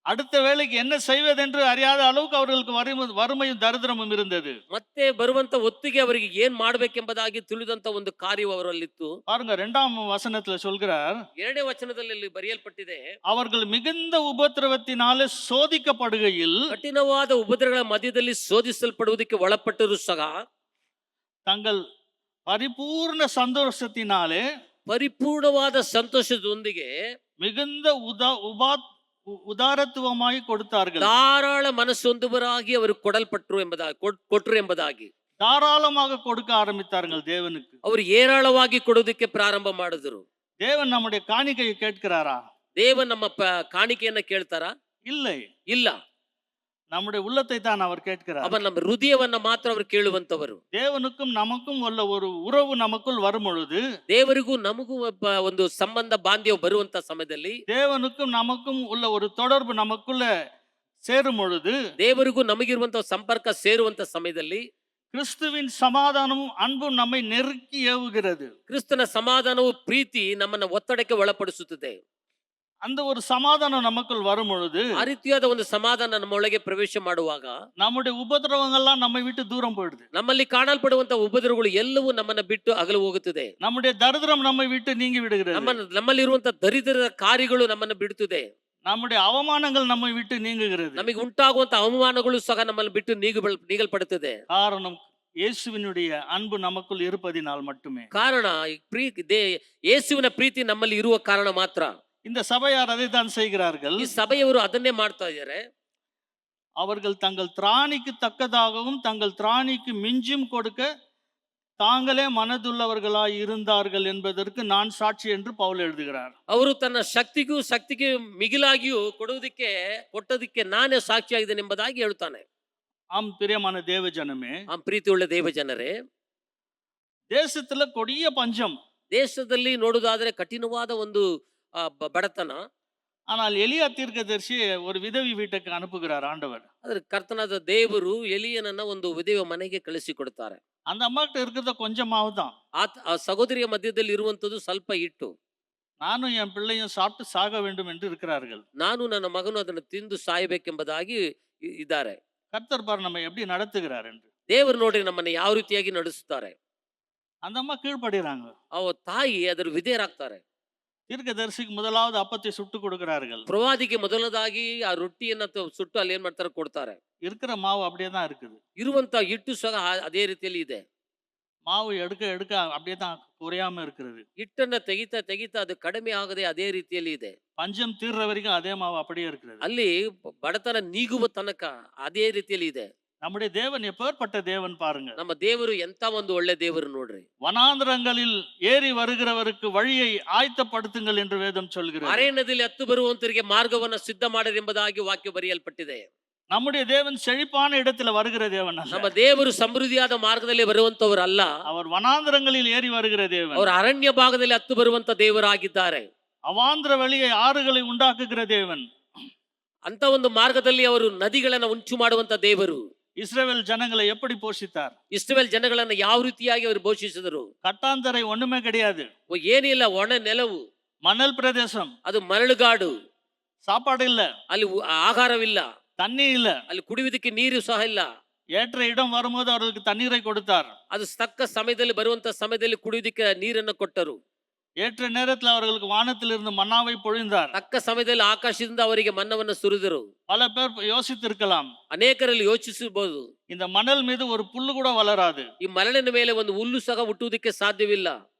அடுத்த வேளைக்கு என்ன செய்வதென்று அறியாத அளவுக்கு அவர்களுக்கு வறுமையும் தரித்திரமும் இருந்தது. ಮತ್ತೆ ಬರುವಂತ ಹೊತ್ತಿಗೆ ಅವರಿಗೆ ಏನ್ ಮಾಡ್ಬೇಕೆಂಬುದಾಗಿ ತಿಳಿದಂತ ಒಂದು ಕಾರ್ಯವು ಅವರಲ್ಲಿತ್ತು. பாருங்க, 2ஆம் வசனத்துல சொல்கிறார், 2ನೇ ವಚನದಲ್ಲಿ ಬರೆಯಲ್ಪಟ್ಟಿದೆ, அவர்கள் மிகுந்த உபத்திரவத்தினாலே சோதிக்கப்படுகையில், ಕಠಿಣವಾದ ಉಪದ್ರವಗಳ ಮಧ್ಯದಲ್ಲಿ ಶೋಧಿಸಲ್ಪಡುವುದಕ್ಕೆ ಒಳಪಟ್ಟರು ಸಹ தங்கள் பரிபூர்ண சந்தோஷத்தினாலே, ಪರಿಪೂರ್ಣವಾದ ಸಂತೋಷದೊಂದಿಗೆ மிகுந்த உதாரத்துவமாய் கொடுத்தார்கள். ಧಾರಾಳ ಮನಸ್ಸೊಂದುವರಾಗಿ ಅವರು ಕೊಟ್ಟರು ಎಂಬುದಾಗಿ தாராளமாக கொடுக்க ஆரம்பித்தார்கள் தேவனுக்கு. ಅವರು ಏರಾಳವಾಗಿ ಕೊಡುವುದಕ್ಕೆ ಪ್ರಾರಂಭ ಮಾಡಿದ್ರು. தேவன் நம்முடைய காணிக்கையை கேட்கிறாரா? ದೇವ ನಮ್ಮ ಕಾಣಿಕೆಯನ್ನ ಕೇಳ್ತಾರಾ? ಇಲ್ಲ. நம்முடைய உள்ளத்தை தான் அவர் கேட்கிறார். ಅವನ ನಮ್ಮ ಹೃದಯವನ್ನ ಮಾತ್ರ ಅವರು ಕೇಳುವಂತವರು. தேவனுக்கும் நமக்கும் உள்ள ஒரு உறவு நமக்குள் வரும் பொழுது, ದೇವರಿಗೂ ನಮಗೂ ಒಂದು ಸಂಬಂಧ ಬಾಂಧವ್ಯ ಬರುವಂತ ಸಮಯದಲ್ಲಿ, தேவனுக்கும் நமக்கும் உள்ள ஒரு தொடர்பு நமக்குள்ள சேரும் பொழுது, ದೇವರಿಗೂ ನಮಗಿರುವಂತ ಸಂಪರ್ಕ ಸೇರುವಂತ ಸಮಯದಲ್ಲಿ கிறிஸ்துவின் சமாதானமும் அன்பும் நம்மை நெருக்கி ஏவுகிறது. ಕ್ರಿಸ್ತನ ಸಮಾಧಾನವು ಪ್ರೀತಿ ನಮ್ಮನ್ನ ಒತ್ತಡಕ್ಕೆ ಒಳಪಡಿಸುತ್ತದೆ. அந்த ஒரு சமாதானம் நமக்குள் வரும் பொழுது, ಆ ರೀತಿಯಾದ ಒಂದು ಸಮಾಧಾನ ನಮ್ಮ ಒಳಗೆ ಪ್ರವೇಶ ಮಾಡುವಾಗ நம்முடைய உபத்திரவங்கள்லாம் நம்மை விட்டு தூரம் போயிடுது. ನಮ್ಮಲ್ಲಿ ಕಾಣಲ್ಪಡುವಂತ ಉಪದ್ರವಗಳು ಎಲ್ಲವೂ ನಮ್ಮನ್ನ ಬಿಟ್ಟು ಅಗಲು ಹೋಗುತ್ತದೆ. நம்முடைய தரித்திரம் நம்மை விட்டு நீங்கி விடுகிறது. ನಮ್ಮಲ್ಲಿ ಇರುವಂತ ದರಿದ್ರದ ಕಾರ್ಯಗಳು ನಮ್ಮನ್ನ ಬಿಡುತ್ತದೆ. நம்முடைய அவமானங்கள் நம்மை விட்டு நீங்குகிறது. ನಮಗೆ ಉಂಟಾಗುವಂತ ಅವಮಾನಗಳು ಸಹ ನಮ್ಮನ್ನು ಬಿಟ್ಟು ನೀಗಲ್ಪಡುತ್ತದೆ. காரணம் இயேசுவினுடைய அன்பு நமக்குள் இருப்பதினால் மட்டுமே. ಕಾರಣ ಯೇಸುವಿನ ಪ್ರೀತಿ ನಮ್ಮಲ್ಲಿ ಇರುವ ಕಾರಣ ಮಾತ್ರ. இந்த சபையார் அதை தான் செய்கிறார்கள். ಈ ಸಭೆಯವರು ಅದನ್ನೇ ಮಾಡ್ತಾ ಇದ್ದಾರೆ. அவர்கள் தங்கள் திராணிக்கு தக்கதாகவும் தங்கள் திராணிக்கு மிஞ்சும் கொடுக்க தாங்களே மனதுள்ளவர்களாய் இருந்தார்கள் என்பதற்கு நான் சாட்சி என்று பவுல் எழுதுகிறார். ಅವರು ತನ್ನ ಶಕ್ತಿಗೆ ಮಿಗಿಲಾಗಿಯೂ ಕೊಟ್ಟದಕ್ಕೆ ನಾನೇ ಸಾಕ್ಷಿಯಾಗಿದ್ದೇನೆ ಎಂಬುದಾಗಿ ಹೇಳ್ತಾನೆ. ஆம் பிரியமான தேவ ஜனமே, ஆம் ಪ್ರೀತಿಯುಳ್ಳ ದೇವ ಜನರೇ, தேசத்துல கொடிய பஞ்சம், ದೇಶದಲ್ಲಿ ನೋಡುವುದಾದ್ರೆ ಕಠಿಣವಾದ ಒಂದು ಬಡತನ, ஆனால் எலியா தீர்க்கதரிசி ஒரு விதவி வீட்டுக்கு அனுப்புகிறார் ஆண்டவர். ಆದ್ರೆ ಕರ್ತನಾದ ದೇವರು ಎಲಿಯನನ್ನ ಒಂದು ವಿಧವೆ ಮನೆಗೆ ಕಳಿಸಿಕೊಡ್ತಾರೆ. அந்த அம்மாகிட்ட இருக்கிறத கொஞ்சம் மாவு தான். ಆ ಸಹೋದರಿಯ ಮಧ್ಯದಲ್ಲಿ ಇರುವಂತದ್ದು ಸ್ವಲ್ಪ ಹಿಟ್ಟು. நானும் என் பிள்ளையும் சாப்பிட்டு சாக வேண்டும் என்று இருக்கிறார்கள். ನಾನು ನನ್ನ ಮಗನು ಅದನ್ನು ತಿಂದು ಸಾಯಬೇಕೆಂಬುದಾಗಿ ಇದ್ದಾರೆ. கர்த்தர் பார் நம்ம எப்படி நடத்துகிறார் என்று. ದೇವರು ನೋಡಿ ನಮ್ಮನ್ನ ಯಾವ ರೀತಿಯಾಗಿ ನಡೆಸುತ್ತಾರೆ. அந்த அம்மா கீழ்ப்படுகிறாங்க. ಅವ ತಾಯಿ ಅದರ ವಿಧೇಯರಾಗ್ತಾರೆ. தீர்க்கதரிசிக்கு முதலாவது அப்பத்தை சுட்டு கொடுக்கிறார்கள். ಪ್ರವಾದಿಗೆ ಮೊದಲದಾಗಿ ಆ ರೊಟ್ಟಿಯನ್ನ ಸುಟ್ಟು ಅಲ್ಲಿ ಏನ್ ಮಾಡ್ತಾರೆ ಕೊಡ್ತಾರೆ. இருக்கிற மாவு அப்படியே தான் இருக்குது. ಇರುವಂತ ಹಿಟ್ಟು ಸಹ ಅದೇ ರೀತಿಯಲ್ಲಿ ಇದೆ. மாவு எடுக்க எடுக்க அப்படியே தான் குறையாம இருக்கிறது. ಹಿಟ್ಟನ್ನ ತೆಗಿತಾ ತೆಗಿತಾ ಅದು ಕಡಿಮೆ ಆಗದೆ ಅದೇ ರೀತಿಯಲ್ಲಿ ಇದೆ. பஞ்சம் தீர்ற வரைக்கும் அதே மாவு அப்படியே இருக்கிறது. ಅಲ್ಲಿ ಬಡತನ ನೀಗುವ ತನಕ ಅದೇ ರೀತಿಯಲ್ಲಿ ಇದೆ. நம்முடைய தேவன் எப்பேற்பட்ட தேவன் பாருங்க. ನಮ್ಮ ದೇವರು ಎಂತ ಒಂದು ಒಳ್ಳೆ ದೇವರು ನೋಡ್ರಿ. வனாந்தரங்களில் ஏறி வருகிறவருக்கு வழியை ஆயத்தப்படுத்துங்கள் என்று வேதம் சொல்கிறது. ಅರಣ್ಯದಲ್ಲಿ ಹತ್ತು ಬರುವಂತರಿಗೆ ಮಾರ್ಗವನ್ನ ಸಿದ್ಧ ಮಾಡಿರಿ ಎಂಬುದಾಗಿ ವಾಕ್ಯ ಬರೆಯಲ್ಪಟ್ಟಿದೆ. நம்முடைய தேவன் செழிப்பான இடத்துல வருகிற தேவன் அல்ல. ನಮ್ಮ ದೇವರು ಸಮೃದ್ಧಿಯಾದ ಮಾರ್ಗದಲ್ಲಿ ಬರುವಂತವರು ಅಲ್ಲ. அவர் வனாந்தரங்களில் ஏறி வருகிற தேவன். ಅವರು ಅರಣ್ಯ ಭಾಗದಲ್ಲಿ ಹತ್ತು ಬರುವಂತ ದೇವರಾಗಿದ್ದಾರೆ. அவாந்திர வழியை ஆறுகளை உண்டாக்குகிற தேவன். ಅಂತ ಒಂದು ಮಾರ್ಗದಲ್ಲಿ ಅವರು ನದಿಗಳನ್ನ ಉಂಟು ಮಾಡುವಂತ ದೇವರು. இஸ்ரவேல் ஜனங்களை எப்படி போஷித்தார்? ಇಸ್ರಾಯೇಲ್ ಜನಗಳನ್ನ ಯಾವ ರೀತಿಯಾಗಿ ಅವರು ಪೋಷಿಸಿದರು? கட்டாந்தரை ஒண்ணுமே கிடையாது. ಏನಿಲ್ಲ, ಒಣ ನೆಲವು, மணல் பிரதேசம், ಅದು ಮರಳುಗಾಡು, சாப்பாடு இல்ல, ಅಲ್ಲಿ ಆಹಾರವಿಲ್ಲ, தண்ணி இல்ல, ಅಲ್ಲಿ ಕುಡಿಯುವುದಕ್ಕೆ ನೀರು ಸಹ ಇಲ್ಲ. ஏற்ற இடம் வரும்போது அவர்களுக்கு தண்ணீரை கொடுத்தார். ಅದು ತಕ್ಕ ಸಮಯದಲ್ಲಿ ಬರುವಂತ ಸಮಯದಲ್ಲಿ ಕುಡಿಯುವುದಕ್ಕೆ ನೀರನ್ನು ಕೊಟ್ಟರು. ஏற்ற நேரத்தில் அவர்களுக்கு வானத்திலிருந்து மன்னாவை பொழிந்தார். ತಕ್ಕ ಸಮಯದಲ್ಲಿ ಆಕಾಶದಿಂದ ಅವರಿಗೆ ಮನ್ನವನ್ನು ಸುರಿದರು. பல பேர் யோசித்திருக்கலாம், ಅನೇಕರಲ್ಲಿ ಯೋಚಿಸಬಹುದು, இந்த மணல் மீது ஒரு புல்லு கூட வளராது, ಈ ಮರಳಿನ ಮೇಲೆ ಒಂದು ಹುಲ್ಲು ಸಹ ಹುಟ್ಟುವುದಕ್ಕೆ ಸಾಧ್ಯವಿಲ್ಲ,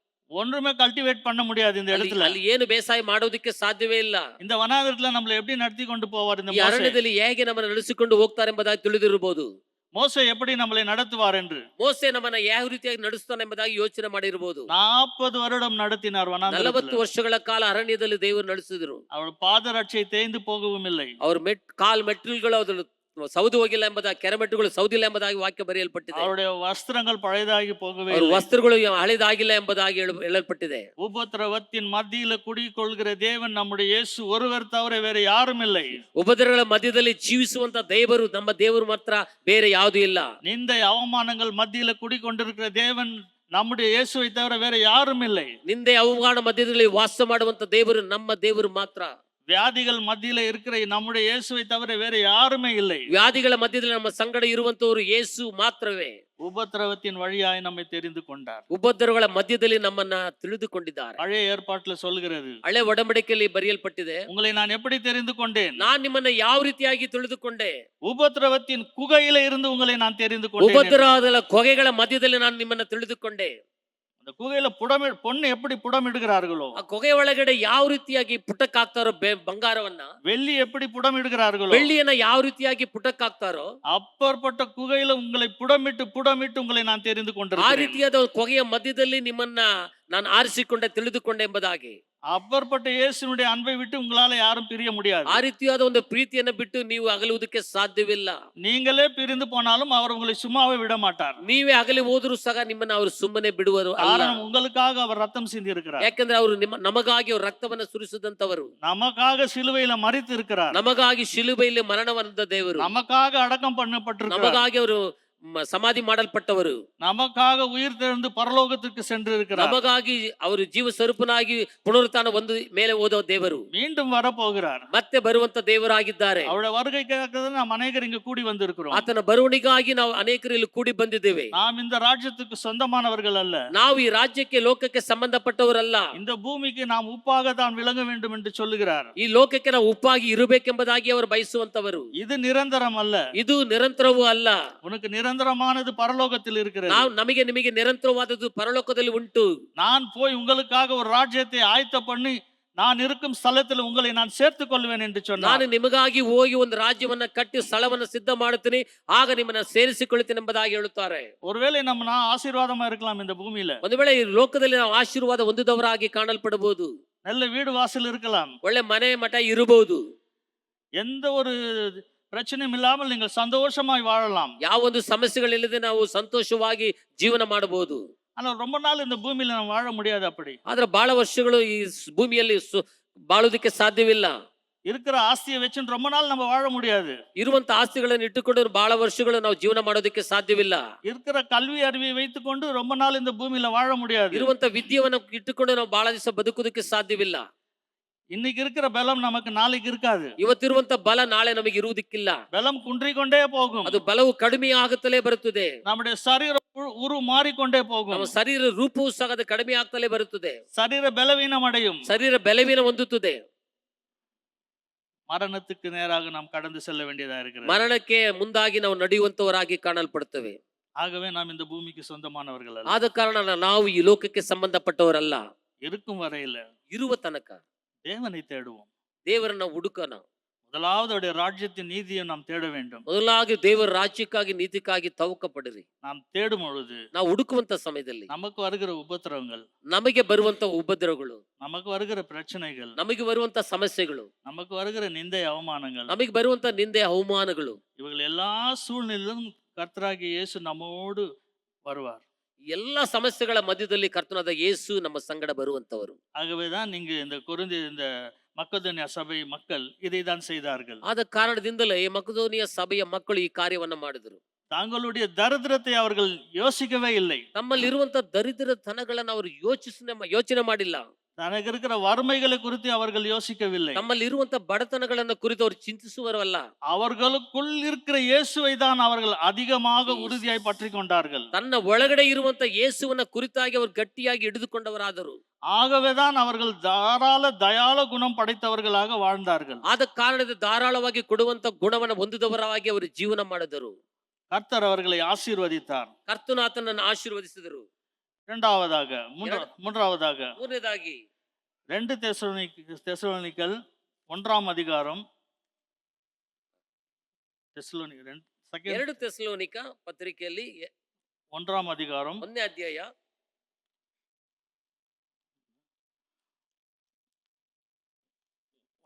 ஒன்றுமே கல்டிவேட் பண்ண முடியாது இந்த இடத்துல. ಅಲ್ಲಿ ಏನು ಬೇಸಾಯ ಮಾಡೋದಕ್ಕೆ ಸಾಧ್ಯವೇ ಇಲ್ಲ. இந்த வனாந்திரத்துல நம்மளை எப்படி நடத்தி கொண்டு போவார் இந்த ಈ மோசே? ಅರಣ್ಯದಲ್ಲಿ ಹೇಗೆ ನಮ್ಮನ್ನು ನಡೆಸಿಕೊಂಡು ಹೋಗ್ತಾರೆ ಎಂಬುದಾಗಿ ತಿಳಿದಿರಬಹುದು. மோசே எப்படி நம்மளை நடத்துவார் என்று ಮೋಸೆ ನಮ್ಮನ್ನ ಯಾವ ರೀತಿಯಾಗಿ ನಡೆಸ್ತಾನೆ ಎಂಬುದಾಗಿ ಯೋಚನೆ ಮಾಡಿರಬಹುದು. 40 வருடம் நடத்தினார் 40 வனாந்திரத்துல. ವರ್ಷಗಳ ಕಾಲ ಅರಣ್ಯದಲ್ಲಿ ದೇವರು ನಡೆಸಿದ್ರು. அவர் பாதரட்சை தேய்ந்து போகவும் இல்லை. ಅವ್ರ ಕಾಲ್ ಮೆಟ್ಟಿಲುಗಳು ಅದ್ರ ಸೌದು ಹೋಗಿಲ್ಲ ಎಂಬುದಾಗಿ, ಕೆರೆಮೆಟ್ಟುಗಳು ಸೌದಿಲ್ಲ ಎಂಬುದಾಗಿ ವಾಕ್ಯ ಬರೆಯಲ್ಪಟ್ಟಿದೆ. அவருடைய வஸ்திரங்கள் பழையதாகி போகவே ಅವ್ರ இல்லை. ವಸ್ತ್ರಗಳು ಹಳೆದಾಗಿಲ್ಲ ಎಂಬುದಾಗಿ ಹೇಳಲ್ಪಟ್ಟಿದೆ. உபத்திரவத்தின் மத்தியில குடிக்கொள்கிற தேவன் நம்முடைய இயேசு ஒருவர் தவிர வேற யாரும் இல்லை. ಉಪದ್ರವಗಳ ಮಧ್ಯದಲ್ಲಿ ಜೀವಿಸುವಂತ ದೇವರು ನಮ್ಮ ದೇವರು ಮಾತ್ರ, ಬೇರೆ ಯಾವುದೂ ಇಲ್ಲ. நிந்தை அவமானங்கள் மத்தியில குடிக்கொண்டிருக்கிற தேவன் நம்முடைய இயேசுவை தவிர வேற யாரும் இல்லை. ನಿಂದೆ ಅವಮಾನ ಮಧ್ಯದಲ್ಲಿ ವಾಸ ಮಾಡುವಂತ ದೇವರು ನಮ್ಮ ದೇವರು ಮಾತ್ರ. வியாதிகள் மத்தியில இருக்கிற நம்முடைய இயேசுவை தவிர வேற யாருமே இல்லை. ವ್ಯಾಧಿಗಳ ಮಧ್ಯದಲ್ಲಿ ನಮ್ಮ ಸಂಗಡ ಇರುವಂತವರು ಯೇಸು ಮಾತ್ರವೇ. உபத்திரவத்தின் வழியாய் நம்மை தெரிந்து கொண்டார். ಉಪದ್ರವಗಳ ಮಧ್ಯದಲ್ಲಿ ನಮ್ಮನ್ನ ತಿಳಿದುಕೊಂಡಿದ್ದಾರೆ. பழைய ஏற்பாட்டுல சொல்கிறது, ಹಳೆ ಒಡಂಬಡಿಕೆಯಲ್ಲಿ ಬರೆಯಲ್ಪಟ್ಟಿದೆ, உங்களை நான் எப்படி தெரிந்து கொண்டேன்? ನಾನ್ ನಿಮ್ಮನ್ನ ಯಾವ ರೀತಿಯಾಗಿ ತಿಳಿದುಕೊಂಡೆ? உபத்திரவத்தின் குகையில இருந்து உங்களை நான் தெரிந்து கொண்டேன். ಉಪದ್ರವದ ಕೊಗೆಗಳ ಮಧ್ಯದಲ್ಲಿ ನಾನು ನಿಮ್ಮನ್ನ ತಿಳಿದುಕೊಂಡೆ. அந்த குகையில பொண்ணு எப்படி புடமிடுகிறார்களோ, ಆ ಕೊಗೆ ಒಳಗಡೆ ಯಾವ ರೀತಿಯಾಗಿ ಪುಟಕ್ಕಾಗ್ತಾರೋ ಬಂಗಾರವನ್ನ, வெள்ளி எப்படி புடமிடுகிறார்களோ, ಬೆಳ್ಳಿಯನ್ನ ಯಾವ ರೀತಿಯಾಗಿ ಪುಟಕ್ಕಾಗ್ತಾರೋ, அப்பேற்பட்ட குகையில உங்களை புடமிட்டு உங்களை நான் தெரிந்து ಆ கொண்டிருக்கிறேன். ರೀತಿಯಾದ ಕೊಗೆಯ ಮಧ್ಯದಲ್ಲಿ ನಿಮ್ಮನ್ನ ನಾನು ಆರಿಸಿಕೊಂಡೆ, ತಿಳಿದುಕೊಂಡೆ ಎಂಬುದಾಗಿ. அப்பேற்பட்ட இயேசுனுடைய அன்பை விட்டு உங்களால யாரும் பிரிய முடியாது. ಆ ರೀತಿಯಾದ ಒಂದು ಪ್ರೀತಿಯನ್ನು ಬಿಟ್ಟು ನೀವು ಅಗಲುವುದಕ್ಕೆ ಸಾಧ್ಯವಿಲ್ಲ. நீங்களே பிரிந்து போனாலும் அவர் உங்களை சும்மாவே விட மாட்டார். ನೀವೇ ಅಗಲಿ ಹೋದರೂ ಸಹ ನಿಮ್ಮನ್ನ ಅವರು ಸುಮ್ಮನೆ ಬಿಡುವರು ಅಲ್ಲ. காரணம் உங்களுக்காக அவர் ரத்தம் சிந்தி இருக்கிறார். ಯಾಕಂದ್ರೆ ಅವರು ನಮಗಾಗಿ ಅವರು ರಕ್ತವನ್ನು ಸುರಿಸಿದಂತವರು, நமக்காக சிலுவையில மரித்து இருக்கிறார், ನಮಗಾಗಿ ಶಿಲುಬೆಯಲ್ಲಿ ಮರಣವನ್ನದ ದೇವರು, நமக்காக அடக்கம் பண்ணப்பட்டிருக்கிறார், ನಮಗಾಗಿ ಅವರು ಸಮಾಧಿ ಮಾಡಲ್ಪಟ್ಟವರು, நமக்காக உயிர் தெழுந்து பரலோகத்திற்கு சென்று இருக்கிறார், ನಮಗಾಗಿ ಅವರು ಜೀವ ಸ್ವರೂಪನಾಗಿ ಪುನರುತ್ಥಾನ ಒಂದು ಮೇಲೆ ಓದೋ ದೇವರು, மீண்டும் வரப்போகிறார், ಮತ್ತೆ ಬರುವಂತ ದೇವರಾಗಿದ್ದಾರೆ. அவருடைய வருகைக்காக நாம் அநேகர் இங்கு கூடி வந்திருக்கிறோம். ಆತನ ಬರುವಣಿಗಾಗಿ ನಾವು ಅನೇಕರು ಇಲ್ಲಿ ಕೂಡಿ ಬಂದಿದ್ದೇವೆ. நாம் இந்த ராஜ்யத்துக்கு சொந்தமானவர்கள் அல்ல. ನಾವು ಈ ರಾಜ್ಯಕ್ಕೆ ಲೋಕಕ್ಕೆ ಸಂಬಂಧಪಟ್ಟವರಲ್ಲ. இந்த பூமிக்கு நாம் உப்பாக தான் விளங்க வேண்டும் என்று சொல்லுகிறார். ಈ ಲೋಕಕ್ಕೆ ನಾವು ಉಪ್ಪಾಗಿ ಇರಬೇಕೆಂಬುದಾಗಿ ಅವರು ಬಯಸುವಂತವರು. இது நிரந்தரம் அல்ல. ಇದು ನಿರಂತರವೂ ಅಲ್ಲ. உனக்கு நிரந்தரமானது பரலோகத்தில் இருக்கிறது. ನಮಗೆ ನಿಮಗೆ ನಿರಂತರವಾದದ್ದು ಪರಲೋಕದಲ್ಲಿ ಉಂಟು. நான் போய் உங்களுக்காக ஒரு ராஜ்யத்தை ஆயத்த பண்ணி நான் இருக்கும் ஸ்தலத்தில் உங்களை நான் சேர்த்துக் கொள்வேன் என்று சொன்னார். ನಾನು ನಿಮಗಾಗಿ ಹೋಗಿ ಒಂದು ರಾಜ್ಯವನ್ನ ಕಟ್ಟಿ ಸ್ಥಳವನ್ನ ಸಿದ್ಧ ಮಾಡುತ್ತೀನಿ, ಆಗ ನಿಮ್ಮನ್ನ ಸೇರಿಸಿಕೊಳ್ಳುತ್ತೇನೆ ಎಂಬುದಾಗಿ ಹೇಳುತ್ತಾರೆ. ஒருவேளை நம்ம நான் ஆசீர்வாதமா இருக்கலாம் இந்த பூமியில. ಒಂದು ವೇಳೆ ಈ ಲೋಕದಲ್ಲಿ ನಾವು ಆಶೀರ್ವಾದ ಹೊಂದಿದವರಾಗಿ ಕಾಣಲ್ಪಡಬಹುದು. நல்ல வீடு வாசல் இருக்கலாம். ಒಳ್ಳೆ ಮನೆ ಮಠ ಇರಬಹುದು. எந்த ஒரு பிரச்சனையும் இல்லாமல் நீங்கள் சந்தோஷமாய் வாழலாம். ಯಾವ ಒಂದು ಸಮಸ್ಯೆಗಳಿಲ್ಲದೆ ನಾವು ಸಂತೋಷವಾಗಿ ಜೀವನ ಮಾಡಬಹುದು. ஆனா ரொம்ப நாள் இந்த பூமியில நம்ம வாழ முடியாது அப்படி. ಆದ್ರೆ ಬಹಳ ವರ್ಷಗಳು ಈ ಭೂಮಿಯಲ್ಲಿ ಬಾಳುವುದಕ್ಕೆ ಸಾಧ್ಯವಿಲ್ಲ. இருக்கிற ஆஸ்தியை வச்சுன்னு ரொம்ப நாள் நம்ம வாழ முடியாது. ಇರುವಂತ ಆಸ್ತಿಗಳನ್ನು ಇಟ್ಟುಕೊಂಡು ಬಹಳ ವರ್ಷಗಳು ನಾವು ಜೀವನ ಮಾಡೋದಕ್ಕೆ ಸಾಧ್ಯವಿಲ್ಲ. இருக்கிற கல்வி அறிவை வைத்துக்கொண்டு ரொம்ப நாள் இந்த பூமியில வாழ முடியாது. ಇರುವಂತ ವಿದ್ಯೆಯನ್ನು ಇಟ್ಟುಕೊಂಡು ನಾವು ಬಹಳ ದಿವಸ ಬದುಕುವುದಕ್ಕೆ ಸಾಧ್ಯವಿಲ್ಲ. இன்னைக்கு இருக்கிற பலம் நமக்கு நாளைக்கு இருக்காது. ಇವತ್ತಿರುವಂತ ಬಲ ನಾಳೆ ನಮಗೆ ಇರುವುದಕ್ಕಿಲ್ಲ. பலம் குன்றிக்கொண்டே போகும். ಅದು ಬಲವು ಕಡಿಮೆ ಆಗುತ್ತಲೇ ಬರುತ್ತದೆ. நம்முடைய சரீர உரு மாறிக்கொண்டே போகும். ನಮ್ಮ ಶರೀರ ರೂಪವು ಸಹ ಅದು ಕಡಿಮೆ ಆಗ್ತಲೇ ಬರುತ್ತದೆ. சரீர பலவீனம் அடையும். ಶರೀರ ಬಲವೀನ ಹೊಂದುತ್ತದೆ. மரணத்துக்கு நேராக நாம் கடந்து செல்ல வேண்டியதா இருக்கிறது. ಮರಣಕ್ಕೆ ಮುಂದಾಗಿ ನಾವು ನಡೆಯುವಂತವರಾಗಿ ಕಾಣಲ್ಪಡುತ್ತೇವೆ. ஆகவே நாம் இந்த பூமிக்கு சொந்தமானவர்கள் அல்ல. ಆದ ಕಾರಣ ನಾವು ಈ ಲೋಕಕ್ಕೆ ಸಂಬಂಧಪಟ್ಟವರಲ್ಲ. இருக்கும் வரையில ಇರುವ ತನಕ தேவனை தேடுவோம். ದೇವರನ್ನ ಹುಡುಕೋಣ. முதலாவது அவருடைய ராஜ்யத்தின் நீதியை நாம் தேட வேண்டும். ಮೊದಲಾಗಿ ದೇವರ ರಾಜ್ಯಕ್ಕಾಗಿ ನೀತಿಗಾಗಿ ತವಕ ಪಡಿರಿ. நாம் தேடும் பொழுது ನಾವು ಹುಡುಕುವಂತ ಸಮಯದಲ್ಲಿ நமக்கு வருகிற உபத்திரவங்கள், ನಮಗೆ ಬರುವಂತ ಉಪದ್ರವಗಳು, நமக்கு வருகிற பிரச்சனைகள், ನಮಗೆ ಬರುವಂತ ಸಮಸ್ಯೆಗಳು, நமக்கு வருகிற நிந்தை அவமானங்கள், ನಮಗೆ ಬರುವಂತ ನಿಂದೆ ಅವಮಾನಗಳು, இவர்கள் எல்லா சூழ்நிலையிலும் கர்த்தராகிய இயேசு நம்மோடு வருவார். ಎಲ್ಲಾ ಸಮಸ್ಯೆಗಳ ಮಧ್ಯದಲ್ಲಿ ಕರ್ತನಾದ ಯೇಸು ನಮ್ಮ ಸಂಗಡ ಬರುವಂತವರು. ஆகவேதான் நீங்க இந்த இந்த மக்கதோனியா சபை மக்கள் இதை தான் செய்தார்கள். ಆದ ಕಾರಣದಿಂದಲೇ ಈ ಮಕದೋನಿಯ ಸಭೆಯ ಮಕ್ಕಳು ಈ ಕಾರ್ಯವನ್ನ ಮಾಡಿದರು. தாங்களுடைய தரித்திரத்தை அவர்கள் யோசிக்கவே இல்லை. ತಮ್ಮಲ್ಲಿರುವಂತ ದರಿದ್ರತನಗಳನ್ನು ಅವರು ಯೋಚನೆ ಮಾಡಿಲ್ಲ. தனக்கு இருக்கிற வறுமைகளை குறித்து அவர்கள் யோசிக்கவில்லை. ತಮ್ಮಲ್ಲಿರುವಂತ ಬಡತನಗಳನ್ನು ಕುರಿತು ಅವರು ಚಿಂತಿಸುವವರಲ್ಲ. அவர்களுக்குள் இருக்கிற இயேசுவை தான் அவர்கள் அதிகமாக உறுதியாய் பற்றி கொண்டார்கள். ತನ್ನ ಒಳಗಡೆ ಇರುವಂತ ಯೇಸುವನ್ನ ಕುರಿತಾಗಿ ಅವರು ಗಟ್ಟಿಯಾಗಿ ಹಿಡಿದುಕೊಂಡವರಾದರು. ஆகவேதான் அவர்கள் தயால குணம் படைத்தவர்களாக வாழ்ந்தார்கள். ಆದ ಕಾರಣದಿಂದ ಧಾರಾಳವಾಗಿ ಕೊಡುವಂತ ಗುಣವನ್ನು ಹೊಂದಿದವರಾಗಿ ಅವರು ಜೀವನ ಮಾಡಿದರು. கர்த்தர் அவர்களை ஆசீர்வதித்தார். ಕರ್ತನು ಆತನನ್ನು ಆಶೀರ್ವದಿಸಿದರು. இரண்டாவதாக மூன்றாவதாக ಮೂರನೇದಾಗಿ 2 தெசலோனிக்கல் 1ஆம் அதிகாரம் 2 ತೆಸಲೋನಿಕ ಪತ್ರಿಕೆಯಲ್ಲಿ 1ஆம் அதிகாரம் 1ನೇ ಅಧ್ಯಾಯ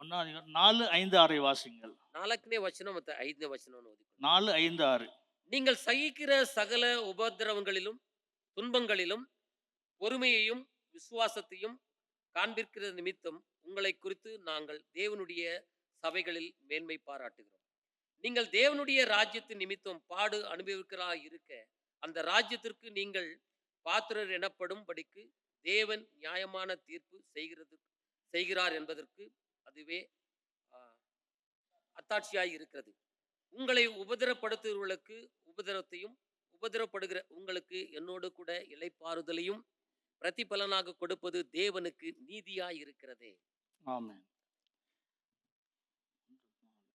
4, 5, 6 வாசிங்கள். 4ನೇ ವಚನ ಮತ್ತು 5ನೇ ವಚನವನ್ನು ಓದಿ. 4, 5, 6. நீங்கள் சகிக்கிற சகல உபத்திரவங்களிலும் துன்பங்களிலும் பொறுமையையும் விசுவாசத்தையும் காண்பிக்கிற நிமித்தம் உங்களை குறித்து நாங்கள் தேவனுடைய சபைகளில் மேன்மை பாராட்டுகிறோம். நீங்கள் தேவனுடைய ராஜ்யத்தின் நிமித்தம் பாடு அனுபவிக்கிறா இருக்க அந்த ராஜ்யத்திற்கு நீங்கள் பாத்திரர் எனப்படும்படிக்கு தேவன் நியாயமான தீர்ப்பு செய்கிறார் என்பதற்கு அதுவே அத்தாட்சியாய் இருக்கிறது. உங்களை உபதிரப்படுத்துவர்களுக்கு உபதிரத்தையும் உபதிரப்படுகிற உங்களுக்கு என்னோடு கூட இளைப்பாறுதலையும் பிரதிபலனாக கொடுப்பது தேவனுக்கு நீதியாய் இருக்கிறதே. ಆಮೆನ್.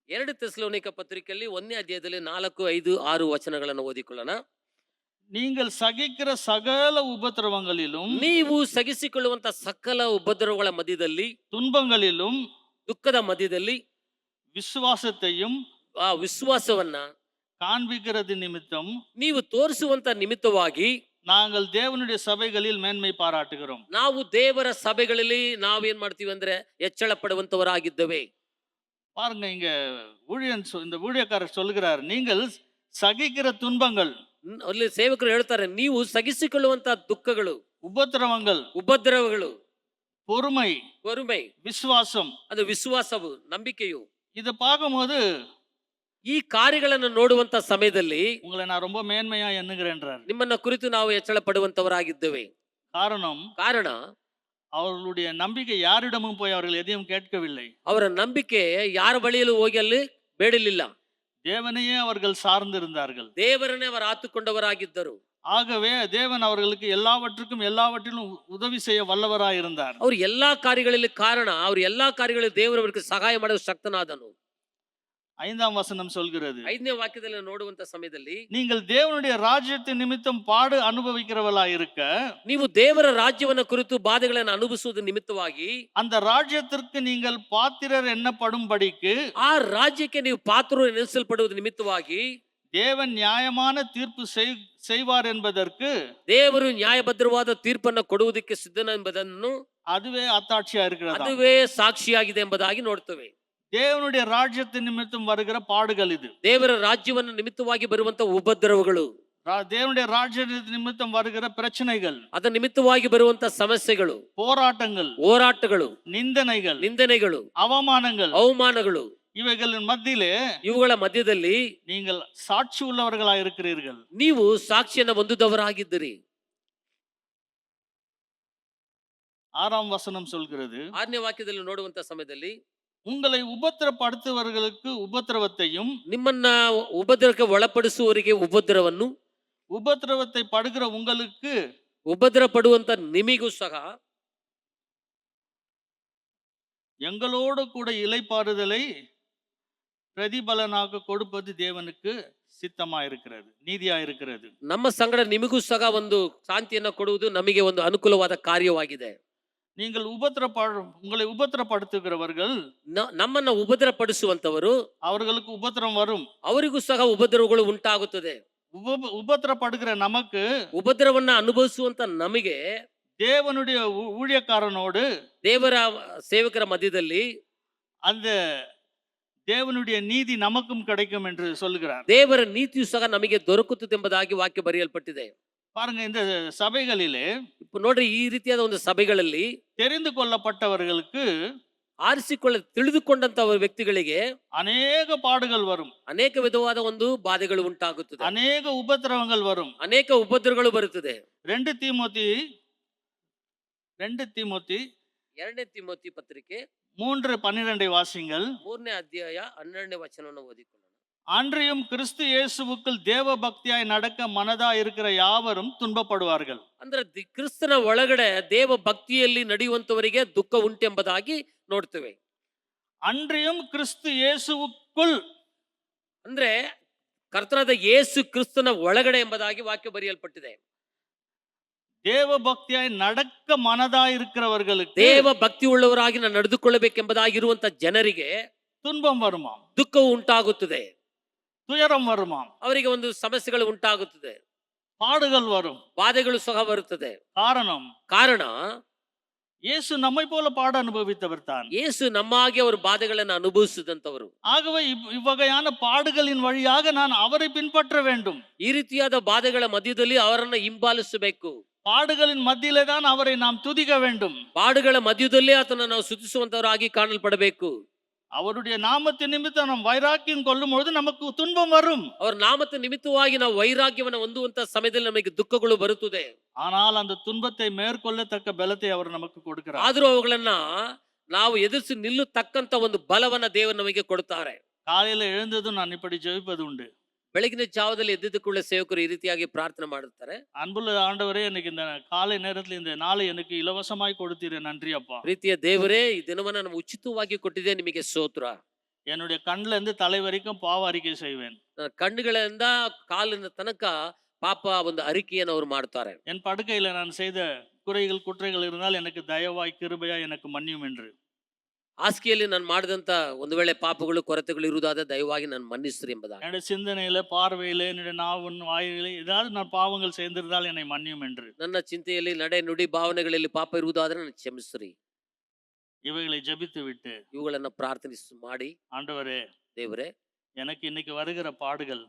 2 ತೆಸಲೋನಿಕ ಪತ್ರಿಕೆಯಲ್ಲಿ 1ನೇ ಅಧ್ಯಾಯದಲ್ಲಿ 4, 5, 6 ವಚನಗಳನ್ನು ಓದಿಕೊಳ್ಳೋಣ. நீங்கள் சகிக்கிற சகல உபத்திரவங்களிலும், ನೀವು ಸಹಿಸಿಕೊಳ್ಳುವಂತ ಸಕಲ ಉಪದ್ರವಗಳ ಮಧ್ಯದಲ್ಲಿ, துன்பங்களிலும், ದುಃಖದ ಮಧ್ಯದಲ್ಲಿ விசுவாசத்தையும் ವಿಶ್ವಾಸವನ್ನ காண்பிக்கிறது நிமித்தம் ನೀವು ತೋರಿಸುವಂತ ನಿಮಿತ್ತವಾಗಿ நாங்கள் தேவனுடைய சபைகளில் மேன்மை பாராட்டுகிறோம். ನಾವು ದೇವರ ಸಭೆಗಳಲ್ಲಿ ನಾವೇನ್ ಮಾಡ್ತೀವಿ ಅಂದ್ರೆ ಹೆಚ್ಚಳ ಪಡುವಂತವರಾಗಿದ್ದೇವೆ. பாருங்க, இங்க இந்த ஊழியக்காரர் சொல்கிறார், நீங்கள் சகிக்கிற துன்பங்கள், ಅಲ್ಲಿ ಸೇವಕರು ಹೇಳ್ತಾರೆ, ನೀವು ಸಹಿಸಿಕೊಳ್ಳುವಂತ ದುಃಖಗಳು, ಉಪದ್ರವಗಳು, பொறுமை, விசுவாசம், ಅದು ವಿಶ್ವಾಸವು, ನಂಬಿಕೆಯು. இதை பார்க்கும்போது ಈ ಕಾರ್ಯಗಳನ್ನು ನೋಡುವಂತ ಸಮಯದಲ್ಲಿ உங்களை நான் ரொம்ப மேன்மையா எண்ணுகிறேன்றார். ನಿಮ್ಮನ್ನ ಕುರಿತು ನಾವು ಹೆಚ್ಚಳ ಪಡುವಂತವರಾಗಿದ್ದೇವೆ. ಕಾರಣ அவர்களுடைய நம்பிக்கை யாரிடமும் போய் அவர்கள் எதையும் கேட்கவில்லை. ಅವರ ನಂಬಿಕೆ ಯಾರ ಬಳಿಯಲ್ಲೂ ಹೋಗಿ ಅಲ್ಲಿ ಬೇಡಲಿಲ್ಲ. தேவனையே அவர்கள் சார்ந்திருந்தார்கள். ದೇವರನ್ನೇ ಅವರು ಆತುಕೊಂಡವರಾಗಿದ್ದರು. ஆகவே தேவன் அவர்களுக்கு எல்லாவற்றிலும் உதவி செய்ய வல்லவராய் இருந்தார். ಅವರು ಎಲ್ಲಾ ಕಾರ್ಯಗಳಲ್ಲಿ ಅವರು ಎಲ್ಲಾ ಕಾರ್ಯಗಳಲ್ಲಿ ದೇವರು ಅವರಿಗೆ ಸಹಾಯ ಮಾಡಲು ಶಕ್ತನಾದನು. 5ஆம் வசனம் சொல்கிறது, 5ನೇ ವಾಕ್ಯದಲ್ಲಿ ನೋಡುವಂತ ಸಮಯದಲ್ಲಿ, நீங்கள் தேவனுடைய ராஜ்யத்தின் நிமித்தம் பாடு அனுபவிக்கிறவர்களாய் இருக்க, ನೀವು ದೇವರ ರಾಜ್ಯವನ್ನು ಕುರಿತು ಬಾಧೆಗಳನ್ನು ಅನುಭವಿಸುವುದು ನಿಮಿತ್ತವಾಗಿ அந்த ராஜ்யத்திற்கு நீங்கள் பாத்திரர் எண்ணப்படும்படிக்கு, ಆ ರಾಜ್ಯಕ್ಕೆ ನೀವು ಪಾತ್ರರು ಎನಿಸಲ್ಪಡುವುದು ನಿಮಿತ್ತವಾಗಿ தேவன் நியாயமான தீர்ப்பு செய்வார் என்பதற்கு, ದೇವರು ನ್ಯಾಯಬದ್ಧವಾದ ತೀರ್ಪನ್ನು ಕೊಡುವುದಕ್ಕೆ ಸಿದ್ಧನೆಂಬುದನ್ನು அதுவே அத்தாட்சியா இருக்கிறது, ಅದುವೇ ಸಾಕ್ಷಿಯಾಗಿದೆ ಎಂಬುದಾಗಿ ನೋಡ್ತೇವೆ. தேவனுடைய ராஜ்யத்தின் நிமித்தம் வருகிற பாடுகள் இது. ದೇವರ ರಾಜ್ಯವನ್ನು ನಿಮಿತ್ತವಾಗಿ ಬರುವಂತ ಉಪದ್ರವಗಳು. தேவனுடைய ராஜ்ய நிமித்தம் வருகிற பிரச்சனைகள், ಅದರ ನಿಮಿತ್ತವಾಗಿ ಬರುವಂತ ಸಮಸ್ಯೆಗಳು, போராட்டங்கள், ಹೋರಾಟಗಳು, நிந்தனைகள், ನಿಂದನೆಗಳು, அவமானங்கள், ಅವಮಾನಗಳು, இவைகளின் மத்தியிலே ಇವುಗಳ ಮಧ್ಯದಲ್ಲಿ நீங்கள் சாட்சி உள்ளவர்களாய் இருக்கிறீர்கள். ನೀವು ಸಾಕ್ಷಿಯನ್ನು ಹೊಂದಿದವರಾಗಿದ್ದೀರಿ. 6ஆம் வசனம் சொல்கிறது, 6ನೇ ವಾಕ್ಯದಲ್ಲಿ ನೋಡುವಂತ ಸಮಯದಲ್ಲಿ உங்களை உபத்திரப்படுத்துவர்களுக்கு உபத்திரவத்தையும், ನಿಮ್ಮನ್ನ ಉಪದ್ರವಕ್ಕೆ ಒಳಪಡಿಸುವವರಿಗೆ ಉಪದ್ರವನ್ನು, உபத்திரவத்தை படுகிற உங்களுக்கு ಉಪದ್ರ ಪಡುವಂತ ನಿಮಿಗೂ ಸಹ எங்களோடு கூட இளைப்பாறுதலை பிரதிபலனாக கொடுப்பது தேவனுக்கு சித்தமாயிருக்கிறது, நீதியாயிருக்கிறது. ನಮ್ಮ ಸಂಗಡ ನಿಮಗೂ ಸಹ ಒಂದು ಶಾಂತಿಯನ್ನು ಕೊಡುವುದು ನಮಗೆ ಒಂದು ಅನುಕೂಲವಾದ ಕಾರ್ಯವಾಗಿದೆ. நீங்கள் உங்களை உபத்திரப்படுத்துகிறவர்கள், ನಮ್ಮನ್ನ ಉಪದ್ರಪಡಿಸುವಂತವರು, அவர்களுக்கு உபத்திரம் வரும். ಅವರಿಗೂ ಸಹ ಉಪದ್ರವಗಳು ಉಂಟಾಗುತ್ತದೆ. உபத்திரப்படுகிற நமக்கு, ಉಪದ್ರವನ್ನ ಅನುಭವಿಸುವಂತ ನಮಗೆ தேவனுடைய ஊழியக்காரனோடு, ದೇವರ ಸೇವಕರ ಮಧ್ಯದಲ್ಲಿ அந்த தேவனுடைய நீதி நமக்கும் கிடைக்கும் என்று சொல்லுகிறார். ದೇವರ ನೀತಿಯು ಸಹ ನಮಗೆ ದೊರಕುತ್ತದೆ ವಾಕ್ಯ ಬರೆಯಲ್ಪಟ್ಟಿದೆ. பாருங்க, இந்த சபைகளிலே இப்ப ನೋಡ್ರಿ, ಈ ರೀತಿಯಾದ ಒಂದು ಸಭೆಗಳಲ್ಲಿ தெரிந்து கொள்ளப்பட்டவர்களுக்கு, ತಿಳಿದುಕೊಂಡಂತ ವ್ಯಕ್ತಿಗಳಿಗೆ அநேக பாடுகள் வரும், ಅನೇಕ ವಿಧವಾದ ಒಂದು ಬಾಧೆಗಳು ಉಂಟಾಗುತ್ತದೆ, அநேக உபத்திரவங்கள் வரும், ಅನೇಕ ಉಪದ್ರವಗಳು ಬರುತ್ತದೆ. 2 தீமோத்தி 2ನೇ ತಿಮೋತಿ ಪತ್ರಿಕೆ 3:12 வாசிங்கள். 3ನೇ ಅಧ್ಯಾಯ 12ನೇ ವಚನವನ್ನು ಓದಿಕೊಳ್ಳೋಣ. அன்றியும் கிறிஸ்து இயேசுவுக்குள் தேவ பக்தியாய் நடக்க மனதா இருக்கிற யாவரும் துன்பப்படுவார்கள். ಅಂದ್ರೆ ಕ್ರಿಸ್ತನ ಒಳಗಡೆ ದೇವ ಭಕ್ತಿಯಲ್ಲಿ ನಡೆಯುವಂತವರಿಗೆ ದುಃಖ ಉಂಟೆಂಬುದಾಗಿ ನೋಡ್ತೇವೆ. அன்றியும் கிறிஸ்து இயேசுவுக்குள் ಅಂದ್ರೆ ಕರ್ತನಾದ ಯೇಸು ಕ್ರಿಸ್ತನ ಒಳಗಡೆ ಎಂಬುದಾಗಿ ವಾಕ್ಯ ಬರೆಯಲ್ಪಟ್ಟಿದೆ. தேவ பக்தியாய் நடக்க மனதா இருக்கிறவர்களுக்கு, ದೇವ ಭಕ್ತಿ ಉಳ್ಳವರಾಗಿ ನಾನು ನಡೆದುಕೊಳ್ಳಬೇಕೆಂಬುದಾಗಿರುವಂತ ಜನರಿಗೆ துன்பம் வருமாம், ದುಃಖವು ಉಂಟಾಗುತ್ತದೆ, துயரம் வருமாம், ಅವರಿಗೆ ಒಂದು ಸಮಸ್ಯೆಗಳು ಉಂಟಾಗುತ್ತದೆ, பாடுகள் வரும், ಬಾಧೆಗಳು ಸಹ ಬರುತ್ತದೆ. ಕಾರಣ இயேசு நம்மை போல பாட அனுபவித்தவர் தான். ಯೇಸು ನಮ್ಮಾಗೆ ಅವರು ಬಾಧೆಗಳನ್ನು ಅನುಭವಿಸಿದಂತವರು. ஆகவே இவ்வகையான பாடுகளின் வழியாக நான் அவரை பின்பற்ற வேண்டும். ಈ ರೀತಿಯಾದ ಬಾಧೆಗಳ ಮಧ್ಯದಲ್ಲಿ ಅವರನ್ನ ಹಿಂಬಾಲಿಸಬೇಕು. பாடுகளின் மத்தியிலே தான் அவரை நாம் துதிக்க வேண்டும். பாடுಗಳ ಮಧ್ಯದಲ್ಲೇ ಆತನ ನಾವು ಸ್ತುತಿಸುವಂತವರಾಗಿ ಕಾಣಲ್ಪಡಬೇಕು. அவருடைய நாமத்தின் நிமித்தம் நாம் வைராக்கியம் கொள்ளும் பொழுது நமக்கு துன்பம் வரும். ಅವರ ನಾಮದ ನಿಮಿತ್ತವಾಗಿ ನಾವು ವೈರಾಗ್ಯವನ್ನು ಹೊಂದುವಂತ ಸಮಯದಲ್ಲಿ ನಮಗೆ ದುಃಖಗಳು ಬರುತ್ತದೆ. ஆனால் அந்த துன்பத்தை மேற்கொள்ளத்தக்க பலத்தை அவர் நமக்கு கொடுக்கிறார். ಆದರೂ ಅವುಗಳನ್ನ ನಾವು ಎದುರಿಸಿ ನಿಲ್ಲತಕ್ಕಂತ ಒಂದು ಬಲವನ್ನ ದೇವರು ನಮಗೆ ಕೊಡುತ್ತಾರೆ. காலையில எழுந்ததும் நான் இப்படி ஜெபிப்பது உண்டு. ಬೆಳಗಿನ ಜಾವದಲ್ಲಿ ಎದ್ದುಕೊಳ್ಳೆ ಸೇವಕರು ಈ ರೀತಿಯಾಗಿ ಪ್ರಾರ್ಥನೆ ಮಾಡುತ್ತಾರೆ. அன்புள்ள ஆண்டவரே, எனக்கு இந்த காலை நேரத்தில் இந்த நாளை எனக்கு இலவசமாய் கொடுத்தீரே, நன்றி அப்பா. ಪ್ರೀತಿಯ ದೇವರೇ, ಈ ದಿನವನ್ನ ನಮಗೆ ಉಚಿತವಾಗಿ ಕೊಟ್ಟಿದೆ, ನಿಮಗೆ ಸ್ತೋತ್ರ. என்னுடைய கண்ணுல இருந்து தலை வரைக்கும் பாவ அறிக்கை செய்வேன். ನನ್ನ ಕಣ್ಣುಗಳಿಂದ ಕಾಲಿನ ತನಕ ಪಾಪ ಒಂದು ಅರಿಕೆಯನ್ನು ಅವರು ಮಾಡ್ತಾರೆ. என் படுக்கையில நான் செய்த குறைகள் குற்றங்கள் இருந்தால் எனக்கு தயவாய் கிருபையாய் எனக்கு மன்னியும் என்று. ಹಾಸಿಗೆಯಲ್ಲಿ ನಾನು ಮಾಡಿದಂತ ಒಂದು ವೇಳೆ ಪಾಪಗಳು ಕೊರತೆಗಳು ಇರುವುದಾದ ದಯವಾಗಿ ನಾನು ಮನ್ನಿಸ್ರಿ ಎಂಬುದಾಗಿ. என்னுடைய சிந்தனையில, பார்வையில, என்னுடைய நாவின் வாயில ஏதாவது நான் பாவங்கள் செய்திருந்தால் என்னை மன்னியும் என்று. ನನ್ನ ಚಿಂತೆಯಲ್ಲಿ, ನಡೆ ನುಡಿ ಭಾವನೆಗಳಲ್ಲಿ ಪಾಪ ಇರುವುದಾದ್ರೆ ನನ್ನ ಕ್ಷಮಿಸ್ರಿ. இவைகளை ஜெபித்து விட்டு ಇವುಗಳನ್ನ ಪ್ರಾರ್ಥನಿಸಿ ಮಾಡಿ, ஆண்டவரே, ದೇವರೇ, எனக்கு இன்னைக்கு வருகிற பாடுகள்,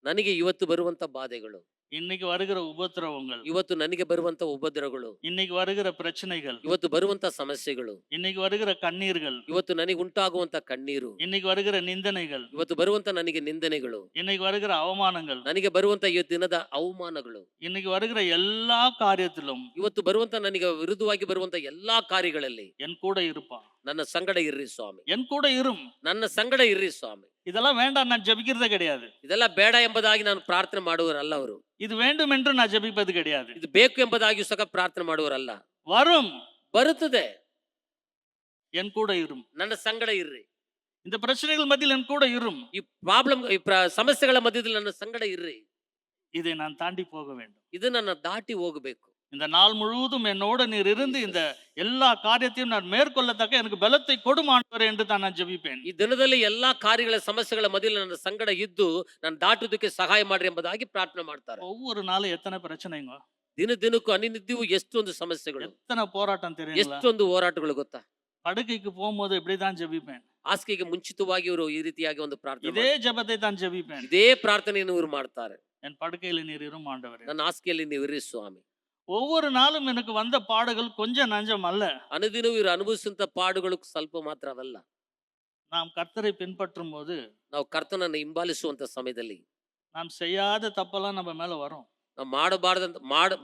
ನನಗೆ ಇವತ್ತು ಬರುವಂತ ಬಾಧೆಗಳು, இன்னைக்கு வருகிற உபத்திரவங்கள், ಇವತ್ತು ನನಗೆ ಬರುವಂತ ಉಪದ್ರವಗಳು, இன்னைக்கு வருகிற பிரச்சனைகள், ಇವತ್ತು ಬರುವಂತ ಸಮಸ್ಯೆಗಳು, இன்னைக்கு வருகிற கண்ணீர்கள், ಇವತ್ತು ನನಗೆ ಉಂಟಾಗುವಂತ ಕಣ್ಣೀರು, இன்னைக்கு வருகிற நிந்தனைகள், ಇವತ್ತು ಬರುವಂತ ನನಗೆ ನಿಂದನೆಗಳು, இன்னைக்கு வருகிற அவமானங்கள், ನನಗೆ ಬರುವಂತ ಈ ದಿನದ ಅವಮಾನಗಳು, இன்னைக்கு வருகிற எல்லா காரியத்திலும் ಇವತ್ತು ಬರುವಂತ ನನಗೆ ವಿರುದ್ಧವಾಗಿ ಬರುವಂತ ಎಲ್ಲಾ ಕಾರ್ಯಗಳಲ್ಲಿ என் கூட இருப்பா. ನನ್ನ ಸಂಗಡ ಇರ್ರಿ ಸ್ವಾಮಿ, என் கூட இரும். ನನ್ನ ಸಂಗಡ ಇರ್ರಿ ಸ್ವಾಮಿ. இதெல்லாம் வேண்டாம் நான் ஜெபிக்கிறதே கிடையாது. ಇದೆಲ್ಲ ಬೇಡ ಎಂಬುದಾಗಿ ನಾನು ಪ್ರಾರ್ಥನೆ ಮಾಡುವರಲ್ಲ ಅವರು. இது வேண்டும் என்று நான் ஜெபிப்பது கிடையாது. ಇದು ಬೇಕು ಎಂಬುದಾಗಿಯೂ ಸಹ ಪ್ರಾರ್ಥನೆ ಮಾಡುವರಲ್ಲ. வரும், ಬರುತ್ತದೆ, என் கூட இரும். ನನ್ನ ಸಂಗಡ ಇರ್ರಿ. இந்த பிரச்சனைகள் மத்தியில் என் கூட இரும். ಈ ಪ್ರಾಬ್ಲಮ್, ಈ ಸಮಸ್ಯೆಗಳ ಮಧ್ಯದಲ್ಲಿ ನನ್ನ ಸಂಗಡ ಇರ್ರಿ. இதை நான் தாண்டி போக வேண்டும். ಇದು ನನ್ನ ದಾಟಿ ಹೋಗಬೇಕು. இந்த நாள் முழுவதும் என்னோட நீர் இருந்து இந்த எல்லா காரியத்தையும் நான் மேற்கொள்ளத்தக்க எனக்கு பலத்தை கொடும் ஆண்டவரே என்று தான் நான் ஜெபிப்பேன். ಈ ದಿನದಲ್ಲಿ ಎಲ್ಲಾ ಕಾರ್ಯಗಳ ಸಮಸ್ಯೆಗಳ ಮಧ್ಯದಲ್ಲಿ ನನ್ನ ಸಂಗಡ ಇದ್ದು ನಾನು ದಾಟುವುದಕ್ಕೆ ಸಹಾಯ ಮಾಡ್ರಿ ಎಂಬುದಾಗಿ ಪ್ರಾರ್ಥನೆ ಮಾಡ್ತಾರೆ. ஒவ்வொரு நாளும் எத்தனை பிரச்சனைங்க, ದಿನಕ್ಕೂ ಅನಿನಿತ್ಯವೂ ಎಷ್ಟೊಂದು ಸಮಸ್ಯೆಗಳು, எத்தனை போராட்டம் தெரியும். ಎಷ್ಟೊಂದು ಹೋರಾಟಗಳು ಗೊತ್ತಾ. படுக்கைக்கு போகும்போது இப்படிதான் ஜெபிப்பேன். ಹಾಸಿಗೆಗೆ ಮುಂಚಿತವಾಗಿ ಇವರು ಈ ರೀತಿಯಾಗಿ ಒಂದು ಪ್ರಾರ್ಥನೆ, இதே ஜெபத்தை தான் ஜெபிப்பேன். ಇದೇ ಪ್ರಾರ್ಥನೆಯನ್ನು ಇವರು ಮಾಡ್ತಾರೆ. என் படுக்கையில் நீர் இரும் ஆண்டவரே. ನನ್ನ ಹಾಸಿಗೆಯಲ್ಲಿ ನೀವಿರಿ ಸ್ವಾಮಿ. ஒவ்வொரு நாளும் எனக்கு வந்த பாடுகள் கொஞ்சம் நஞ்சம் அல்ல. ಅನುದಿನವೂ ಇವರು ಅನುಭವಿಸುವಂತ ಪಾಡುಗಳು ಸ್ವಲ್ಪ ಮಾತ್ರ ಅವಲ್ಲ. நாம் கர்த்தரை பின்பற்றும் போது ನಾವು ಕರ್ತನನ್ನು ಹಿಂಬಾಲಿಸುವಂತ ಸಮಯದಲ್ಲಿ நாம் செய்யாத தப்பெல்லாம் நம்ம மேல வரும். ನಾವು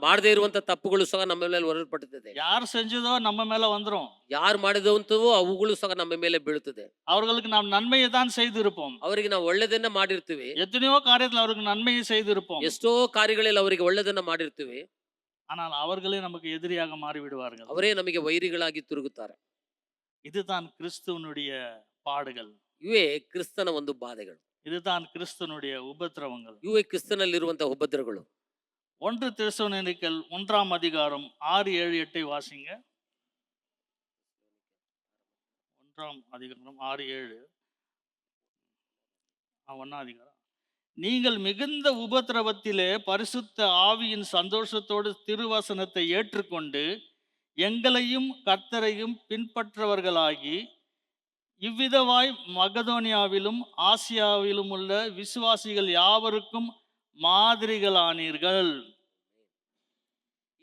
ಮಾಡದೇ ಇರುವಂತ ತಪ್ಪುಗಳು ಸಹ ನಮ್ಮ ಮೇಲೆ ಹೊರಲ್ಪಡುತ್ತದೆ. யார் செஞ்சதோ நம்ம மேல வந்துரும். ಯಾರು ಮಾಡಿದಂತವೋ ಅವುಗಳು ಸಹ ನಮ್ಮ ಮೇಲೆ ಬೀಳುತ್ತದೆ. அவர்களுக்கு நாம் நன்மையை தான் செய்திருப்போம். ಅವರಿಗೆ ನಾವು ಒಳ್ಳೆದನ್ನ ಮಾಡಿರ್ತೀವಿ. எத்தனையோ காரியத்தில் அவருக்கு நன்மையை செய்திருப்போம். ಎಷ್ಟೋ ಕಾರ್ಯಗಳಲ್ಲಿ ಅವರಿಗೆ ಒಳ್ಳೆದನ್ನ ಮಾಡಿರ್ತೀವಿ. ஆனால் அவர்களே நமக்கு எதிரியாக மாறி விடுவார்கள். ಅವರೇ ನಮಗೆ ವೈರಿಗಳಾಗಿ ತಿರುಗುತ್ತಾರೆ. இதுதான் கிறிஸ்துவனுடைய பாடுகள். ಇವೇ ಕ್ರಿಸ್ತನ ಒಂದು ಬಾಧೆಗಳು. இதுதான் கிறிஸ்துவனுடைய உபத்திரவங்கள். ಇವೇ ಕ್ರಿಸ್ತನಲ್ಲಿರುವಂತಹ ಉಪದ್ರವಗಳು. 1 தெசலோனிக்கேயர் 1ஆம் அதிகாரம் 6, 7, 8 வாசிங்க. 1ஆம் அதிகாரம் 6, 7. 1ஆம் அதிகாரம். நீங்கள் மிகுந்த உபத்திரவத்திலே பரிசுத்த ஆவியின் சந்தோஷத்தோடு திருவசனத்தை ஏற்றுக்கொண்டு எங்களையும் கர்த்தரையும் பின்பற்றவர்களாகி இவ்விதமாய் மகதோனியாவிலும் ஆசியாவிலும் உள்ள விசுவாசிகள் யாவருக்கும் மாதிரிகளானீர்கள்.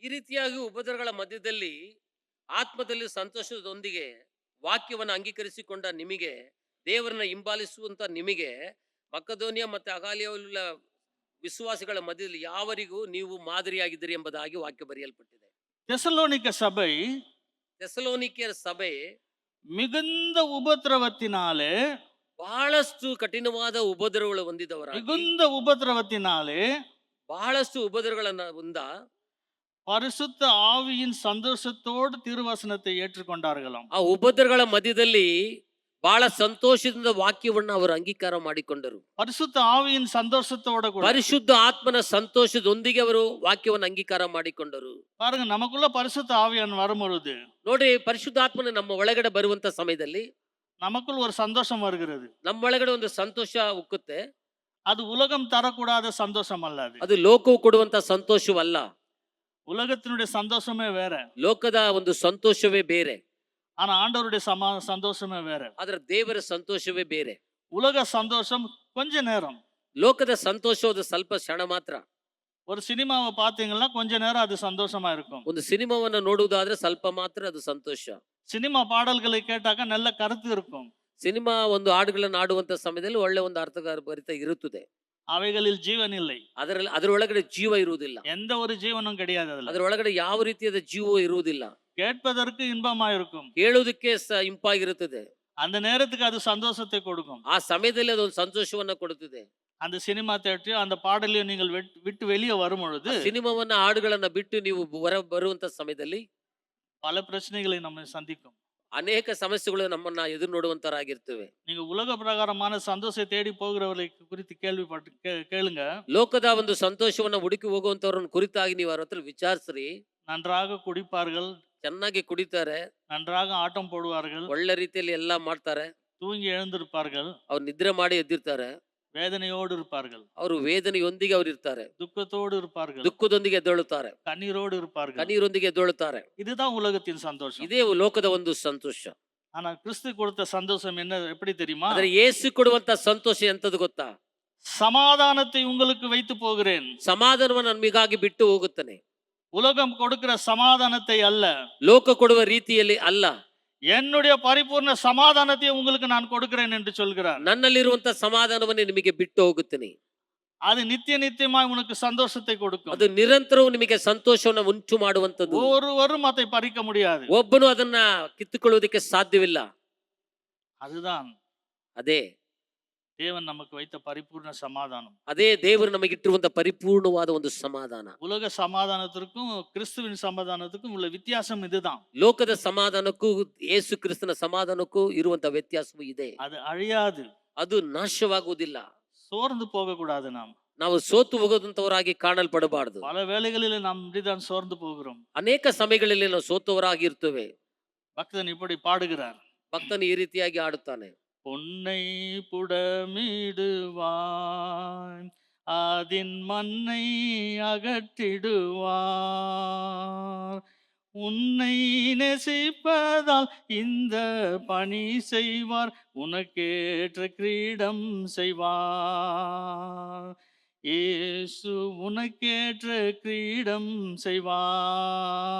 ಈ ರೀತಿಯಾಗಿ ಉಪದ್ರವಗಳ ಮಧ್ಯದಲ್ಲಿ ಆತ್ಮದಲ್ಲಿ ಸಂತೋಷದೊಂದಿಗೆ ವಾಕ್ಯವನ್ನು ಅಂಗೀಕರಿಸಿಕೊಂಡ ನಿಮಗೆ, ದೇವರನ್ನ ಹಿಂಬಾಲಿಸುವಂತ ನಿಮಗೆ, ಮಕದೋನಿಯಾ ಮತ್ತೆ ಅಗಾಲಿಯಲ್ಲ ವಿಶ್ವಾಸಿಗಳ ಮಧ್ಯದಲ್ಲಿ ಯಾವರಿಗೂ ನೀವು ಮಾದರಿಯಾಗಿದ್ದೀರಿ ಎಂಬುದಾಗಿ ವಾಕ್ಯ ಬರೆಯಲ್ಪಟ್ಟಿದೆ. தெசலோனிக்க சபை ಥೆಸಲೋನಿಕೇಯರ ಸಭೆ மிகுந்த உபத்திரவத்தினாலே ಬಹಳಷ್ಟು ಕಠಿಣವಾದ ಉಪದ್ರವಗಳು ಹೊಂದಿದವರಾಗಿ, மிகுந்த உபத்திரவத்தினாலே ಬಹಳಷ್ಟು ಉಪದ್ರವಗಳನ್ನ ಹೊಂದ பரிசுத்த ஆவியின் சந்தோஷத்தோடு திருவசனத்தை ஏற்றுக்கொண்டார்களாம். ಆ ಉಪದ್ರವಗಳ ಮಧ್ಯದಲ್ಲಿ ಬಹಳ ಸಂತೋಷದಿಂದ ವಾಕ್ಯವನ್ನ ಅವರು ಅಂಗೀಕಾರ ಮಾಡಿಕೊಂಡರು. பரிசுத்த ஆவியின் சந்தோஷத்தோட கூட ಪರಿಶುದ್ಧ ಆತ್ಮನ ಸಂತೋಷದೊಂದಿಗೆ ಅವರು ವಾಕ್ಯವನ್ನು ಅಂಗೀಕಾರ ಮಾಡಿಕೊಂಡರು. பாருங்க, நமக்குள்ள பரிசுத்த ஆவியான் வரும்பொழுது ನೋಡ್ರಿ, ಪರಿಶುದ್ಧಾತ್ಮನ ನಮ್ಮ ಒಳಗಡೆ ಬರುವಂತ ಸಮಯದಲ್ಲಿ நமக்குள் ஒரு சந்தோஷம் வருகிறது. ನಮ್ಮ ಒಳಗಡೆ ಒಂದು ಸಂತೋಷ ಉಕ್ಕುತ್ತೆ. அது உலகம் தரக்கூடாத சந்தோஷம் அல்ல. ಅದು ಲೋಕವು ಕೊಡುವಂತ ಸಂತೋಷವಲ್ಲ. உலகத்தினுடைய சந்தோஷமே வேற, ಲೋಕದ ಒಂದು ಸಂತೋಷವೇ ಬೇರೆ. ஆனா ஆண்டவருடைய சந்தோஷமே வேற. ಆದ್ರೆ ದೇವರ ಸಂತೋಷವೇ ಬೇರೆ. உலக சந்தோஷம் கொஞ்ச நேரம், ಲೋಕದ ಸಂತೋಷವಾದ ಸ್ವಲ್ಪ ಕ್ಷಣ ಮಾತ್ರ. ஒரு சினிமாவை பார்த்தீங்கன்னா கொஞ்ச நேரம் அது சந்தோஷமா இருக்கும். ಒಂದು ಸಿನಿಮಾವನ್ನ ನೋಡುವುದಾದ್ರೆ ಸ್ವಲ್ಪ ಮಾತ್ರ ಅದು ಸಂತೋಷ. சினிமா பாடல்களை கேட்டாக்க நல்ல கருத்து இருக்கும். ಸಿನಿಮಾ ಒಂದು ಹಾಡುಗಳನ್ನು ಆಡುವಂತ ಸಮಯದಲ್ಲಿ ಒಳ್ಳೆ ಒಂದು ಅರ್ಥಭರಿತ ಇರುತ್ತದೆ. அவைகளில் ஜீவன் இல்லை. ಅದರೊಳಗಡೆ ಜೀವ ಇರುವುದಿಲ್ಲ. எந்த ஒரு ஜீவனும் கிடையாது. ಅದರೊಳಗಡೆ ಯಾವ ರೀತಿಯಾದ ಜೀವ ಇರುವುದಿಲ್ಲ. கேட்பதற்கு இன்பமா இருக்கும், ಕೇಳುವುದಕ್ಕೆ ಇಂಪಾಗಿರುತ್ತದೆ. அந்த நேரத்துக்கு அது சந்தோஷத்தை கொடுக்கும். ಆ ಸಮಯದಲ್ಲಿ ಅದೊಂದು ಸಂತೋಷವನ್ನ ಕೊಡುತ್ತದೆ. அந்த சினிமா தேட்டரையோ அந்த பாடலையோ நீங்கள் விட்டு வெளியே வரும் பொழுது ಸಿನಿಮಾವನ್ನ ಹಾಡುಗಳನ್ನ ಬಿಟ್ಟು ನೀವು ಹೊರ ಬರುವಂತ ಸಮಯದಲ್ಲಿ பல பிரச்சனைகளை நம்ம சந்திக்கும். ಅನೇಕ ಸಮಸ್ಯೆಗಳು ನಮ್ಮನ್ನ ಎದುರು ನೋಡುವಂತರಾಗಿರ್ತವೆ. நீங்க உலக பிரகாரமான சந்தோஷத்தை தேடி போகிறவர்களை குறித்து கேளுங்க. ಲೋಕದ ಒಂದು ಸಂತೋಷವನ್ನ ಹುಡುಕಿ ಹೋಗುವಂತವ್ರನ್ನ ಕುರಿತಾಗಿ ನೀವು ಅವ್ರ ಹತ್ರ ವಿಚಾರಿಸ್ರಿ. நன்றாக குடிப்பார்கள், ಚೆನ್ನಾಗಿ ಕುಡಿತಾರೆ, நன்றாக ஆட்டம் போடுவார்கள், ಒಳ್ಳೆ ರೀತಿಯಲ್ಲಿ ಎಲ್ಲಾ ಮಾಡ್ತಾರೆ, தூங்கி எழுந்திருப்பார்கள், ಅವ್ರು ನಿದ್ರೆ ಮಾಡಿ ಎದ್ದಿರ್ತಾರೆ, வேதனையோடு இருப்பார்கள், ಅವರು ವೇದನೆಯೊಂದಿಗೆ ಅವ್ರು ಇರ್ತಾರೆ, துக்கத்தோடு இருப்பார்கள், ದುಃಖದೊಂದಿಗೆ ಎದ್ದೇಳುತ್ತಾರೆ, கண்ணீரோடு இருப்பார்கள். ಕಣ್ಣೀರೊಂದಿಗೆ ಎದ್ದೇಳುತ್ತಾರೆ. இதுதான் உலகத்தின் சந்தோஷம். ಇದೇ ಲೋಕದ ಒಂದು ಸಂತೋಷ. ஆனா கிறிஸ்து கொடுத்த சந்தோஷம் என்ன, எப்படி தெரியுமா? ಆದ್ರೆ ಯೇಸು ಕೊಡುವಂತ ಸಂತೋಷ ಎಂತದ್ದು ಗೊತ್ತಾ? சமாதானத்தை உங்களுக்கு வைத்து போகிறேன். ಸಮಾಧಾನವನ್ನು ನಮಗಾಗಿ ಬಿಟ್ಟು ಹೋಗುತ್ತಾನೆ. உலகம் கொடுக்கிற சமாதானத்தை அல்ல, ಲೋಕ ಕೊಡುವ ರೀತಿಯಲ್ಲಿ ಅಲ್ಲ, என்னுடைய பரிபூர்ண சமாதானத்தை உங்களுக்கு நான் கொடுக்கிறேன் என்று சொல்கிறார். ನನ್ನಲ್ಲಿರುವಂತ ಸಮಾಧಾನವನ್ನೇ ನಿಮಗೆ ಬಿಟ್ಟು ಹೋಗುತ್ತೇನೆ. அது நித்தியமாய் உனக்கு சந்தோஷத்தை கொடுக்கும். ಅದು ನಿರಂತರವೂ ನಿಮಗೆ ಸಂತೋಷವನ್ನು ಉಂಟು ಮಾಡುವಂತದ್ದು. ஒருவரும் அதை பறிக்க முடியாது. ಒಬ್ಬನು ಅದನ್ನ ಕಿತ್ತುಕೊಳ್ಳುವುದಕ್ಕೆ ಸಾಧ್ಯವಿಲ್ಲ. அதுதான் ಅದೇ தேவன் நமக்கு வைத்த பரிபூர்ண சமாதானம். ಅದೇ ದೇವರು ನಮಗಿಟ್ಟಿರುವಂತ ಪರಿಪೂರ್ಣವಾದ ಒಂದು ಸಮಾಧಾನ. உலக சமாதானத்திற்கும் கிறிஸ்துவின் சமாதானத்துக்கும் உள்ள வித்தியாசம் இதுதான். ಲೋಕದ ಸಮಾಧಾನಕ್ಕೂ ಯೇಸು ಕ್ರಿಸ್ತನ ಸಮಾಧಾನಕ್ಕೂ ಇರುವಂತ ವ್ಯತ್ಯಾಸವೂ ಇದೆ. அது அழியாது, ಅದು ನಾಶವಾಗುವುದಿಲ್ಲ. சோர்ந்து போக கூடாது. ನಾವು ಸೋತು ಹೋಗೋದಂತವರಾಗಿ ಕಾಣಲ್ಪಡಬಾರದು. பல வேளைகளில் நாம் இப்படிதான் சோர்ந்து போகிறோம். ಅನೇಕ ಸಮಯಗಳಲ್ಲಿ ನಾವು ಸೋತವರಾಗಿರ್ತೇವೆ. பக்தன் இப்படி பாடுகிறார். ಭಕ್ತನು ಈ ರೀತಿಯಾಗಿ ಆಡುತ್ತಾನೆ. பொன்னை புடமிடுவாய், அதின் மண்ணை அகற்றிடுவார், உன்னை நேசிப்பதால் இந்த பணி செய்வார், உனக்கேற்ற கிரீடம் செய்வார், இயேசு உனக்கேற்ற கிரீடம் செய்வார்.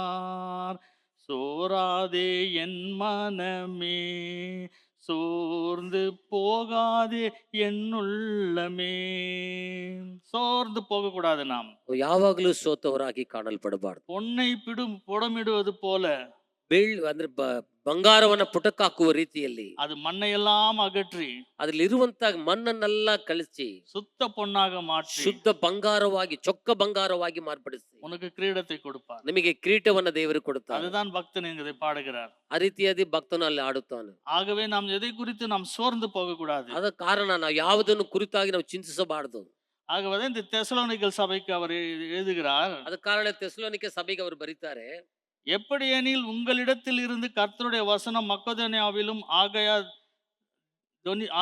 சோராதே என் மனமே, சோர்ந்து போகாதே என் உள்ளமே. சோர்ந்து போகக்கூடாது நாம். ಯಾವಾಗಲೂ ಸೋತವರಾಗಿ ಕಾಣಲ್ಪಡಬಾರ್ದು. பொன்னை புடமிடுவது போல ಅಂದ್ರೆ ಬಂಗಾರವನ್ನ ಪುಟಕ್ಕಾಕುವ ರೀತಿಯಲ್ಲಿ அது மண்ணையெல்லாம் அகற்றி ಅದ್ರಲ್ಲಿ ಇರುವಂತ ಮಣ್ಣನ್ನೆಲ್ಲ ಕಳಿಸಿ சுத்த பொன்னாக மாற்றி ಶುದ್ಧ ಬಂಗಾರವಾಗಿ ಚೊಕ್ಕ ಬಂಗಾರವಾಗಿ ಮಾರ್ಪಡಿಸಿ உனக்கு கிரீடத்தை கொடுப்பார். ನಿಮಗೆ ಕಿರೀಟವನ್ನ ದೇವರು ಕೊಡುತ್ತಾರೆ. அதுதான் பக்தன் என்கிறதை பாடுகிறார். ಆ ರೀತಿಯಾಗಿ ಭಕ್ತನು ಅಲ್ಲಿ ಆಡುತ್ತಾನೆ. ஆகவே நாம் எதை குறித்து நாம் சோர்ந்து போகக்கூடாது. ಅದ ಕಾರಣ ನಾವು ಯಾವುದನ್ನು ಕುರಿತಾಗಿ ನಾವು ಚಿಂತಿಸಬಾರದು. ஆகவே இந்த தெசலோனிக்கல் சபைக்கு அவர் எழுதுகிறார். ಅದ ಕಾರಣ ತೆಸಲೋನಿಕೆ ಸಭೆಗೆ ಅವರು ಬರೀತಾರೆ, எப்படியெனில் உங்களிடத்தில் இருந்து கர்த்தருடைய வசனம் மக்கதோனியாவிலும்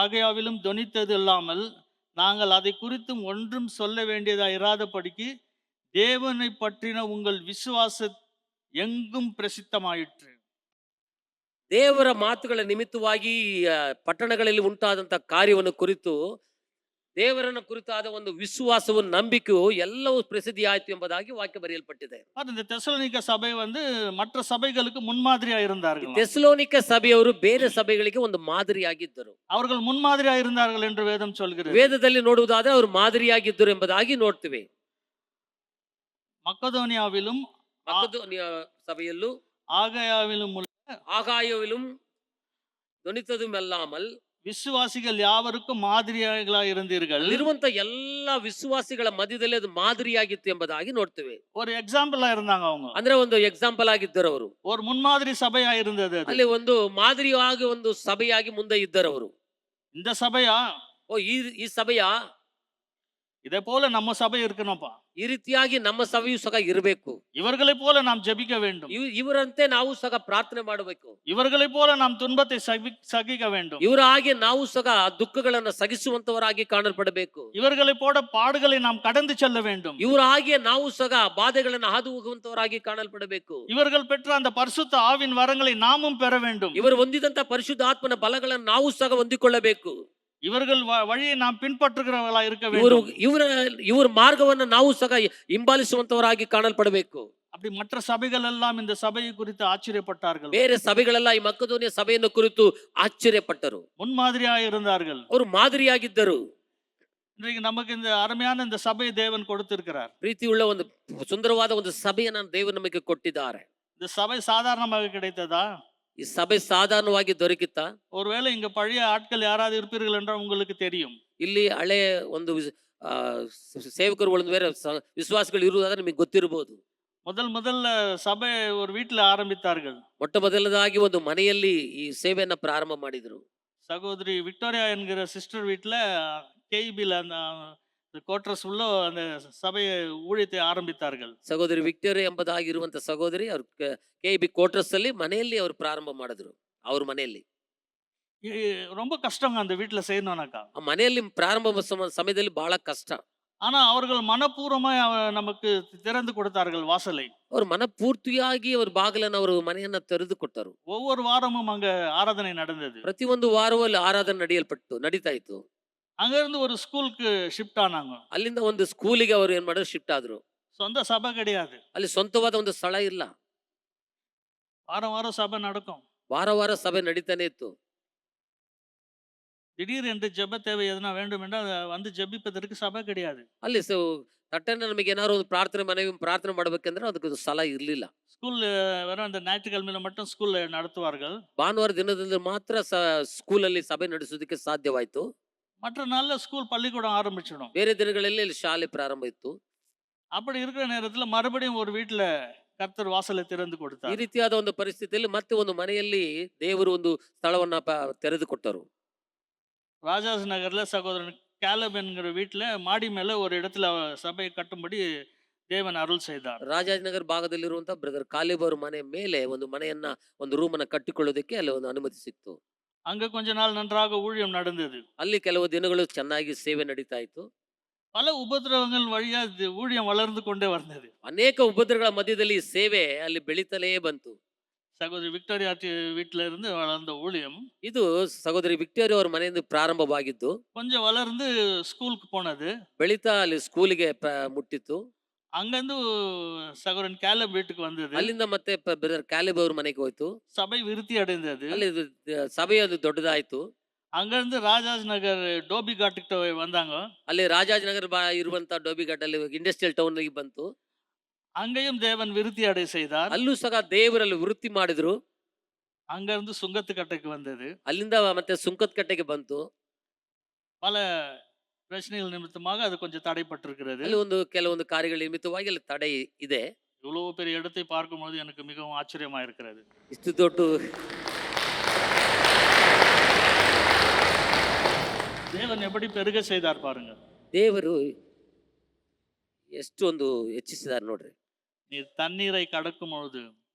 ஆகையாவிலும் தொனித்தது இல்லாமல் நாங்கள் அதை குறித்தும் ஒன்றும் சொல்ல வேண்டியதா இராதபடிக்கு தேவனை பற்றின உங்கள் விசுவாச எங்கும் பிரசித்தமாயிற்று. ದೇವರ ಮಾತುಗಳ ನಿಮಿತ್ತವಾಗಿ ಪಟ್ಟಣಗಳಲ್ಲಿ ಉಂಟಾದಂತ ಕಾರ್ಯವನ್ನು ಕುರಿತು ದೇವರನ್ನ ಕುರಿತಾದ ಒಂದು ವಿಶ್ವಾಸವು ನಂಬಿಕೆಯು ಎಲ್ಲವೂ ಪ್ರಸಿದ್ಧಿ ಆಯ್ತು ಎಂಬುದಾಗಿ ವಾಕ್ಯ ಬರೆಯಲ್ಪಟ್ಟಿದೆ. இந்த தெசலோனிக்க சபை மற்ற சபைகளுக்கு முன்மாதிரியா இருந்தார்கள். ತೆಸಲೋನಿಕ ಸಭೆಯವರು ಬೇರೆ ಸಭೆಗಳಿಗೆ ಒಂದು ಮಾದರಿಯಾಗಿದ್ದರು. அவர்கள் முன்மாதிரியா இருந்தார்கள் என்று வேதம் சொல்கிறது. ವೇದದಲ್ಲಿ ನೋಡುವುದಾದ್ರೆ ಅವರು ಮಾದರಿಯಾಗಿದ್ದರು ಎಂಬುದಾಗಿ ನೋಡ್ತೀವಿ. மக்கதோனியாவிலும் ಸಭೆಯಲ್ಲೂ ஆகாயவிலும் துணித்ததும் அல்லாமல் விசுவாசிகள் யாவருக்கும் மாதிரியாக இருந்தீர்கள். ಇರುವಂತ ಎಲ್ಲಾ ವಿಶ್ವಾಸಿಗಳ ಮಧ್ಯದಲ್ಲಿ ಅದು ಮಾದರಿಯಾಗಿತ್ತು ಎಂಬುದಾಗಿ ನೋಡ್ತೇವೆ. ஒரு எக்ஸாம்பிளா இருந்தாங்க அவங்க. ಅಂದ್ರೆ ಒಂದು ಎಕ್ಸಾಂಪಲ್ ಆಗಿದ್ದರು ಅವರು. ஒரு முன்மாதிரி சபையா இருந்தது. ಅಲ್ಲಿ ಒಂದು ಮಾದರಿಯಾಗಿ ಒಂದು ಸಭೆಯಾಗಿ ಮುಂದೆ ಇದ್ದರು ಅವರು. இந்த சபையா ಈ ಸಭೆಯಾ இதே போல நம்ம சபை இருக்கணும்ப்பா. ಈ ರೀತಿಯಾಗಿ ನಮ್ಮ ಸಭೆಯು ಸಹ ಇರಬೇಕು. இவர்களை போல நாம் ஜெபிக்க வேண்டும். ಇವರಂತೆ ನಾವು ಸಹ ಪ್ರಾರ್ಥನೆ ಮಾಡಬೇಕು. இவர்களை போல நாம் துன்பத்தை சகிக்க வேண்டும். ಇವರ ಹಾಗೆ ನಾವು ಸಹ ದುಃಖಗಳನ್ನು ಸಹಿಸುವಂತವರಾಗಿ ಕಾಣಲ್ಪಡಬೇಕು. இவர்களை போல பாடுகளை நாம் கடந்து செல்ல வேண்டும். ಇವರ ಹಾಗೆ ನಾವು ಸಹ ಬಾಧೆಗಳನ್ನು ಹಾದು ಹೋಗುವಂತವರಾಗಿ ಕಾಣಲ್ಪಡಬೇಕು. இவர்கள் பெற்ற அந்த பரிசுத்த ஆவின் வரங்களை நாமும் பெற வேண்டும். ಇವರು ಹೊಂದಿದಂತ ಪರಿಶುದ್ಧ ಆತ್ಮನ ಬಲಗಳನ್ನು ನಾವು ಸಹ ಹೊಂದಿಕೊಳ್ಳಬೇಕು. இவர்கள் வழியை நாம் பின்பற்றுகிறவர்களா இருக்க வேண்டும். ಇವರ ಮಾರ್ಗವನ್ನು ನಾವು ಸಹ ಹಿಂಬಾಲಿಸುವಂತವರಾಗಿ ಕಾಣಲ್ಪಡಬೇಕು. அப்படி மற்ற சபைகள் எல்லாம் இந்த சபையை குறித்து ஆச்சரியப்பட்டார்கள். ಬೇರೆ ಸಭೆಗಳೆಲ್ಲ ಈ ಮಕ್ಕದೋನಿಯ ಸಭೆಯನ್ನು ಕುರಿತು ಆಶ್ಚರ್ಯಪಟ್ಟರು. முன்மாதிரியாக இருந்தார்கள். ಅವರು ಮಾದರಿಯಾಗಿದ್ದರು. இன்றைக்கு நமக்கு இந்த அருமையான இந்த சபையை தேவன் கொடுத்திருக்கிறார். ಪ್ರೀತಿಯುಳ್ಳ ಒಂದು ಸುಂದರವಾದ ಒಂದು ಸಭೆಯನ್ನು ದೇವರು ನಮಗೆ ಕೊಟ್ಟಿದ್ದಾರೆ. இந்த சபை சாதாரணமாக கிடைத்ததா? ಈ ಸಭೆ ಸಾಧಾರಣವಾಗಿ ದೊರಕಿತ್ತಾ? ஒருவேளை இங்க பழைய ஆட்கள் யாராவது இருப்பீர்கள் என்றால் உங்களுக்கு தெரியும். ಇಲ್ಲಿ ಹಳೆ ಒಂದು ಸೇವಕರು ಬೇರೆ ವಿಶ್ವಾಸಗಳು ಇರುವುದಾದ್ರೆ ನಿಮಗೆ ಗೊತ್ತಿರಬಹುದು. முதல்ல சபை ஒரு வீட்டுல ஆரம்பித்தார்கள். ಮೊಟ್ಟ ಮೊದಲದಾಗಿ ಒಂದು ಮನೆಯಲ್ಲಿ ಈ ಸೇವೆಯನ್ನ ಪ್ರಾರಂಭ ಮಾಡಿದ್ರು. சகோதரி விக்டோரியா என்கிற சிஸ்டர் வீட்டுல கேபில அந்த கோட்ரஸ் உள்ள அந்த சபையை ஊழியத்தை ஆரம்பித்தார்கள். ಸಹೋದರಿ ವಿಕ್ಟೋರಿಯಾ ಎಂಬುದಾಗಿರುವಂತ ಸಹೋದರಿ ಅವ್ರ KB ಕೋಟ್ರಸ್ ಅಲ್ಲಿ ಮನೆಯಲ್ಲಿ ಅವರು ಪ್ರಾರಂಭ ಮಾಡಿದ್ರು. ಅವ್ರ ಮನೆಯಲ್ಲಿ ரொம்ப கஷ்டங்க அந்த வீட்டுல செய்யணும்னாக்கா. ಆ ಮನೆಯಲ್ಲಿ ಪ್ರಾರಂಭ ಸಮಯದಲ್ಲಿ ಬಹಳ ಕಷ್ಟ. ஆனா அவர்கள் மனப்பூர்வமாய் நமக்கு திறந்து கொடுத்தார்கள் வாசலை. ಅವರು ಮನಪೂರ್ತಿಯಾಗಿ ಅವ್ರ ಬಾಗಿಲನ್ನು ಅವರು ಮನೆಯನ್ನ ತೆರೆದು ಕೊಟ್ಟರು. ஒவ்வொரு வாரமும் அங்க ஆராதனை நடந்தது. ಪ್ರತಿಯೊಂದು ವಾರವೂ ಅಲ್ಲಿ ಆರಾಧನೆ ನಡೀತಾ ಇತ್ತು. அங்க இருந்து ஒரு ஸ்கூலுக்கு ஷிஃப்ட் ஆனாங்க. ಅಲ್ಲಿಂದ ಒಂದು ಸ್ಕೂಲಿಗೆ ಅವರು ಏನ್ ಮಾಡಿದ್ರು, ಶಿಫ್ಟ್ ಆದ್ರು. சொந்த சபை கிடையாது. ಅಲ್ಲಿ ಸ್ವಂತವಾದ ಒಂದು ಸ್ಥಳ ಇಲ್ಲ. வாரம் சபை நடக்கும். ವಾರ ಸಭೆ ನಡೀತಾನೆ ಇತ್ತು. திடீரென்று ஜெப தேவை எதனா வேண்டும் என்றால் வந்து ஜெபிப்பதற்கு சபை கிடையாது. ಅಲ್ಲಿ ತಟ್ಟನೆ ನಮಗೆ ಏನಾದ್ರು ಒಂದು ಪ್ರಾರ್ಥನೆ ಮಾಡ್ಬೇಕಂದ್ರೆ ಅದಕ್ಕೆ ಸ್ಥಳ ಇರ್ಲಿಲ್ಲ. ஸ்கூல் வெறும் அந்த ஞாயிற்றுக்கிழமையில மட்டும் ஸ்கூல் நடத்துவார்கள். ಭಾನುವಾರ ದಿನದಲ್ಲಿ ಮಾತ್ರ ಸ್ಕೂಲಲ್ಲಿ ಸಭೆ ನಡೆಸೋದಕ್ಕೆ ಸಾಧ್ಯವಾಯ್ತು. மற்ற நாள்ல ஸ்கூல் பள்ளிக்கூடம் ஆரம்பிச்சிடும். ಬೇರೆ ದಿನಗಳಲ್ಲಿ ಇಲ್ಲಿ ಶಾಲೆ ಪ್ರಾರಂಭ ಇತ್ತು. அப்படி இருக்கிற நேரத்துல மறுபடியும் ஒரு வீட்டுல கர்த்தர் வாசலை திறந்து ಈ கொடுத்தார். ರೀತಿಯಾದ ಒಂದು ಪರಿಸ್ಥಿತಿಯಲ್ಲಿ ಮತ್ತೆ ಒಂದು ಮನೆಯಲ್ಲಿ ದೇವರು ಒಂದು ಸ್ಥಳವನ್ನ ತೆರೆದು ಕೊಟ್ಟರು. ராஜாஸ் நகர்ல சகோதரன் கேலப் என்கிற வீட்டுல மாடி மேல ஒரு இடத்துல சபையை கட்டும்படி தேவன் அருள் செய்தார். ರಾಜಾಜನಗರ ಭಾಗದಲ್ಲಿರುವಂತಹ ಬ್ರದರ್ ಕಾಲೇಬ್ ಅವರ ಮನೆ ಮೇಲೆ ಒಂದು ಮನೆಯನ್ನ ಒಂದು ರೂಮನ್ನ ಕಟ್ಟಿಕೊಳ್ಳೋದಕ್ಕೆ ಅಲ್ಲಿ ಒಂದು ಅನುಮತಿ ಸಿಕ್ತು. அங்க கொஞ்ச நாள் நன்றாக ஊழியம் நடந்தது. ಅಲ್ಲಿ ಕೆಲವು ದಿನಗಳು ಚೆನ್ನಾಗಿ ಸೇವೆ ನಡೀತಾ ಇತ್ತು. பல உபத்திரவங்கள் வழியா ஊழியம் வளர்ந்து கொண்டே வந்தது. ಅನೇಕ ಉಪದ್ರವಗಳ ಮಧ್ಯದಲ್ಲಿ ಸೇವೆ ಅಲ್ಲಿ ಬೆಳೀತಲೇ ಬಂತು. சகோதரி விக்டோரியா வீட்டில இருந்து வளர்ந்த ஊழியம். ಇದು ಸಹೋದರಿ ವಿಕ್ಟೋರಿಯಾ ಅವರ ಮನೆಯಿಂದ ಪ್ರಾರಂಭವಾಗಿದ್ದು கொஞ்சம் வளர்ந்து ஸ்கூலுக்கு போனது. ಬೆಳೀತಾ ಅಲ್ಲಿ ಸ್ಕೂಲಿಗೆ ಮುಟ್ಟಿತ್ತು. அங்கேருந்து சகோதரன் கேலப் வீட்டுக்கு வந்தது. ಅಲ್ಲಿಂದ ಮತ್ತೆ ಬ್ರದರ್ ಕ್ಯಾಲೆಬ್ ಅವ್ರ ಮನೆಗೆ ಹೋಯ್ತು. சபை விருத்தி அடைந்தது. ಅಲ್ಲಿ ಸಭೆ ಅದು ದೊಡ್ಡದಾಯ್ತು. அங்கேருந்து ராஜாஜ் நகர் டோபி காட்டுக்கிட்ட வந்தாங்க. ಅಲ್ಲಿ ರಾಜಾಜನಗರ ಇರುವಂತ ಡೋಬಿಘಾಟ್ ಅಲ್ಲಿ ಇಂಡಸ್ಟ್ರಿಯಲ್ ಟೌನ್ ಬಂತು. அங்கேயும் தேவன் விருத்தி அடை செய்தார். ಅಲ್ಲೂ ಸಹ ದೇವರಲ್ಲಿ ವೃತ್ತಿ ಮಾಡಿದ್ರು. அங்கிருந்து சுங்கத்துக்கட்டைக்கு வந்தது. ಅಲ್ಲಿಂದ ಮತ್ತೆ ಸುಂಕದ ಕಟ್ಟೆಗೆ ಬಂತು. பல பிரச்சனைகள் நிமித்தமாக அது கொஞ்சம் தடைப்பட்டிருக்கிறது. ಅಲ್ಲಿ ಕೆಲವೊಂದು ಕಾರ್ಯಗಳ ನಿಮಿತ್ತವಾಗಿ ಅಲ್ಲಿ ತಡೆ ಇದೆ. இவ்வளவு பெரிய இடத்தை பார்க்கும்போது எனக்கு மிகவும் ஆச்சரியமா இருக்கிறது. ಇಷ್ಟು ದೊಡ್ಡ தேவன் எப்படி பெருக செய்தார் பாருங்க. ದೇವರು ಎಷ್ಟೊಂದು ಹೆಚ್ಚಿಸಿದಾರೆ ನೋಡ್ರಿ. நீ தண்ணீரை கடக்கும் பொழுது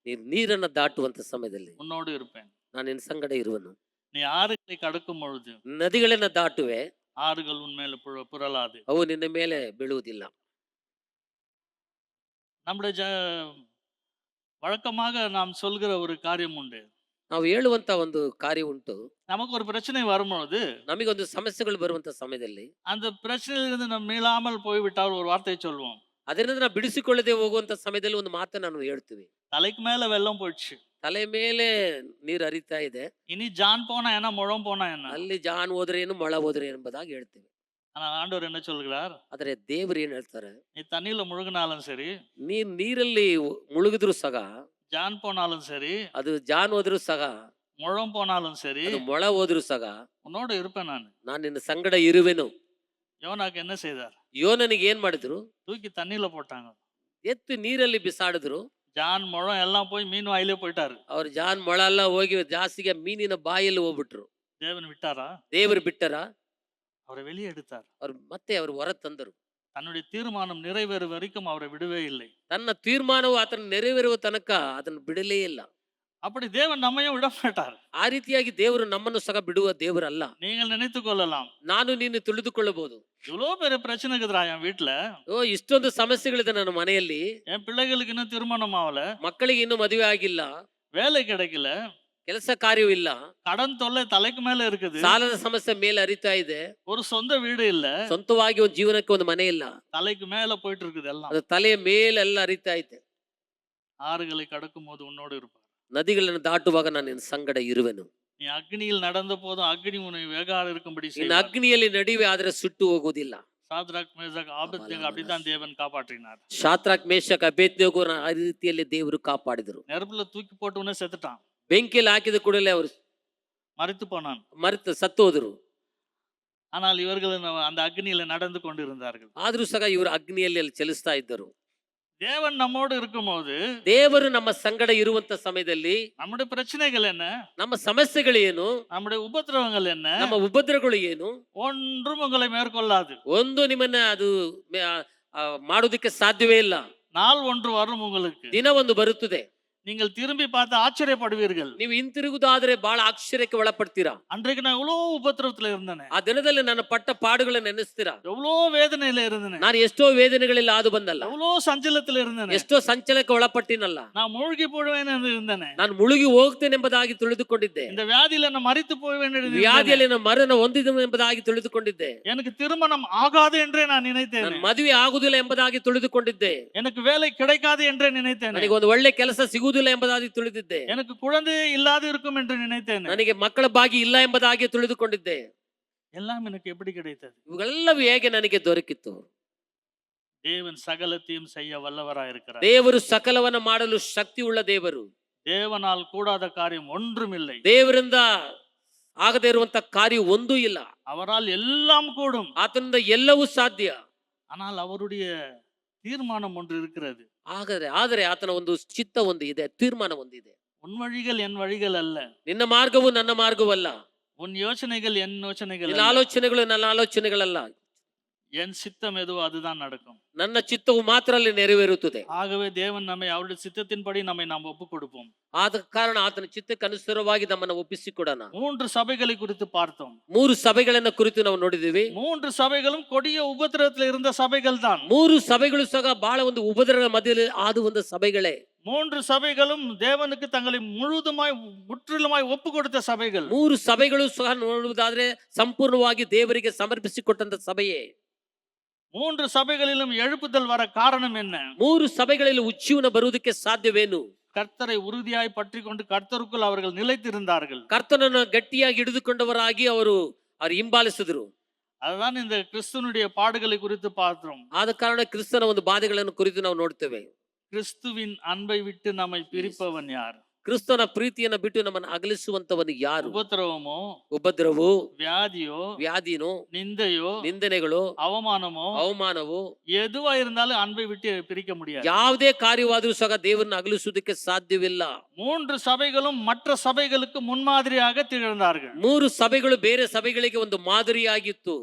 ನೀರನ್ನ ದಾಟುವಂತ ಸಮಯದಲ್ಲಿ உன்னோடு இருப்பேன். ನಾನು ನಿನ್ನ ಸಂಗಡ ಇರುವನು. நீ ஆறுகளை கடக்கும் பொழுது ನದಿಗಳನ್ನ ದಾಟುವೆ, ஆறுகள் உன்மேல புரளாது. ಅವು ನಿನ್ನ ಮೇಲೆ ಬೀಳುವುದಿಲ್ಲ. நம்முடைய வழக்கமாக நாம் சொல்கிற ஒரு காரியம் உண்டு. ನಾವು ಹೇಳುವಂತ ಒಂದು ಕಾರ್ಯ ಉಂಟು. நமக்கு ஒரு பிரச்சனை வரும்பொழுது ನಮಗೊಂದು ಸಮಸ್ಯೆಗಳು ಬರುವಂತ ಸಮಯದಲ್ಲಿ அந்த பிரச்சனையிலிருந்து நம்ம மீளாமல் போய்விட்டால் ஒரு வார்த்தையை சொல்வோம். ಅದರಿಂದ ನಾವು ಬಿಡಿಸಿಕೊಳ್ಳದೆ ಹೋಗುವಂತ ಸಮಯದಲ್ಲಿ ಒಂದು ಮಾತನ್ನ ನಾವು ಹೇಳ್ತೀವಿ. தலைக்கு மேல வெள்ளம் போயிடுச்சு. ತಲೆ ಮೇಲೆ ನೀರು ಹರಿತಾ ಇದೆ. இனி ஜான் போனா என்ன, முழம் போனா என்ன. ಅಲ್ಲಿ ಜಾನ್ ಹೋದ್ರೆ ಏನು, ಮೊಳ ಹೋದ್ರೆ ಎಂಬುದಾಗಿ ಹೇಳ್ತೀವಿ. ஆனா ஆண்டவர் என்ன சொல்கிறார்? ಆದ್ರೆ ದೇವರು ಏನ್ ಹೇಳ್ತಾರೆ? நீ தண்ணியில முழுகினாலும் சரி, ನೀರಲ್ಲಿ ಮುಳುಗಿದ್ರು ಸಹ, ஜான் போனாலும் சரி, ಅದು ಜಾನ್ ಹೋದ್ರು ಸಹ, முழம் போனாலும் சரி, ಅದು ಮೊಳ ಹೋದ್ರು ಸಹ உன்னோட இருப்பேன் ನಾನು ನಿನ್ನ ಸಂಗಡ ಇರುವೆನು. யோனாக்கு என்ன செய்தார்? ಯೋನನಿಗೆ ಏನ್ ಮಾಡಿದ್ರು? தூக்கி தண்ணியில போட்டாங்க. ಎತ್ತು ನೀರಲ್ಲಿ ಬಿಸಾಡಿದ್ರು. ஜான் முழம் எல்லாம் போய் மீன் வாயிலே போயிட்டாரு. ಅವ್ರು ಜಾನ್ ಮೊಳ ಎಲ್ಲ ಹೋಗಿ ಜಾಸ್ತಿಗೆ ಮೀನಿನ ಬಾಯಲ್ಲಿ ಹೋಗ್ಬಿಟ್ರು. தேவன் விட்டாரா? ದೇವರು ಬಿಟ್ಟರ? அவரை வெளியே எடுத்தார். ಅವರು ಹೊರ ತಂದರು. தன்னுடைய தீர்மானம் நிறைவேறும் வரைக்கும் அவரை விடவே இல்லை. ತನ್ನ ತೀರ್ಮಾನವು ಆತನ ನೆರವೇರುವ ತನಕ ಅದನ್ನು ಬಿಡಲೇ ಇಲ್ಲ. அப்படி தேவன் நம்மையும் விட மாட்டார். ಆ ರೀತಿಯಾಗಿ ದೇವರು ನಮ್ಮನ್ನು ಸಹ ಬಿಡುವ ದೇವರಲ್ಲ. நீங்கள் நினைத்துக் கொள்ளலாம், ನಾನು ನೀನು ತಿಳಿದುಕೊಳ್ಳಬಹುದು, இவ்வளவு பெரிய பிரச்சனை இருக்குதுடா என் வீட்டுல, ಇಷ್ಟೊಂದು ಸಮಸ್ಯೆಗಳಿದೆ ನನ್ನ ಮನೆಯಲ್ಲಿ, என் பிள்ளைகளுக்கு இன்னும் திருமணம் ஆகல, ಮಕ್ಕಳಿಗೆ ಇನ್ನೂ ಮದುವೆ ಆಗಿಲ್ಲ, வேலை கிடைக்கல, ಕೆಲಸ ಕಾರ್ಯವೂ ಇಲ್ಲ, கடன் தொல்லை தலைக்கு மேல இருக்குது, ಸಾಲದ ಸಮಸ್ಯೆ ಮೇಲೆ ಹರಿತಾ ಇದೆ, ஒரு சொந்த வீடு இல்ல, ಸ್ವಂತವಾಗಿ ಒಂದು ಜೀವನಕ್ಕೆ ಒಂದು ಮನೆ ಇಲ್ಲ, தலைக்கு மேல போயிட்டு இருக்குது எல்லாம். ಅದು ತಲೆಯ ಮೇಲೆ ಎಲ್ಲ ಹರಿತಾ ಇದೆ. ஆறுகளை கடக்கும் போது உன்னோடு இருப்பார். ನದಿಗಳನ್ನು ದಾಟುವಾಗ ನಾನು ನಿನ್ನ ಸಂಗಡ ಇರುವೆನು. நீ அக்னியில் நடந்த போதும் அக்னி உன்னை வேகாது இருக்கும்படி ನಿನ್ನ செய்வார். ಅಗ್ನಿಯಲ್ಲಿ ನಡಿವೆ, ಆದರೆ ಸುಟ್ಟು ಹೋಗುವುದಿಲ್ಲ. சாத்ராக் மேஷாக் ஆபேத்நேகோ அப்படித்தான் தேவன் காப்பாற்றினார். ಶಾದ್ರಾಕ್ ಮೇಷಕ್ ಅಬೇದ್ನೆಗೋ ಆ ರೀತಿಯಲ್ಲಿ ದೇವರು ಕಾಪಾಡಿದರು. நெருப்புல தூக்கி போட்டு உடனே செத்துட்டான், ಬೆಂಕಿಯಲ್ಲಿ ಹಾಕಿದ ಕೂಡಲೇ ಅವರು மரித்து போனான். ಸತ್ತು ಹೋದರು. ஆனால் இவர்கள் அந்த அக்னியில நடந்து கொண்டிருந்தார்கள். ಆದ್ರೂ ಸಹ ಇವರು ಅಗ್ನಿಯಲ್ಲಿ ಅಲ್ಲಿ ಚಲಿಸ್ತಾ ಇದ್ದರು. தேவன் நம்மோடு இருக்கும்போது, ದೇವರು ನಮ್ಮ ಸಂಗಡ ಇರುವಂತ ಸಮಯದಲ್ಲಿ நம்முடைய பிரச்சனைகள் என்ன, ನಮ್ಮ ಸಮಸ್ಯೆಗಳು ಏನು, நம்முடைய உபத்திரவங்கள் என்ன, ನಮ್ಮ ಉಪದ್ರವಗಳು ಏನು, ஒன்றும் உங்களை மேற்கொள்ளாது. ಒಂದು ನಿಮ್ಮನ್ನ ಅದು ಮಾಡೋದಕ್ಕೆ ಸಾಧ್ಯವೇ ಇಲ್ಲ. நாள் ஒன்று வரும் உங்களுக்கு, ದಿನ ಒಂದು ಬರುತ್ತದೆ, நீங்கள் திரும்பி பார்த்து ஆச்சரியப்படுவீர்கள். ನೀವು ಹಿಂತಿರುಗುದಾದ್ರೆ ಬಹಳ ಆಶ್ಚರ್ಯಕ್ಕೆ ಒಳಪಡ್ತೀರಾ. அன்றைக்கு நான் எவ்வளோ உபத்திரவத்துல இருந்தேன், ಆ ದಿನದಲ್ಲಿ ನನ್ನ ಪಟ್ಟ ಪಾಡುಗಳನ್ನ ನೆನೆಸ್ತೀರಾ. எவ்வளோ வேதனையில இருந்தேன், ನಾನು ಎಷ್ಟೋ ವೇದನೆಗಳಿಲ್ಲ ಆದು ಬಂದಲ್ಲ, எவ்வளோ சஞ்சலத்துல இருந்தேன், ಎಷ್ಟೋ ಸಂಚಲಕ್ಕೆ ಒಳಪಟ್ಟಿನಲ್ಲ, நான் மூழ்கி போடுவேன் என்று இருந்தேன், ನಾನು ಮುಳುಗಿ ಹೋಗ್ತೇನೆ ಎಂಬುದಾಗಿ ತಿಳಿದುಕೊಂಡಿದ್ದೆ, இந்த வியாதியில நான் மரித்து போவேன் என்று ವ್ಯಾಧಿಯಲ್ಲಿ ನಾನು ಮರಣ ಹೊಂದಿದೆ ಎಂಬುದಾಗಿ ತಿಳಿದುಕೊಂಡಿದ್ದೆ, எனக்கு திருமணம் ஆகாது என்றே நான் நினைத்தேன், ನಾನು ಮದುವೆ ಆಗುದಿಲ್ಲ ಎಂಬುದಾಗಿ ತಿಳಿದುಕೊಂಡಿದ್ದೆ, எனக்கு வேலை கிடைக்காது என்றே நினைத்தேன், ನನಗೆ ಒಂದು ಒಳ್ಳೆ ಕೆಲಸ ಸಿಗುವುದಿಲ್ಲ ಎಂಬುದಾಗಿ ತಿಳಿದಿದ್ದೆ, எனக்கு குழந்தை இல்லாது இருக்கும் என்று நினைத்தேன், ನನಗೆ ಮಕ್ಕಳ ಭಾಗ್ಯ ಇಲ್ಲ ಎಂಬುದಾಗಿ ತಿಳಿದುಕೊಂಡಿದ್ದೆ. எல்லாம் எனக்கு எப்படி கிடைத்தது? ಇವುಗಳೆಲ್ಲವೂ ಹೇಗೆ ನನಗೆ ದೊರಕಿತ್ತು? தேவன் சகலத்தையும் செய்ய வல்லவராய் இருக்கிறார். ದೇವರು ಸಕಲವನ್ನ ಮಾಡಲು ಶಕ್ತಿ ಉಳ್ಳ ದೇವರು. தேவனால் கூடாத காரியம் ஒன்றும் இல்லை. ದೇವರಿಂದ ಆಗದೇ ಇರುವಂತ ಕಾರ್ಯ ಒಂದೂ ಇಲ್ಲ. அவரால் எல்லாம் கூடும். ಆತನಿಂದ ಎಲ್ಲವೂ ಸಾಧ್ಯ. ஆனால் அவருடைய தீர்மானம் ஒன்று இருக்கிறது. ಆದರೆ ಆತನ ಒಂದು ಚಿತ್ತ ಒಂದು ಇದೆ, ತೀರ್ಮಾನ ಒಂದು ಇದೆ. உன் வழிகள் என் வழிகள் அல்ல, ನಿನ್ನ ಮಾರ್ಗವು ನನ್ನ ಮಾರ್ಗವಲ್ಲ, உன் யோசனைகள் என் யோசனைகள் ನಿನ್ನ அல்ல, ಆಲೋಚನೆಗಳು ನನ್ನ ಆಲೋಚನೆಗಳಲ್ಲ, என் சித்தம் எதுவோ அதுதான் நடக்கும். ನನ್ನ ಚಿತ್ತವು ಮಾತ್ರ ಅಲ್ಲಿ ನೆರವೇರುತ್ತದೆ. ஆகவே தேவன் நம்மை அவருடைய சித்தத்தின்படி நம்மை நாம் ஒப்புக் கொடுப்போம். ಆದ ಕಾರಣ ಆತನ ಚಿತ್ತಕ್ಕೆ ಅನುಸಾರವಾಗಿ ನಮ್ಮನ್ನು ಒಪ್ಪಿಸಿಕೊಡೋಣ. 3 சபைகளை குறித்து பார்த்தோம். 3 ಸಭೆಗಳನ್ನ ಕುರಿತು ನಾವು ನೋಡಿದ್ದೀವಿ. 3 சபைகளும் கொடிய உபத்திரவத்தில் இருந்த சபைகள் தான். 3 ಸಭೆಗಳು ಸಹ ಬಹಳ ಒಂದು ಉಪದ್ರವದ ಮಧ್ಯದಲ್ಲಿ ಆದ ಒಂದು ಸಭೆಗಳೇ. 3 சபைகளும் தேவனுக்கு தங்களை முற்றிலுமாய் ஒப்பு கொடுத்த சபைகள். 3 ಸಭೆಗಳು ಸಹ ನೋಡುವುದಾದ್ರೆ ಸಂಪೂರ್ಣವಾಗಿ ದೇವರಿಗೆ ಸಮರ್ಪಿಸಿಕೊಟ್ಟಂತ ಸಭೆಯೇ. 3 ಸಭೆகளிலும் எழுப்புதல் வர காரணம் என்ன? 3 ಸಭೆಗಳಲ್ಲಿ ಉಜ್ಜೀವನ ಬರುವುದಕ್ಕೆ ಸಾಧ್ಯವೇನು? கர்த்தரை உறுதியாய் பற்றிக்கொண்டு கர்த்தருக்குள் அவர்கள் நிலைத்திருந்தார்கள். ಕರ್ತನನ್ನು ಗಟ್ಟಿಯಾಗಿ ಹಿಡಿದುಕೊಂಡವರಾಗಿ ಅವರು ಹಿಂಬಾಲಿಸಿದ್ರು. அதுதான் இந்த கிறிஸ்துவனுடைய பாடுகளை குறித்து பார்த்தோம். ಆದ ಕಾರಣ ಕ್ರಿಸ್ತನ ಒಂದು ಬಾಧೆಗಳನ್ನು ಕುರಿತು ನಾವು ನೋಡ್ತೇವೆ. கிறிஸ்துவின் அன்பை விட்டு நம்மை பிரிப்பவன் யார்? ಕ್ರಿಸ್ತನ ಪ್ರೀತಿಯನ್ನು ಬಿಟ್ಟು ನಮ್ಮನ್ನು ಅಗಲಿಸುವಂತವನು ಯಾರು? உபத்திரவமோ, ಉಪದ್ರವೋ, வியாதியோ, ವ್ಯಾಧಿನೋ, நிந்தையோ, ನಿಂದನೆಗಳು, அவமானமோ, ಅವಮಾನವೋ, எதுவா இருந்தாலும் அன்பை விட்டு பிரிக்க முடியாது. ಯಾವುದೇ ಕಾರ್ಯವಾದರೂ ಸಹ ದೇವರನ್ನು ಅಗಲಿಸುವುದಕ್ಕೆ ಸಾಧ್ಯವಿಲ್ಲ. 3 சபைகளும் மற்ற சபைகளுக்கு முன்மாதிரியாக திகழ்ந்தார்கள். 3 ಸಭೆಗಳು ಬೇರೆ ಸಭೆಗಳಿಗೆ ಒಂದು ಮಾದರಿಯಾಗಿತ್ತು.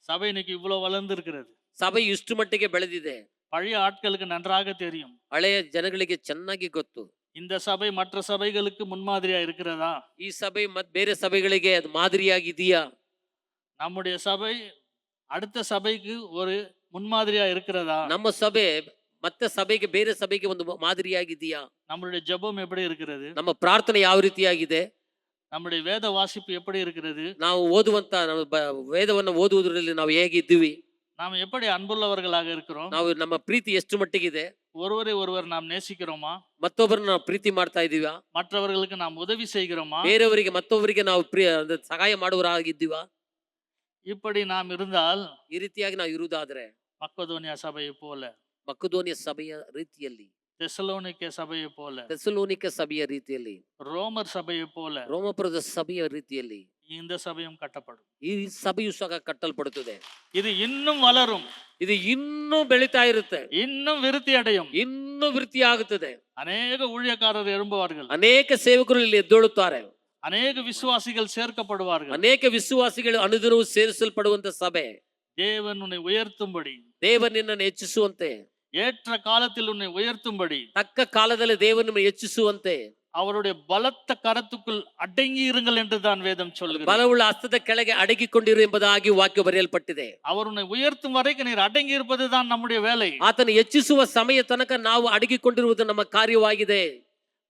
சபை இன்னைக்கு இவ்வளவு வளர்ந்து இருக்கிறது. ಸಭೆ ಇಷ್ಟು ಮಟ್ಟಿಗೆ ಬೆಳೆದಿದೆ. பழைய ஆட்களுக்கு நன்றாக தெரியும். ಹಳೆಯ ಜನಗಳಿಗೆ ಚೆನ್ನಾಗಿ ಗೊತ್ತು. இந்த சபை மற்ற சபைகளுக்கு முன்மாதிரியா இருக்கிறதா? ಈ ಸಭೆ ಬೇರೆ ಸಭೆಗಳಿಗೆ ಅದು ಮಾದರಿಯಾಗಿದೆಯಾ? நம்முடைய சபை அடுத்த சபைக்கு ஒரு முன்மாதிரியா இருக்கிறதா? ನಮ್ಮ ಸಭೆ ಮತ್ತೆ ಸಭೆಗೆ ಬೇರೆ ಸಭೆಗೆ ಒಂದು ಮಾದರಿಯಾಗಿದೆಯಾ? நம்மளுடைய ஜெபம் எப்படி இருக்கிறது? ನಮ್ಮ ಪ್ರಾರ್ಥನೆ ಯಾವ ರೀತಿಯಾಗಿದೆ? நம்முடைய வேத வாசிப்பு எப்படி இருக்கிறது? ನಾವು ಓದುವಂತ ವೇದವನ್ನು ಓದುವುದರಲ್ಲಿ ನಾವು ಹೇಗಿದ್ದೀವಿ? நாம் எப்படி அன்புள்ளவர்களாக இருக்கிறோம்? ನಾವು ನಮ್ಮ ಪ್ರೀತಿ ಎಷ್ಟು ಮಟ್ಟಿಗಿದೆ? ஒருவரை ஒருவர் நாம் நேசிக்கிறோமா? ಮತ್ತೊಬ್ಬರನ್ನ ನಾವು ಪ್ರೀತಿ ಮಾಡ್ತಾ ಇದೀವಾ? மற்றவர்களுக்கு நாம் உதவி செய்கிறோமா? ಬೇರೆಯವರಿಗೆ ಮತ್ತೊಬ್ಬರಿಗೆ ನಾವು ಸಹಾಯ ಮಾಡುವವರಾಗಿದ್ದೀವಾ? இப்படி நாம் இருந்தால் ಈ ರೀತಿಯಾಗಿ ನಾವು ಇರುವುದಾದ್ರೆ மக்கதோனியா சபையை போல, ಮಕ್ಕದೋನಿಯ ಸಭೆಯ ರೀತಿಯಲ್ಲಿ, தெசலோனிக்கே சபையை போல, ತೆಸಲೋನಿಕ ಸಭೆಯ ರೀತಿಯಲ್ಲಿ, ரோமர் சபையை போல ರೋಮಪುರದ ಸಭೆಯ ರೀತಿಯಲ್ಲಿ இந்த சபையும் கட்டப்படும். ಈ ಸಭೆಯು ಸಹ ಕಟ್ಟಲ್ಪಡುತ್ತದೆ. இது இன்னும் வளரும், ಇದು ಇನ್ನೂ ಬೆಳೀತಾ ಇರುತ್ತೆ, இன்னும் விருத்தி அடையும், ಇನ್ನೂ ವೃದ್ಧಿ ಆಗುತ್ತದೆ. அநேக ஊழியக்காரர் எழும்புவார்கள், ಅನೇಕ ಸೇವಕರು ಇಲ್ಲಿ ಎದ್ದೇಳುತ್ತಾರೆ, அநேக விசுவாசிகள் சேர்க்கப்படுவார்கள். ಅನೇಕ ವಿಶ್ವಾಸಿಗಳು ಅನುದಿನವೂ ಸೇರಿಸಲ್ಪಡುವಂತ ಸಭೆ. தேவன் உன்னை உயர்த்தும்படி, ದೇವರು ನಿನ್ನನ್ನು ಹೆಚ್ಚಿಸುವಂತೆ, ஏற்ற காலத்தில் உன்னை உயர்த்தும்படி, ತಕ್ಕ ಕಾಲದಲ್ಲಿ ದೇವರನ್ನು ಹೆಚ್ಚಿಸುವಂತೆ, அவருடைய பலத்த கரத்துக்குள் அடங்கி இருங்கள் என்று தான் வேதம் சொல்கிறது. ಬಲವುಳ್ಳ ಹಸ್ತದ ಕೆಳಗೆ ಅಡಗಿಕೊಂಡಿರು ಎಂಬುದಾಗಿ ವಾಕ್ಯ ಬರೆಯಲ್ಪಟ್ಟಿದೆ. அவர் உன்னை உயர்த்தும் வரைக்கும் நீர் அடங்கி இருப்பதுதான் நம்முடைய வேலை. ಆತನು ಹೆಚ್ಚಿಸುವ ಸಮಯ ತನಕ ನಾವು ಅಡಗಿಕೊಂಡಿರುವುದು ನಮ್ಮ ಕಾರ್ಯವಾಗಿದೆ.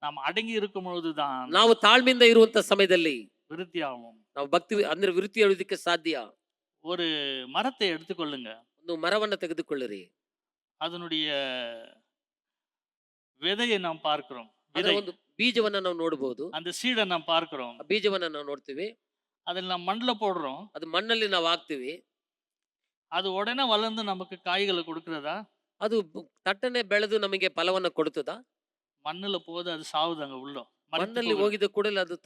நாம் அடங்கி இருக்கும் பொழுதுதான் ನಾವು ತಾಳ್ಮೆಯಿಂದ ಇರುವಂತ ಸಮಯದಲ್ಲಿ விருத்தி ஆகும். ನಾವು ಭಕ್ತಿ ಅಂದ್ರೆ ವೃತ್ತಿ ಹೇಳುವುದಕ್ಕೆ ಸಾಧ್ಯ. ஒரு மரத்தை எடுத்துக்கொள்ளுங்க, ಒಂದು ಮರವನ್ನ ತೆಗೆದುಕೊಳ್ಳಿರಿ, அதனுடைய விதையை நாம் பார்க்கிறோம், ಅದರ ಒಂದು ಬೀಜವನ್ನ ನಾವು ನೋಡಬಹುದು, அந்த சீடை நாம் பார்க்கிறோம், ಬೀಜವನ್ನ ನಾವು ನೋಡ್ತೀವಿ, அதில் நாம் மண்ணில் போடுறோம், ಅದು ಮಣ್ಣಲ್ಲಿ ನಾವು ಹಾಕ್ತಿವಿ, அது உடனே வளர்ந்து நமக்கு காய்களை கொடுக்கிறதா? ಅದು ತಟ್ಟನೆ ಬೆಳೆದು ನಮಗೆ ಫಲವನ್ನ ಕೊಡುತ್ತದಾ? மண்ணுல போது அது சாவுதாங்க உள்ள, ಮಣ್ಣಲ್ಲಿ ಹೋಗಿದ ಕೂಡಲೇ ಅದು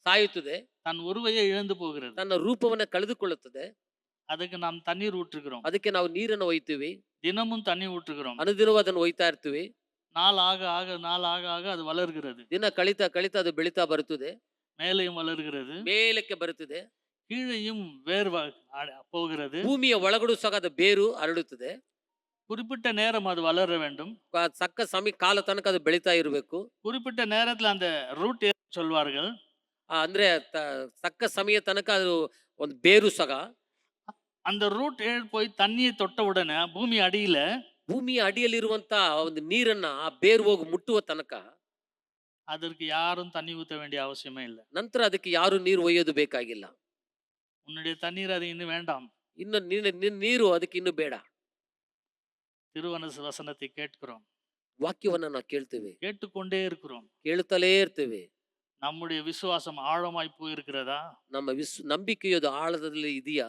ಸಾಯುತ್ತದೆ, தன் உருவையை இழந்து போகிறது. ತನ್ನ ರೂಪವನ್ನ ಕಳೆದುಕೊಳ್ಳುತ್ತದೆ. அதுக்கு நாம் தண்ணீர் ஊற்றுகிறோம், ಅದಕ್ಕೆ ನಾವು ನೀರನ್ನು ಒಯ್ತೀವಿ, தினமும் தண்ணி ஊற்றுகிறோம், ಅನುದಿನವೂ ಅದನ್ನು ಒಯ್ತಾ ಇರ್ತೀವಿ. நாள் ஆக ஆக நாள் ஆக ஆக அது வளர்கிறது, ದಿನ ಕಳಿತಾ ಕಳಿತಾ ಅದು ಬೆಳೀತಾ ಬರುತ್ತದೆ, மேலையும் வளர்கிறது, ಮೇಲಕ್ಕೆ ಬರುತ್ತದೆ, கீழையும் வேர் போகிறது. ಭೂಮಿಯ ಒಳಗಡೆ ಸಹ ಅದು ಬೇರು ಹರಡುತ್ತದೆ. குறிப்பிட்ட நேரம் அது வளர வேண்டும், ಸಕ್ಕ ಸಮಯ ಕಾಲ ತನಕ ಅದು ಬೆಳೀತಾ ಇರಬೇಕು. குறிப்பிட்ட நேரத்துல அந்த ரூட் சொல்வார்கள், ಅಂದ್ರೆ ಸಕ್ಕ ಸಮಯ ತನಕ ಅದು ಒಂದು ಬೇರು ಸಹ, அந்த ரூட் போய் தண்ணியை தொட்ட உடனே பூமி அடியில, ಭೂಮಿಯ ಅಡಿಯಲ್ಲಿರುವಂತ ಒಂದು ನೀರನ್ನ ಆ ಬೇರು ಹೋಗಿ ಮುಟ್ಟುವ ತನಕ அதற்கு யாரும் தண்ணி ஊத்த வேண்டிய அவசியமே இல்லை. ನಂತರ ಅದಕ್ಕೆ ಯಾರು ನೀರು ಒಯ್ಯೋದು ಬೇಕಾಗಿಲ್ಲ. உன்னுடைய தண்ணீர் அது இன்னும் வேண்டாம், ಇನ್ನು ನೀರು ಅದಕ್ಕೆ ಇನ್ನು ಬೇಡ. வசனத்தை கேட்கிறோம், ವಾಕ್ಯವನ್ನ ನಾವು ಕೇಳ್ತೇವೆ, கேட்டுக்கொண்டே இருக்கிறோம், ಕೇಳುತ್ತಲೇ ಇರ್ತೇವೆ. நம்முடைய விசுவாசம் ஆழமாய் போயிருக்கிறதா? ನಮ್ಮ ನಂಬಿಕೆಯು ಅದು ಆಳದಲ್ಲಿ ಇದೆಯಾ?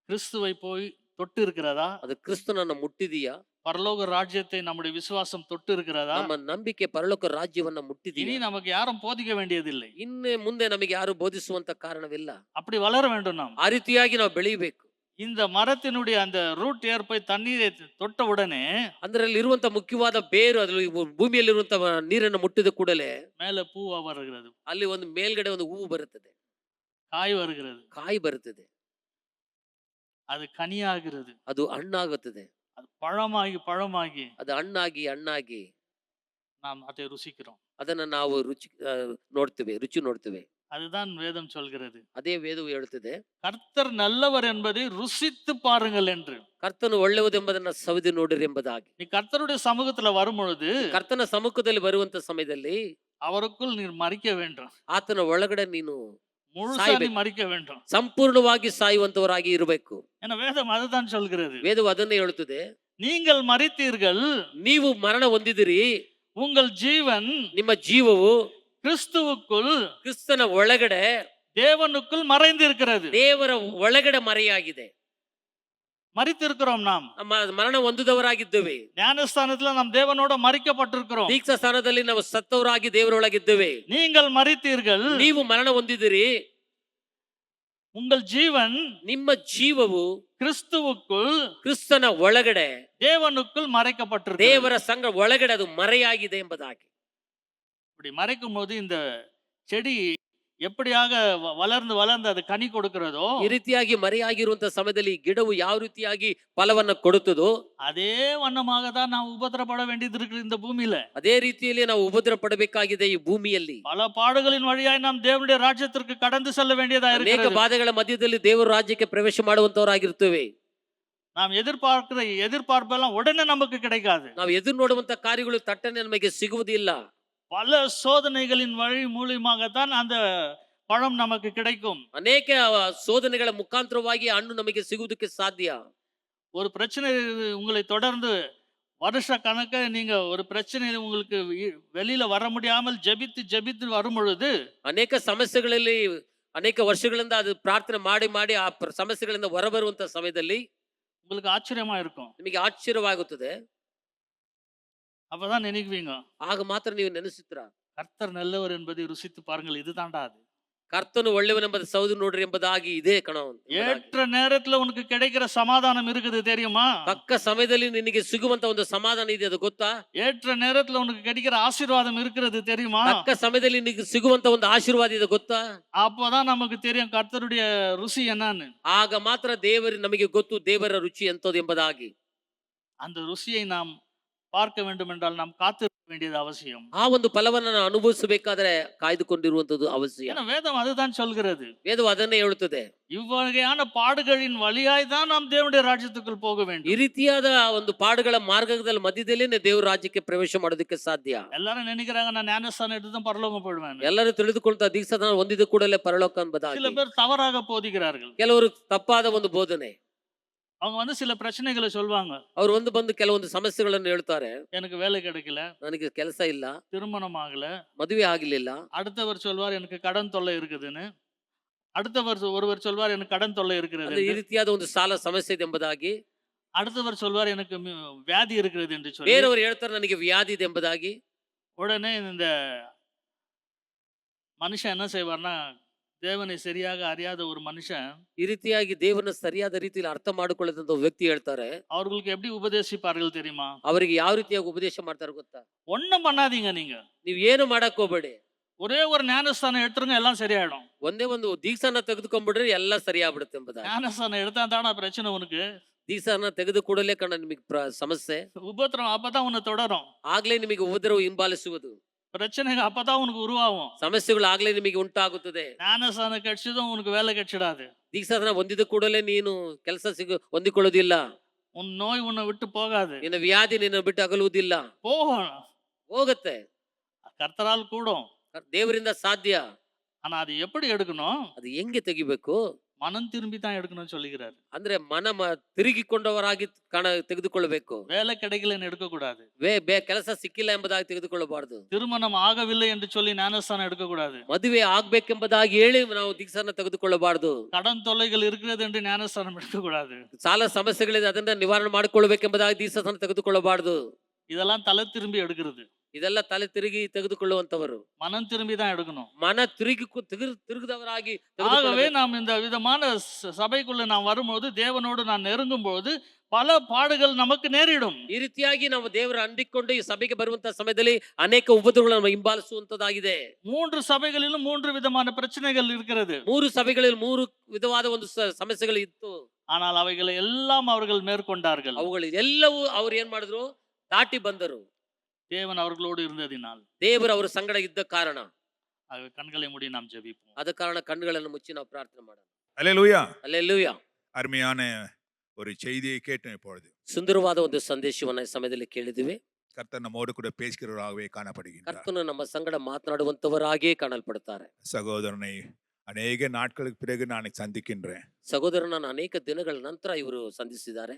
கிறிஸ்துவை போய் தொட்டு இருக்கிறதா? ಅದು ಕ್ರಿಸ್ತನನ್ನು ಮುಟ್ಟಿದೆಯಾ? பரலோக ராஜ்யத்தை நம்முடைய விசுவாசம் தொட்டு இருக்கிறதா? ನಮ್ಮ ನಂಬಿಕೆ ಪರಲೋಕ ರಾಜ್ಯವನ್ನ ಮುಟ್ಟಿದೆಯಾ? இனி நமக்கு யாரும் போதிக்க வேண்டியதில்லை, ಇನ್ನು ಮುಂದೆ ನಮಗೆ ಯಾರು ಬೋಧಿಸುವಂತ ಕಾರಣವಿಲ್ಲ. அப்படி வளர வேண்டும். நாம் ಆ ರೀತಿಯಾಗಿ ನಾವು ಬೆಳೆಯಬೇಕು. இந்த மரத்தினுடைய அந்த ரூட் போய் தண்ணீரை தொட்ட உடனே, ಅದರಲ್ಲಿ ಇರುವಂತ ಮುಖ್ಯವಾದ ಬೇರು ಅದರಲ್ಲಿ ಭೂಮಿಯಲ್ಲಿರುವಂತ ನೀರನ್ನು ಮುಟ್ಟಿದ ಕೂಡಲೇ மேல பூவா வருகிறது, ಅಲ್ಲಿ ಒಂದು ಮೇಲ್ಗಡೆ ಒಂದು ಹೂವು ಬರುತ್ತದೆ, காய் வருகிறது, ಕಾಯಿ ಬರುತ್ತದೆ, அது கனியாகிறது, ಅದು ಹಣ್ಣಾಗುತ್ತದೆ, அது பழமாகி பழமாಗಿ, ಅದು ಹಣ್ಣಾಗಿ ಹಣ್ಣಾಗಿ நாம் அதை ருசிக்கிறோம். ಅದನ್ನ ನಾವು ರುಚಿ ನೋಡ್ತೇವೆ. அதுதான் வேதம் சொல்கிறது. ಅದೇ ವೇದವು ಹೇಳುತ್ತದೆ, கர்த்தர் நல்லவர் என்பதை ருசித்து பாருங்கள் என்று. ಕರ್ತನು ಒಳ್ಳೆಯದೆಂಬುದನ್ನ ಸವಿದು ನೋಡಿರಿ ಎಂಬುದಾಗಿ. நீ கர்த்தருடைய சமூகத்துல வரும் பொழுது ಕರ್ತನ ಸಮ್ಮುಖದಲ್ಲಿ ಬರುವಂತ ಸಮಯದಲ್ಲಿ அவருக்குள் நீர் மறிக்க வேண்டும். ಆತನ ಒಳಗಡೆ ನೀನು முழுசா நீ சாய்ಬೇಕು. மறிக்க வேண்டும். ಸಂಪೂರ್ಣವಾಗಿ ಸಾಯುವಂತವರಾಗಿ ಇರಬೇಕು. ஏன்னா வேதம் அதுதான் சொல்கிறது. ವೇದವು ಅದನ್ನೇ ಹೇಳುತ್ತದೆ, நீங்கள் மறித்தீர்கள், ನೀವು ಮರಣ ಹೊಂದಿದಿರಿ, உங்கள் ஜீவன் ನಿಮ್ಮ ಜೀವವು கிறிஸ்துவுக்குள் ಕ್ರಿಸ್ತನ ಒಳಗಡೆ தேவனுக்குள் மறைந்திருக்கிறது. ದೇವರ ಒಳಗಡೆ ಮರೆಯಾಗಿದೆ. மறித்திருக்கிறோம் நாம். ನಮ್ಮ ಮರಣ ಹೊಂದಿದವರಾಗಿದ್ದೇವೆ. ஞானஸ்தானத்துல நாம் தேவனோட மறிக்கப்பட்டிருக்கிறோம். ದೀಕ್ಷಾ ಸ್ಥಾನದಲ್ಲಿ ನಾವು ಸತ್ತವರಾಗಿ ದೇವರೊಳಗಿದ್ದೇವೆ. நீங்கள் மறித்தீர்கள், ನೀವು ಮರಣ ಹೊಂದಿದಿರಿ, உங்கள் ஜீவன் ನಿಮ್ಮ ಜೀವವು கிறிஸ்துவுக்குள் ಕ್ರಿಸ್ತನ ಒಳಗಡೆ தேவனுக்குள் மறைக்கப்பட்டிருக்கிறது. ದೇವರ ಸಂಘ ಒಳಗಡೆ ಅದು ಮರೆಯಾಗಿದೆ ಎಂಬುದಾಗಿ. இப்படி மறைக்கும் போது இந்த செடி எப்படியாக வளர்ந்து வளர்ந்து அது கனி கொடுக்கிறதோ ಈ ರೀತಿಯಾಗಿ ಮರೆಯಾಗಿರುವಂತ ಸಮಯದಲ್ಲಿ ಗಿಡವು ಯಾವ ರೀತಿಯಾಗಿ ಫಲವನ್ನ ಕೊಡುತ್ತದೋ அதே வண்ணமாக தான் நாம் உபத்திரப்பட வேண்டியது இருக்கு இந்த பூமியில. ಅದೇ ರೀತಿಯಲ್ಲಿ ನಾವು ಉಪದ್ರ ಪಡಬೇಕಾಗಿದೆ ಈ ಭೂಮಿಯಲ್ಲಿ. பல பாடுகளின் வழியாய் நாம் தேவனுடைய ராஜ்யத்திற்கு கடந்து செல்ல வேண்டியதா ಅನೇಕ இருக்கிறது. ಬಾಧೆಗಳ ಮಧ್ಯದಲ್ಲಿ ದೇವರ ರಾಜ್ಯಕ್ಕೆ ಪ್ರವೇಶ ಮಾಡುವಂತವರಾಗಿರ್ತೇವೆ. நாம் எதிர்பார்க்கிற எதிர்பார்ப்பெல்லாம் உடனே நமக்கு கிடைக்காது. ನಾವು ಎದುರು ನೋಡುವಂತ ಕಾರ್ಯಗಳು ತಟ್ಟನೆ ನಮಗೆ ಸಿಗುವುದಿಲ್ಲ. பல சோதனைகளின் வழி மூலியமாகத்தான் அந்த பழம் நமக்கு கிடைக்கும். ಅನೇಕ ಶೋಧನೆಗಳ ಮುಖಾಂತರವಾಗಿ ಹಣ್ಣು ನಮಗೆ ಸಿಗುವುದಕ್ಕೆ ಸಾಧ್ಯ. ஒரு பிரச்சனை உங்களை தொடர்ந்து வருஷ கணக்க நீங்க ஒரு பிரச்சனையில உங்களுக்கு வெளியில வர முடியாமல் ஜெபித்து ஜெபித்து வரும் பொழுது ಅನೇಕ ಸಮಸ್ಯೆಗಳಲ್ಲಿ ಅನೇಕ ವರ್ಷಗಳಿಂದ ಅದು ಪ್ರಾರ್ಥನೆ ಮಾಡಿ ಮಾಡಿ ಆ ಸಮಸ್ಯೆಗಳಿಂದ ಹೊರಬರುವಂತ ಸಮಯದಲ್ಲಿ உங்களுக்கு ಆಶ್ಚರ್ಯமா இருக்கும். ನಿಮಗೆ ಆಶ್ಚರ್ಯವಾಗುತ್ತದೆ. அப்பதான் நினைக்குவீங்க, ಆಗ ಮಾತ್ರ ನೀವು ನೆನೆಸುತ್ತೀರಾ, கர்த்தர் நல்லவர் என்பதை ருசித்து பாருங்கள், இதுதான்டா அது. ಕರ್ತನು ಒಳ್ಳೆಯವನೆಂಬುದು ಸೌದು ನೋಡ್ರಿ ಎಂಬುದಾಗಿ ಇದೇ ಕಣ. ஏற்ற நேரத்துல உனக்கு கிடைக்கிற சமாதானம் இருக்குது தெரியுமா? ತಕ್ಕ ಸಮಯದಲ್ಲಿ ನಿನಗೆ ಸಿಗುವಂತ ಒಂದು ಸಮಾಧಾನ ಇದೆ, ಅದು ಗೊತ್ತಾ? ஏற்ற நேரத்துல உனக்கு கிடைக்கிற ஆசீர்வாதம் இருக்கிறது தெரியுமா? ತಕ್ಕ ಸಮಯದಲ್ಲಿ ನಿನಗೆ ಸಿಗುವಂತ ಒಂದು ಆಶೀರ್ವಾದ ಇದೆ, ಗೊತ್ತಾ? அப்பதான் நமக்கு தெரியும் கர்த்தருடைய ருசி என்னன்னு. ಆಗ ಮಾತ್ರ ನಮಗೆ ಗೊತ್ತು ದೇವರ ರುಚಿ ಎಂತದ್ದು ಎಂಬುದಾಗಿ. அந்த ருசியை நாம் பார்க்க வேண்டும் என்றால் நாம் காத்திருக்க வேண்டியது அவசியம். ಆ ಒಂದು ಫಲವನ್ನು ಅನುಭವಿಸಬೇಕಾದ್ರೆ ಕಾಯ್ದುಕೊಂಡಿರುವಂತದ್ದು ಅವಶ್ಯ. ஏன்னா வேதம் அதுதான் சொல்கிறது. ವೇದವು ಅದನ್ನೇ ಹೇಳುತ್ತದೆ. இவ்வகையான பாடுகளின் வழியாய் தான் நாம் தேவனுடைய ராஜ்யத்துக்குள் போக ಈ வேண்டும். ರೀತಿಯಾದ ಒಂದು ಪಾಡುಗಳ ಮಾರ್ಗದಲ್ಲಿ ಮಧ್ಯದಲ್ಲೇ ದೇವರ ರಾಜ್ಯಕ್ಕೆ ಪ್ರವೇಶ ಮಾಡೋದಕ್ಕೆ ಸಾಧ್ಯ. எல்லாரும் நினைக்கிறாங்க நான் ஞானஸ்தானம் எடுத்து தான் பரலோகம் போயிடுவேன். ಎಲ್ಲರೂ ತಿಳಿದುಕೊಳ್ತಾ ದೀಕ್ಷಾದಾನ ಹೊಂದಿದ ಕೂಡಲೇ ಪರಲೋಕ சில ಎಂಬುದಾಗಿ. பேர் தவறாக போதிக்கிறார்கள். ಕೆಲವರು ತಪ್ಪಾದ ಒಂದು ಬೋಧನೆ. அவங்க வந்து சில பிரச்சனைகளை சொல்வாங்க. ಅವರು ಬಂದು ಕೆಲವೊಂದು ಸಮಸ್ಯೆಗಳನ್ನು ಹೇಳ್ತಾರೆ. எனக்கு வேலை கிடைக்கல, ನನಗೆ ಕೆಲಸ ಇಲ್ಲ, திருமணம் ஆகல. ಮದುವೆ ಆಗಲಿಲ್ಲ. அடுத்தவர் சொல்வார் எனக்கு கடன் தொல்லை இருக்குதுன்னு. அடுத்தவர் ஒருவர் சொல்வார் எனக்கு கடன் தொல்லை இருக்கிறது ಅಂದ್ರೆ ಈ என்று. ರೀತಿಯಾದ ಒಂದು ಸಾಲ ಸಮಸ್ಯೆ ಇದೆ ಎಂಬುದಾಗಿ. அடுத்தவர் சொல்வார் எனக்கு வியாதி இருக்கிறது என்று சொல்லி. ಬೇರೆಯವರು ಹೇಳ್ತಾರೆ ನನಗೆ ವ್ಯಾಧಿ ಇದೆ ಎಂಬುದಾಗಿ. உடனே இந்த மனுஷன் என்ன செய்வார்னா, தேவனை சரியாக அறியாத ஒரு மனுஷன் ಈ ರೀತಿಯಾಗಿ ದೇವರನ್ನ ಸರಿಯಾದ ರೀತಿಯಲ್ಲಿ ಅರ್ಥ ಮಾಡಿಕೊಳ್ಳದಂತ ವ್ಯಕ್ತಿ ಹೇಳ್ತಾರೆ. அவர்களுக்கு எப்படி உபதேசிப்பார்கள் தெரியுமா? ಅವರಿಗೆ ಯಾವ ರೀತಿಯಾಗಿ ಉಪದೇಶ ಮಾಡ್ತಾರೆ ಗೊತ್ತಾ? ஒண்ணும் பண்ணாதீங்க, நீங்க ನೀವ್ ಏನು ಮಾಡಕ್ ಹೋಗ್ಬೇಡಿ, ஒரே ஒரு ஞானஸ்தானம் எடுத்துருங்க, எல்லாம் சரியாயிடும். ಒಂದೇ ಒಂದು ದೀಕ್ಷಾನ ತೆಗೆದುಕೊಂಡ್ಬಿಡ್ರೆ ಎಲ್ಲ ಸರಿಯಾಗ್ಬಿಡುತ್ತೆ ಎಂಬುದಾಗಿ. ஞானஸ்தானம் எடுத்தா தானே பிரச்சனை உனக்கு. ದೀಕ್ಷಾನ ತೆಗೆದು ಕೂಡಲೇ ಕಣ ನಿಮಗೆ ಸಮಸ್ಯೆ. உபத்திரம் அப்பதான் உன்னை தொடரும். ಆಗ್ಲೇ ನಿಮಗೆ ಉಪದ್ರವ ಹಿಂಬಾಲಿಸುವುದು. பிரச்சனைகள் அப்பதான் உனக்கு உருவாகும். ಸಮಸ್ಯೆಗಳು ಆಗ್ಲೇ ನಿಮಗೆ ಉಂಟಾಗುತ್ತದೆ. ஞானஸ்தானம் கிடைச்சதும் உனக்கு வேலை கிடைச்சிடாது. ದೀಕ್ಷಾನ ಹೊಂದಿದ ಕೂಡಲೇ ನೀನು ಕೆಲಸ ಹೊಂದಿಕೊಳ್ಳುವುದಿಲ್ಲ. உன் நோய் உன்னை விட்டு போகாது. ನಿನ್ನ ವ್ಯಾಧಿ ನಿನ್ನ ಬಿಟ್ಟು ಅಗಲುವುದಿಲ್ಲ, போகும். ಹೋಗುತ್ತೆ. கர்த்தரால் கூடும். ದೇವರಿಂದ ಸಾಧ್ಯ. ஆனா அது எப்படி எடுக்கணும்? ಅದು ಹೆಂಗೆ ತೆಗಿಬೇಕು? மனம் திரும்பி தான் எடுக்கணும்னு சொல்லுகிறார். ಅಂದ್ರೆ ತಿರುಗಿಕೊಂಡವರಾಗಿ ತೆಗೆದುಕೊಳ್ಳಬೇಕು. வேலை கிடைக்கலன்னு எடுக்க கூடாது. ಕೆಲಸ ಸಿಕ್ಕಿಲ್ಲ ಎಂಬುದಾಗಿ ತೆಗೆದುಕೊಳ್ಳಬಾರದು. திருமணம் ஆகவில்லை என்று சொல்லி ஞானஸ்தானம் எடுக்க கூடாது. ಮದುವೆ ಆಗ್ಬೇಕೆಂಬುದಾಗಿ ಹೇಳಿ ನಾವು ದೀಕ್ಷಾನ ತೆಗೆದುಕೊಳ್ಳಬಾರದು. கடன் தொல்லைகள் இருக்கிறது என்று ஞானஸ்தானம் எடுக்க கூடாது. ಸಾಲ ಸಮಸ್ಯೆಗಳಿದೆ ಅದನ್ನ ನಿವಾರಣೆ ಮಾಡಿಕೊಳ್ಳಬೇಕೆಂಬುದಾಗಿ ದೀಕ್ಷಾನ ತೆಗೆದುಕೊಳ್ಳಬಾರದು. இதெல்லாம் தலை திரும்பி எடுக்கிறது. ಇದೆಲ್ಲ ತಲೆ ತಿರುಗಿ ತೆಗೆದುಕೊಳ್ಳುವಂತವರು. மனம் திரும்பி தான் எடுக்கணும். ಮನ ತಿರುಗಿದವರಾಗಿ. ஆகவே நாம் இந்த விதமான சபைக்குள்ள நாம் வரும்போது, தேவனோடு நான் நெருங்கும் போது பல பாடுகள் நமக்கு நேரிடும். ಈ ರೀತಿಯಾಗಿ ನಾವು ದೇವರ ಅಂಡಿಕೊಂಡು ಈ ಸಭೆಗೆ ಬರುವಂತಹ ಸಮಯದಲ್ಲಿ ಅನೇಕ ಉಪದ್ರವಗಳನ್ನು ಹಿಂಬಾಲಿಸುವಂತದಾಗಿದೆ. 3 ಸಭೆகளிலும் 3 விதமான பிரச்சனைகள் இருக்கிறது. 3 ಸಭೆಗಳಲ್ಲಿ 3 ವಿಧವಾದ ಒಂದು ಸಮಸ್ಯೆಗಳು ಇತ್ತು. ஆனால் அவைகளை எல்லாம் அவர்கள் மேற்கொண்டார்கள். ಅವುಗಳು ಎಲ್ಲವೂ ಅವ್ರು ಏನ್ ಮಾಡಿದ್ರು? ದಾಟಿ ಬಂದರು. தேவன் அவர்களோடு இருந்ததினால். ದೇವರು ಅವರ ಸಂಗಡ ಇದ್ದ ಕಾರಣ. ஆகவே கண்களை மூடி நாம் ஜெபிப்போம். ಅದ ಕಾರಣ ಕಣ್ಣುಗಳನ್ನು ಮುಚ್ಚಿ ನಾವು ಪ್ರಾರ್ಥನೆ ಮಾಡೋಣ. அல்லேலூயா. ಅಲ್ಲೆಲ್ಲೂಯಾ. அருமையான ஒரு செய்தியை கேட்டோம் இப்பொழுது. ಸುಂದರವಾದ ಒಂದು ಸಂದೇಶವನ್ನ ಈ ಸಮಯದಲ್ಲಿ ಕೇಳಿದಿವಿ. கர்த்தர் நம்மோடு கூட பேசுகிறவராகவே காணப்படுகின்றார். ಕರ್ತನು ನಮ್ಮ ಸಂಗಡ ಮಾತನಾಡುವಂತವರಾಗೇ ಕಾಣಲ್ಪಡುತ್ತಾರೆ. சகோதரனை அநேக நாட்களுக்கு பிறகு நான் சந்திக்கின்றேன். ಸಹೋದರನನ್ನು ಅನೇಕ ದಿನಗಳ ನಂತರ ಇವರು ಸಂಧಿಸಿದ್ದಾರೆ.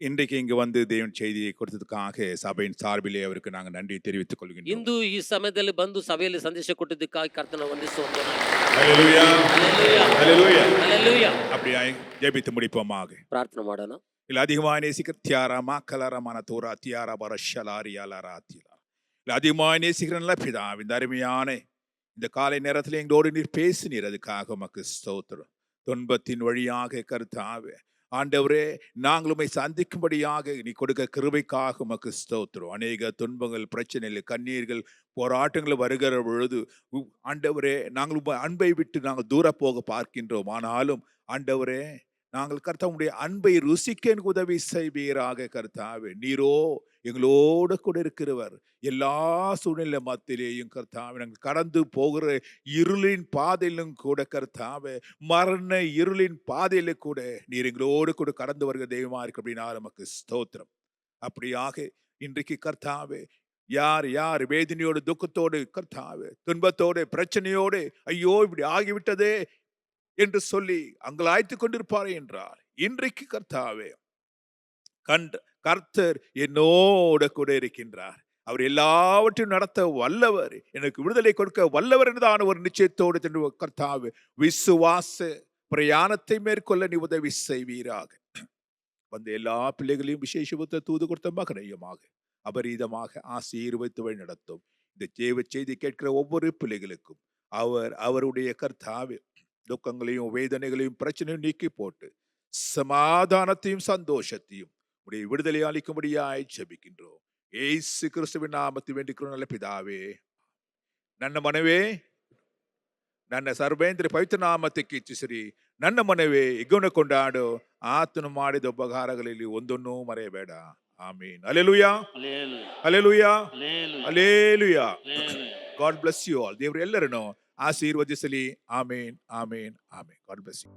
இன்றைக்கு இங்கு வந்து தேவன் செய்தியை கொடுத்ததுக்காக சபையின் சார்பிலே அவருக்கு நாங்கள் நன்றி தெரிவித்துக் கொள்கின்றோம். ಇಂದು ಈ ಸಮಯದಲ್ಲಿ ಬಂದು ಸಭೆಯಲ್ಲಿ ಸಂದೇಶ ಕೊಟ್ಟಿದ್ದಕ್ಕಾಗಿ ಕರ್ತನ ವಂದಿಸುವಂತ அல்லேலூயா. அல்லேலூயா. ಅಲ್ಲೆಲ್ಲೂಯಾ. அப்படியாய் ஜெபித்து முடிப்போமாக. ಪ್ರಾರ್ಥನೆ ಮಾಡೋಣ. இல்ல அதிகமாக நேசிக்கிற தியாரமா கலரமான தோரா தியாரா பரஷலாரியாலராத்தியா இல்ல அதிகமாக நேசிக்கிற நல்ல பிதாவே, இந்த அருமையான இந்த காலை நேரத்தில் எங்களோடு நீர் பேசினீர், அதுக்காக உமக்கு ஸ்தோத்திரம். துன்பத்தின் வழியாக கர்த்தாவே ஆண்டவரே நாங்கள் உம்மை சந்திக்கும்படியாக நீ கொடுக்க கிருபைக்காக உமக்கு ஸ்தோத்திரம். அநேக துன்பங்கள், பிரச்சனைகள், கண்ணீர்கள், போராட்டங்கள் வருகிற பொழுது ஆண்டவரே நாங்கள் உம்மை அன்பை விட்டு நாங்கள் தூர போக பார்க்கின்றோம். ஆனாலும் ஆண்டவரே நாங்கள் கர்த்தாவுடைய அன்பை ருசிக்க எனக்கு உதவி செய்வீராக. கர்த்தாவே நீரோ எங்களோடு கூட இருக்கிறவர். எல்லா சூழ்நிலை மத்தியிலேயும் கர்த்தாவே நாங்கள் கடந்து போகிற இருளின் பாதையிலும் கூட கர்த்தாவே மரண இருளின் பாதையில கூட நீர் எங்களோடு கூட கடந்து வருகிற தெய்வமா இருக்கு. அப்படின்னா நமக்கு ஸ்தோத்திரம். அப்படியாக இன்றைக்கு கர்த்தாவே யார் யார் வேதனையோடு, துக்கத்தோடு, கர்த்தாவே துன்பத்தோடு, பிரச்சனையோடு ஐயோ இப்படி ஆகிவிட்டதே என்று சொல்லி அங்கலாய்த்து கொண்டிருப்பாரே என்றார், இன்றைக்கு கர்த்தாவே கர்த்தர் என்னோட கூட இருக்கின்றார். அவர் எல்லாவற்றையும் நடத்த வல்லவர், எனக்கு விடுதலை கொடுக்க வல்லவர் என்றான ஒரு நிச்சயத்தோடு கர்த்தாவே விசுவாச பிரயாணத்தை மேற்கொள்ள நீ உதவி செய்வீராக. வந்த எல்லா பிள்ளைகளையும் விசேஷத்தை தூது கொடுத்த மகனையுமாக அபரீதமாக ஆசீர்வதித்து வழி நடத்தும். இந்த தேவ செய்தி கேட்கிற ஒவ்வொரு பிள்ளைகளுக்கும் அவருடைய கர்த்தாவே துக்கங்களையும் வேதனைகளையும் பிரச்சனையும் நீக்கி போட்டு சமாதானத்தையும் சந்தோஷத்தையும் உடைய விடுதலை அளிக்கும்படியாய் ஜெபிக்கின்றோம். ஏசு கிறிஸ்துவின் நாமத்தில் வேண்டிக்கிறோம் நல்ல பிதாவே. ನನ್ನ ಮನವೇ ನನ್ನ ಸರ್ವೇಂದ್ರ ಪವಿತ್ರ ನಾಮಕ್ಕೆ ಇಚ್ಛಿಸಿರಿ. ನನ್ನ ಮನವೇ ಇಗುಣ ಕೊಂಡಾಡು, ಆತನು ಮಾಡಿದ ಉಪಕಾರಗಳಲ್ಲಿ ಒಂದನ್ನೂ ಮರೆಯಬೇಡ. ಆಮೀನ್. ಹಲ್ಲೆಲೂಯಾ. ಹಲ್ಲೆಲೂಯಾ. ಹಲ್ಲೆಲೂಯಾ. God bless you all. ದೇವರು ಎಲ್ಲರನ್ನು ಆಶೀರ್ವದಿಸಲಿ. ಆಮೇನ್, ಆಮೇನ್, ಆಮೇನ್. God bless you.